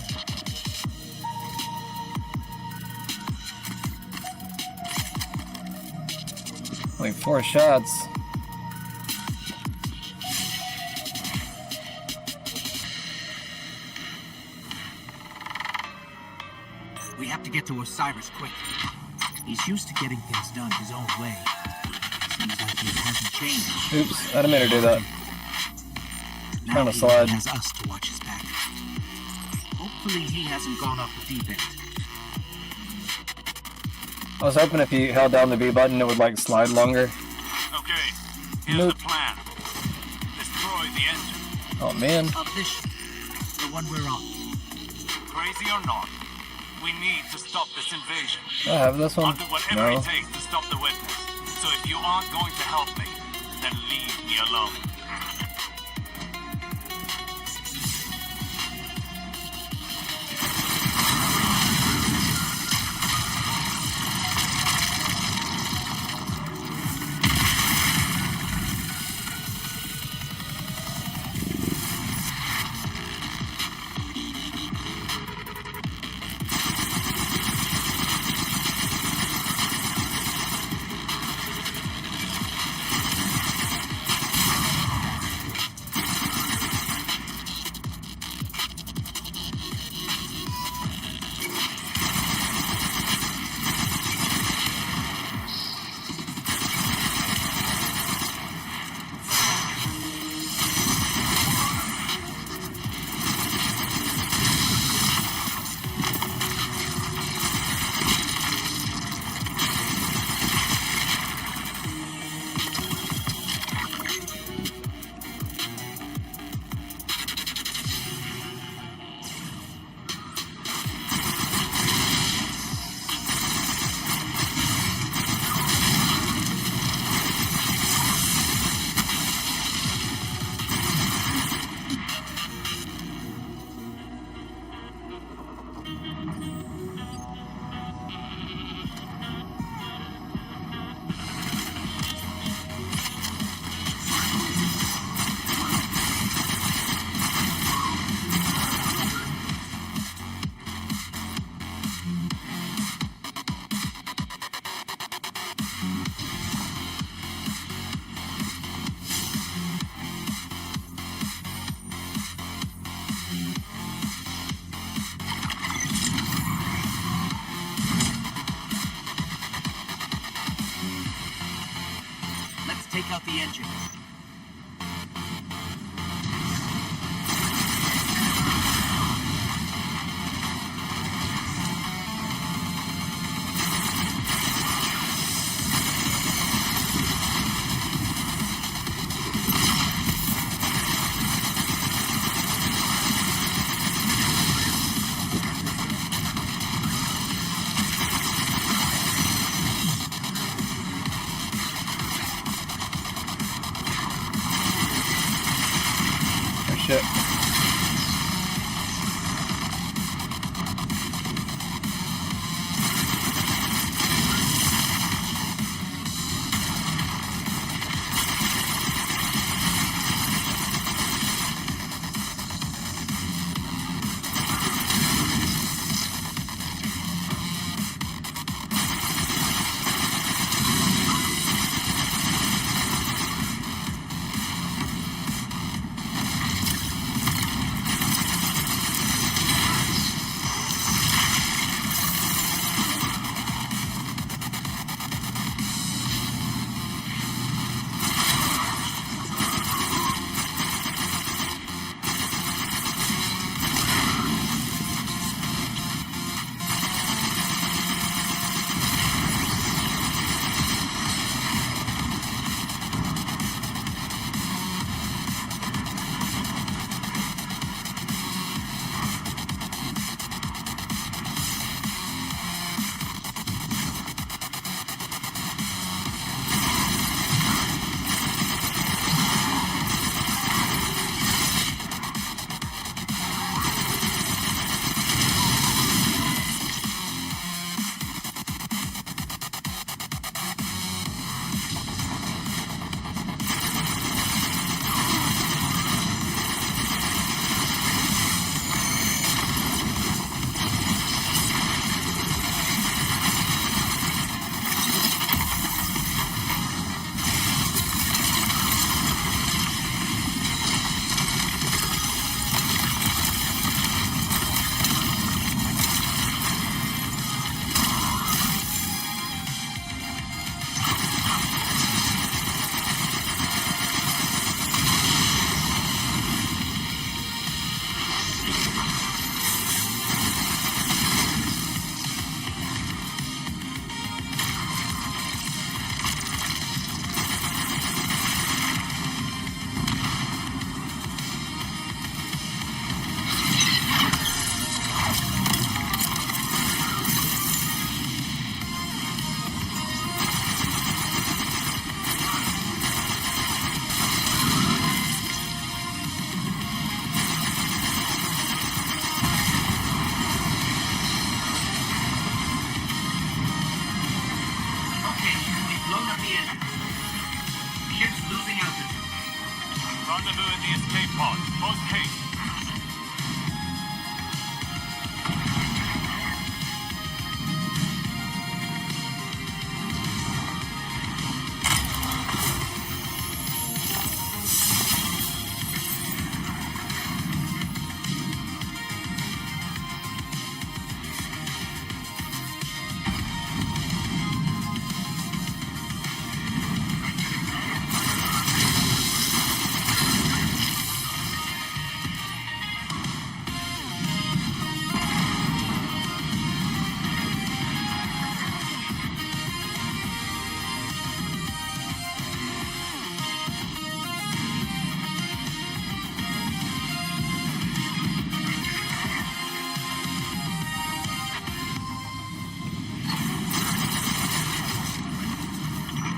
Only 4 shots. We have to get to Osiris quick. He's used to getting things done his own way. Seems like he hasn't changed. Oops, I didn't mean to do that. Now Trying to he slide. has us to watch his back. Hopefully he hasn't gone off the deep end. I was hoping if you held down the B button it would like slide longer. Okay, here's the plan. Destroy the engine. Oh man. Of this, the one we're on. Crazy or not, we need to stop this invasion. Do I have this one? I'll do whatever No. it takes to stop the witness. So if you aren't going to help me, then leave me alone. Let's take out the engine. Shit. Rendezvous at the escape pod. Post haste.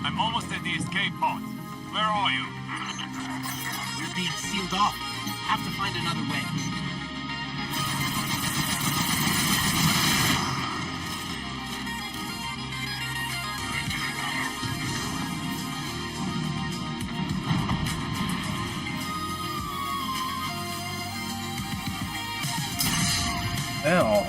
I'm almost at the escape pod. Where are you? We're being sealed off. Have to find another way. Ow.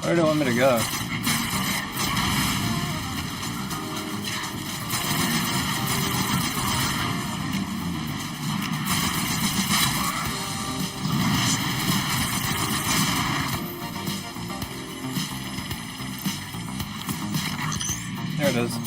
Where do you want me to go? There it is.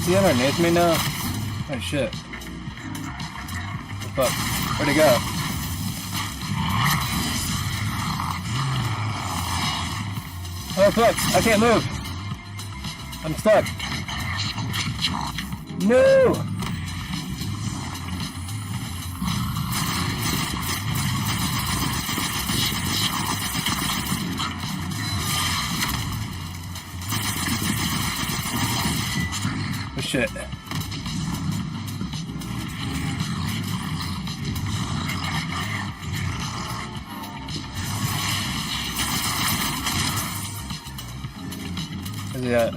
Is he underneath me now? Oh shit. Fuck. Where'd he go? Oh fuck, I can't move. I'm stuck. No! Oh shit. Where's he at?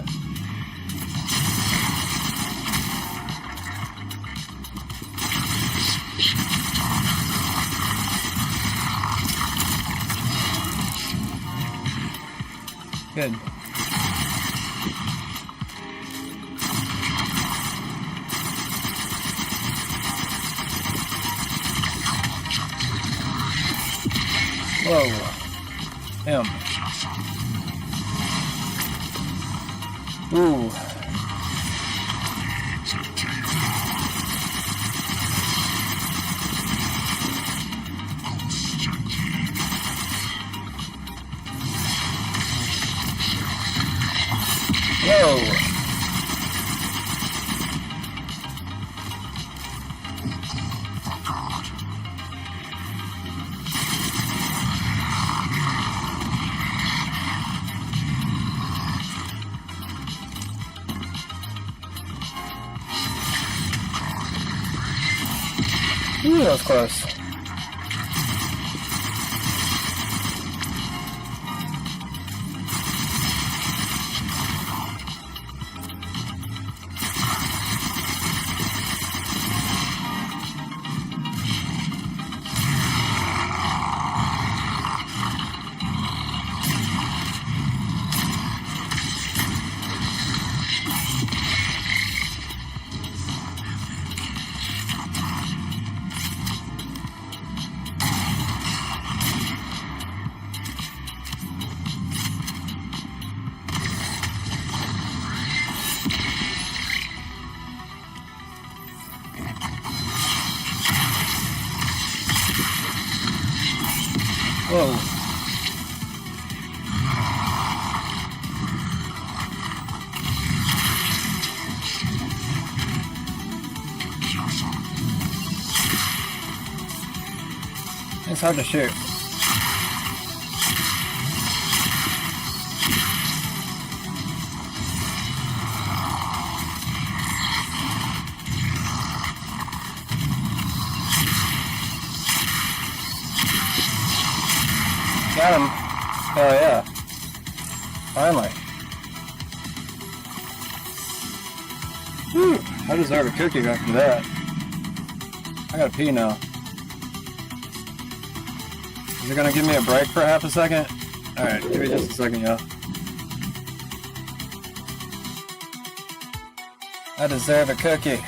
Good. Whoa. Him. Ooh. Whoa. Ooh, that was close. Whoa. It's hard to shoot. Got him. Oh yeah. Finally. Whew. I deserve a cookie after that. I gotta pee now. Is it gonna give me a break for half a second? Alright, give me just a second, y'all. I deserve a cookie.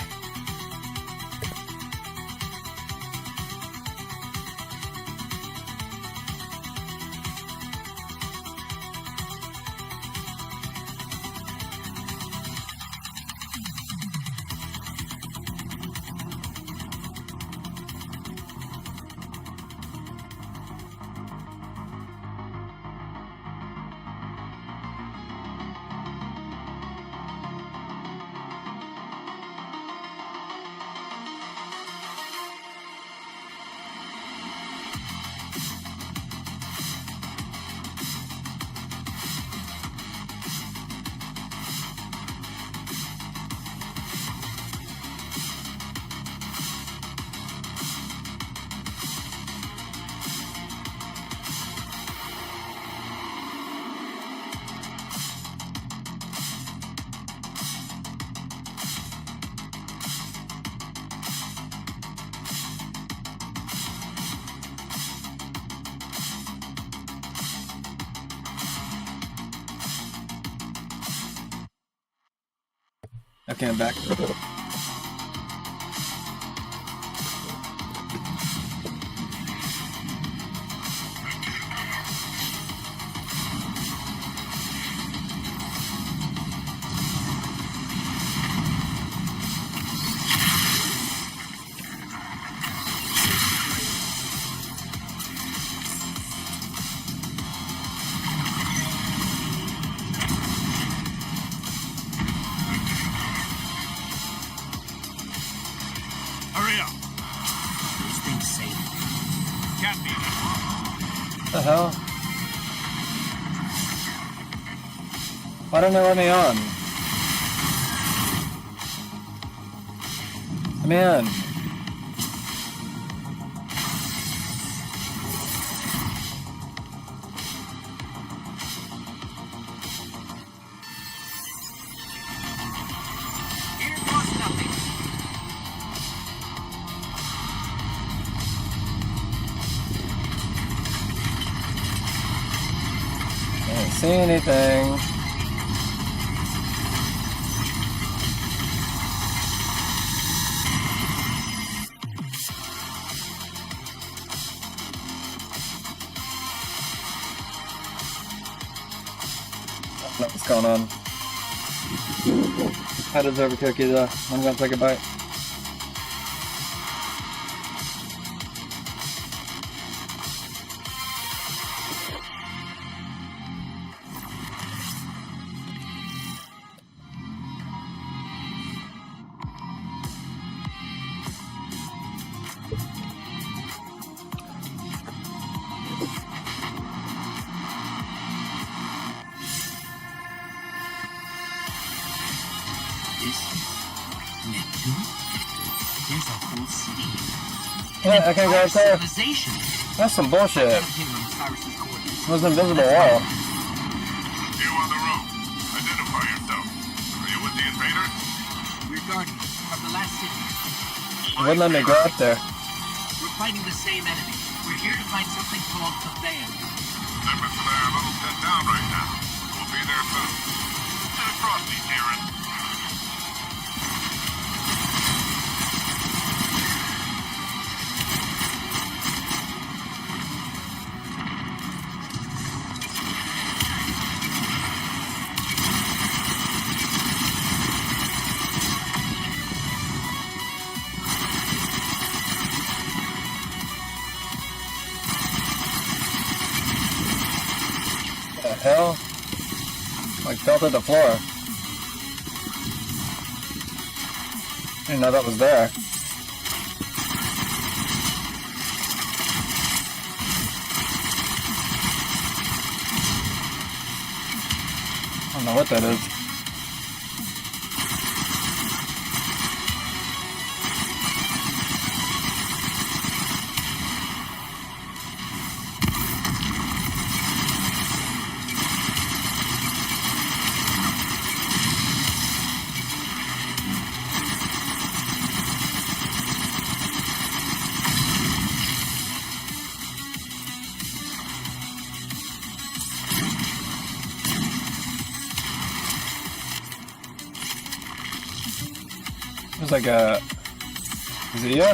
Okay, I'm back. The hell? Why don't they let me on? I'm in. Can't see anything. I don't know what's going on. How does overcookie though? I'm gonna take a bite. There's a whole city. What? I can't go up there? Civilization. That's some bullshit. It was an invisible wall. You on the road. Identify yourself. Are you with the invaders? We're guardians from the last city. It wouldn't let me go up there. We're fighting the same enemy. We're here to find something called the Veil. Members of our little pinned down right now. We'll be there soon. Sit across these, Aaron. Hell? Like fell to the floor. Didn't know that was there. I don't know what that is. There's like a Zia?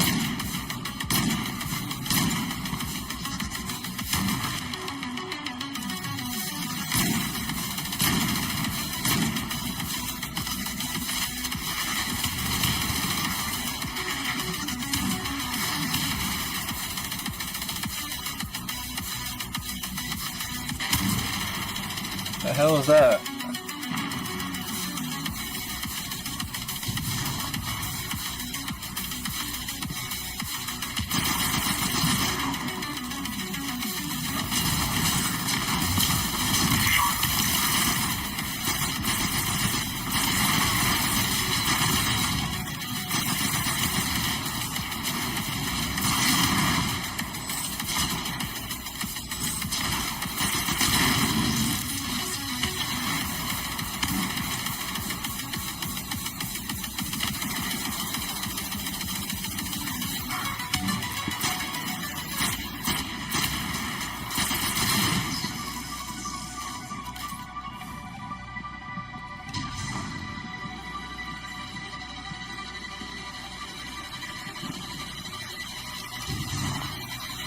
The hell is that?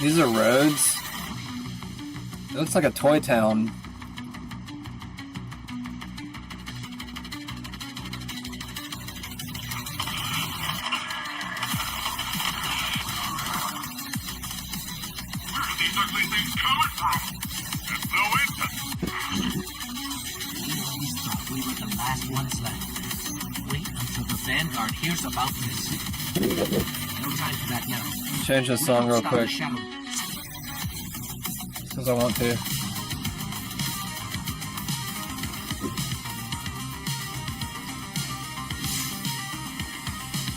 These are roads. It looks like a toy town. Where are these ugly things coming from? There's no end to... We always thought we were the last ones left. Wait until the Vanguard hears about this. No time for that now. Change the song real quick. because I want to.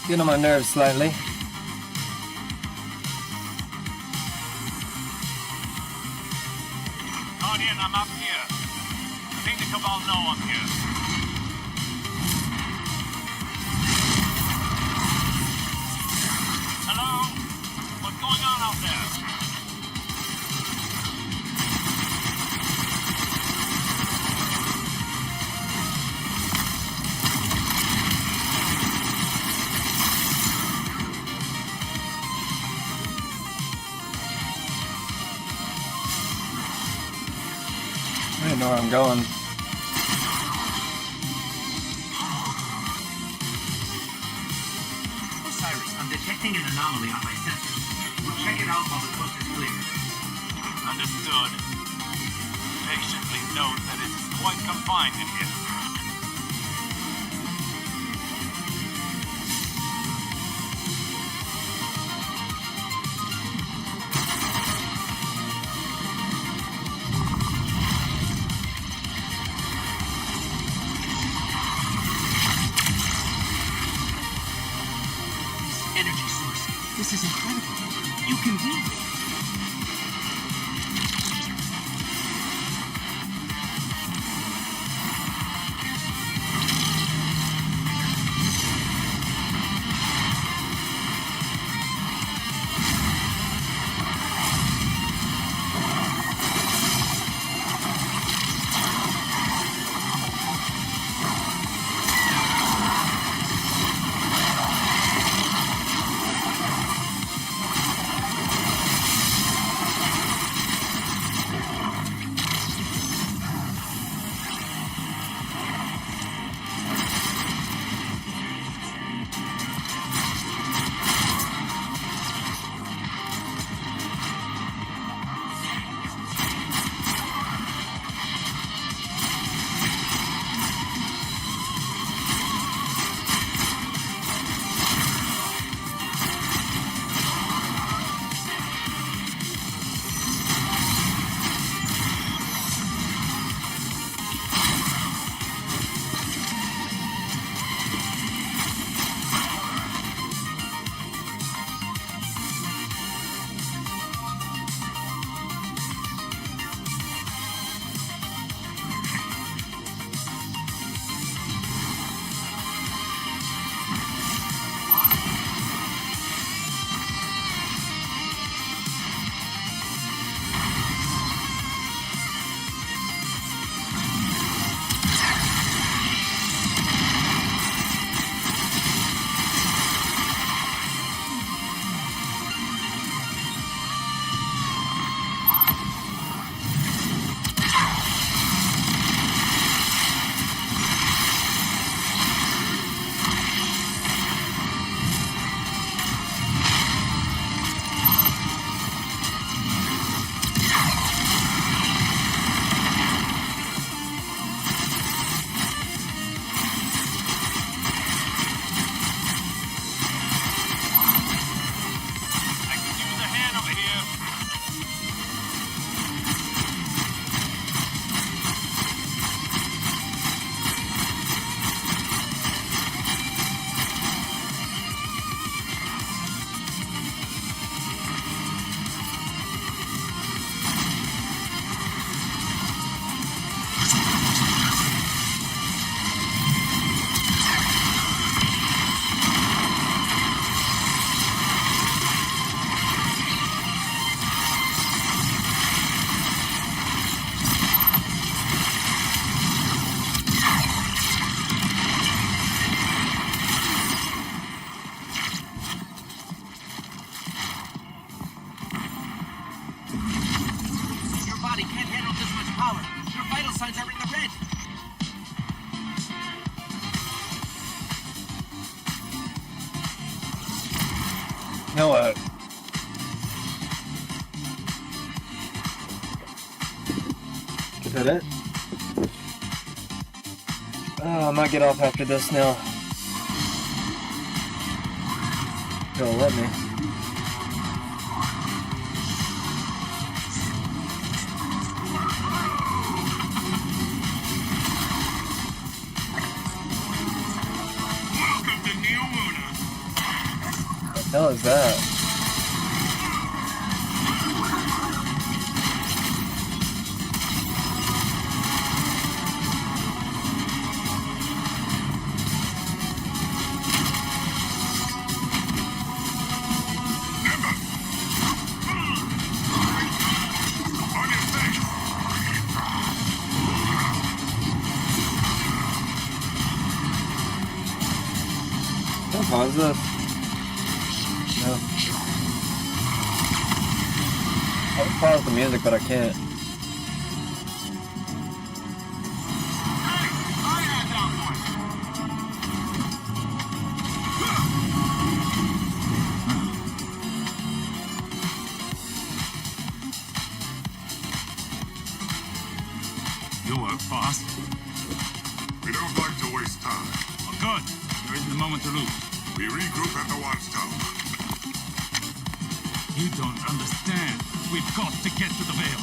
Getting on my nerves slightly. Guardian, I'm up here. I think the Cabal know I'm here. Hello? What's going on out there? I don't know where I'm going. Osiris, I'm detecting an anomaly on my sensors. We'll check it out while the coast is clear. Understood. Patiently note that it's quite confined in here. Energy source. This is incredible. You can do it. signs are in the red. Know what? Is that it? Oh, I might get off after this now. It'll let me. hell is that? Can I pause this? No. I would pause the music, but I can't. You work fast. We don't like to waste time. Oh, good. There isn't a moment to lose. We regroup at the watchtower. You don't understand. We've got to get to the Veil.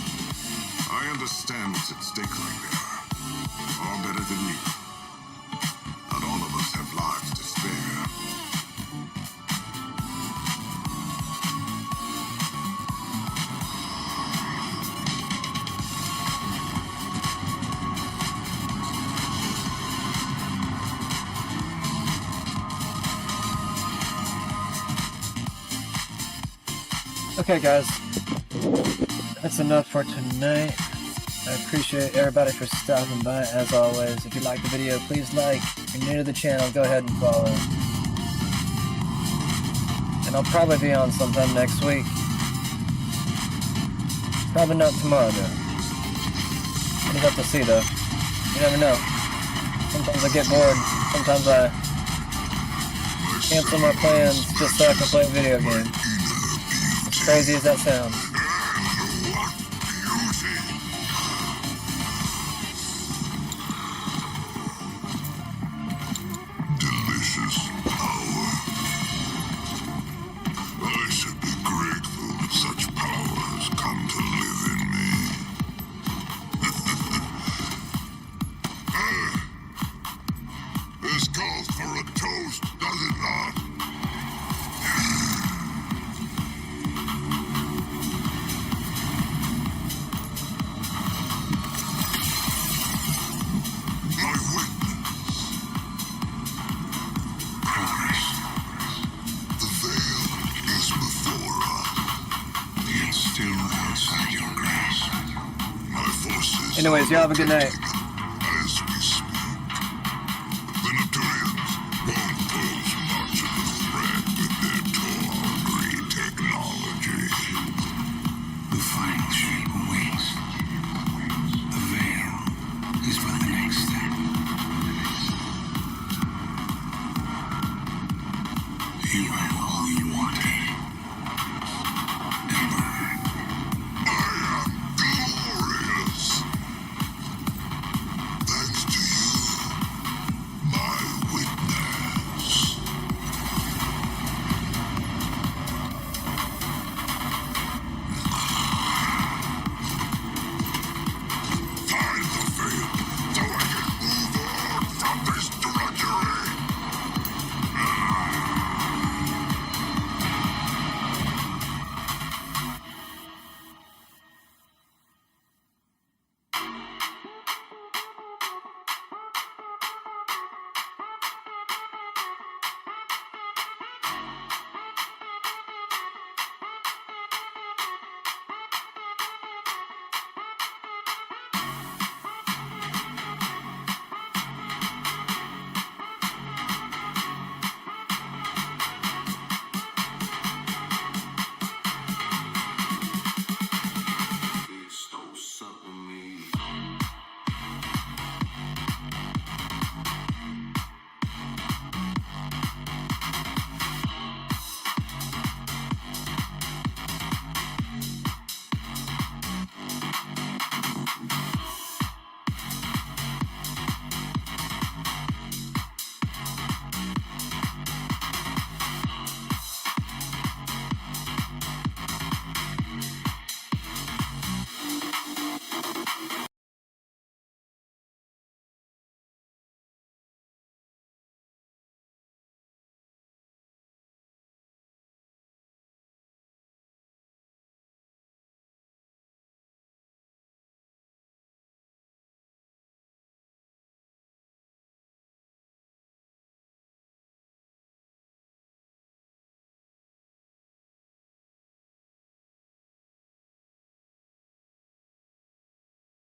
I understand what's at stake right there. Far better than you. Not all of us have lives to spare. Okay guys, that's enough for tonight. I appreciate everybody for stopping by as always. If you liked the video, please like. If you're new to the channel, go ahead and follow. And I'll probably be on sometime next week. Probably not tomorrow though. We'll have to see though. You never know. Sometimes I get bored. Sometimes I cancel my plans just so I can play a video game. As crazy as that sounds. Delicious power. I should be grateful that such power has come to live in me. This calls for a toast, does it not? Anyways, y'all have a good night.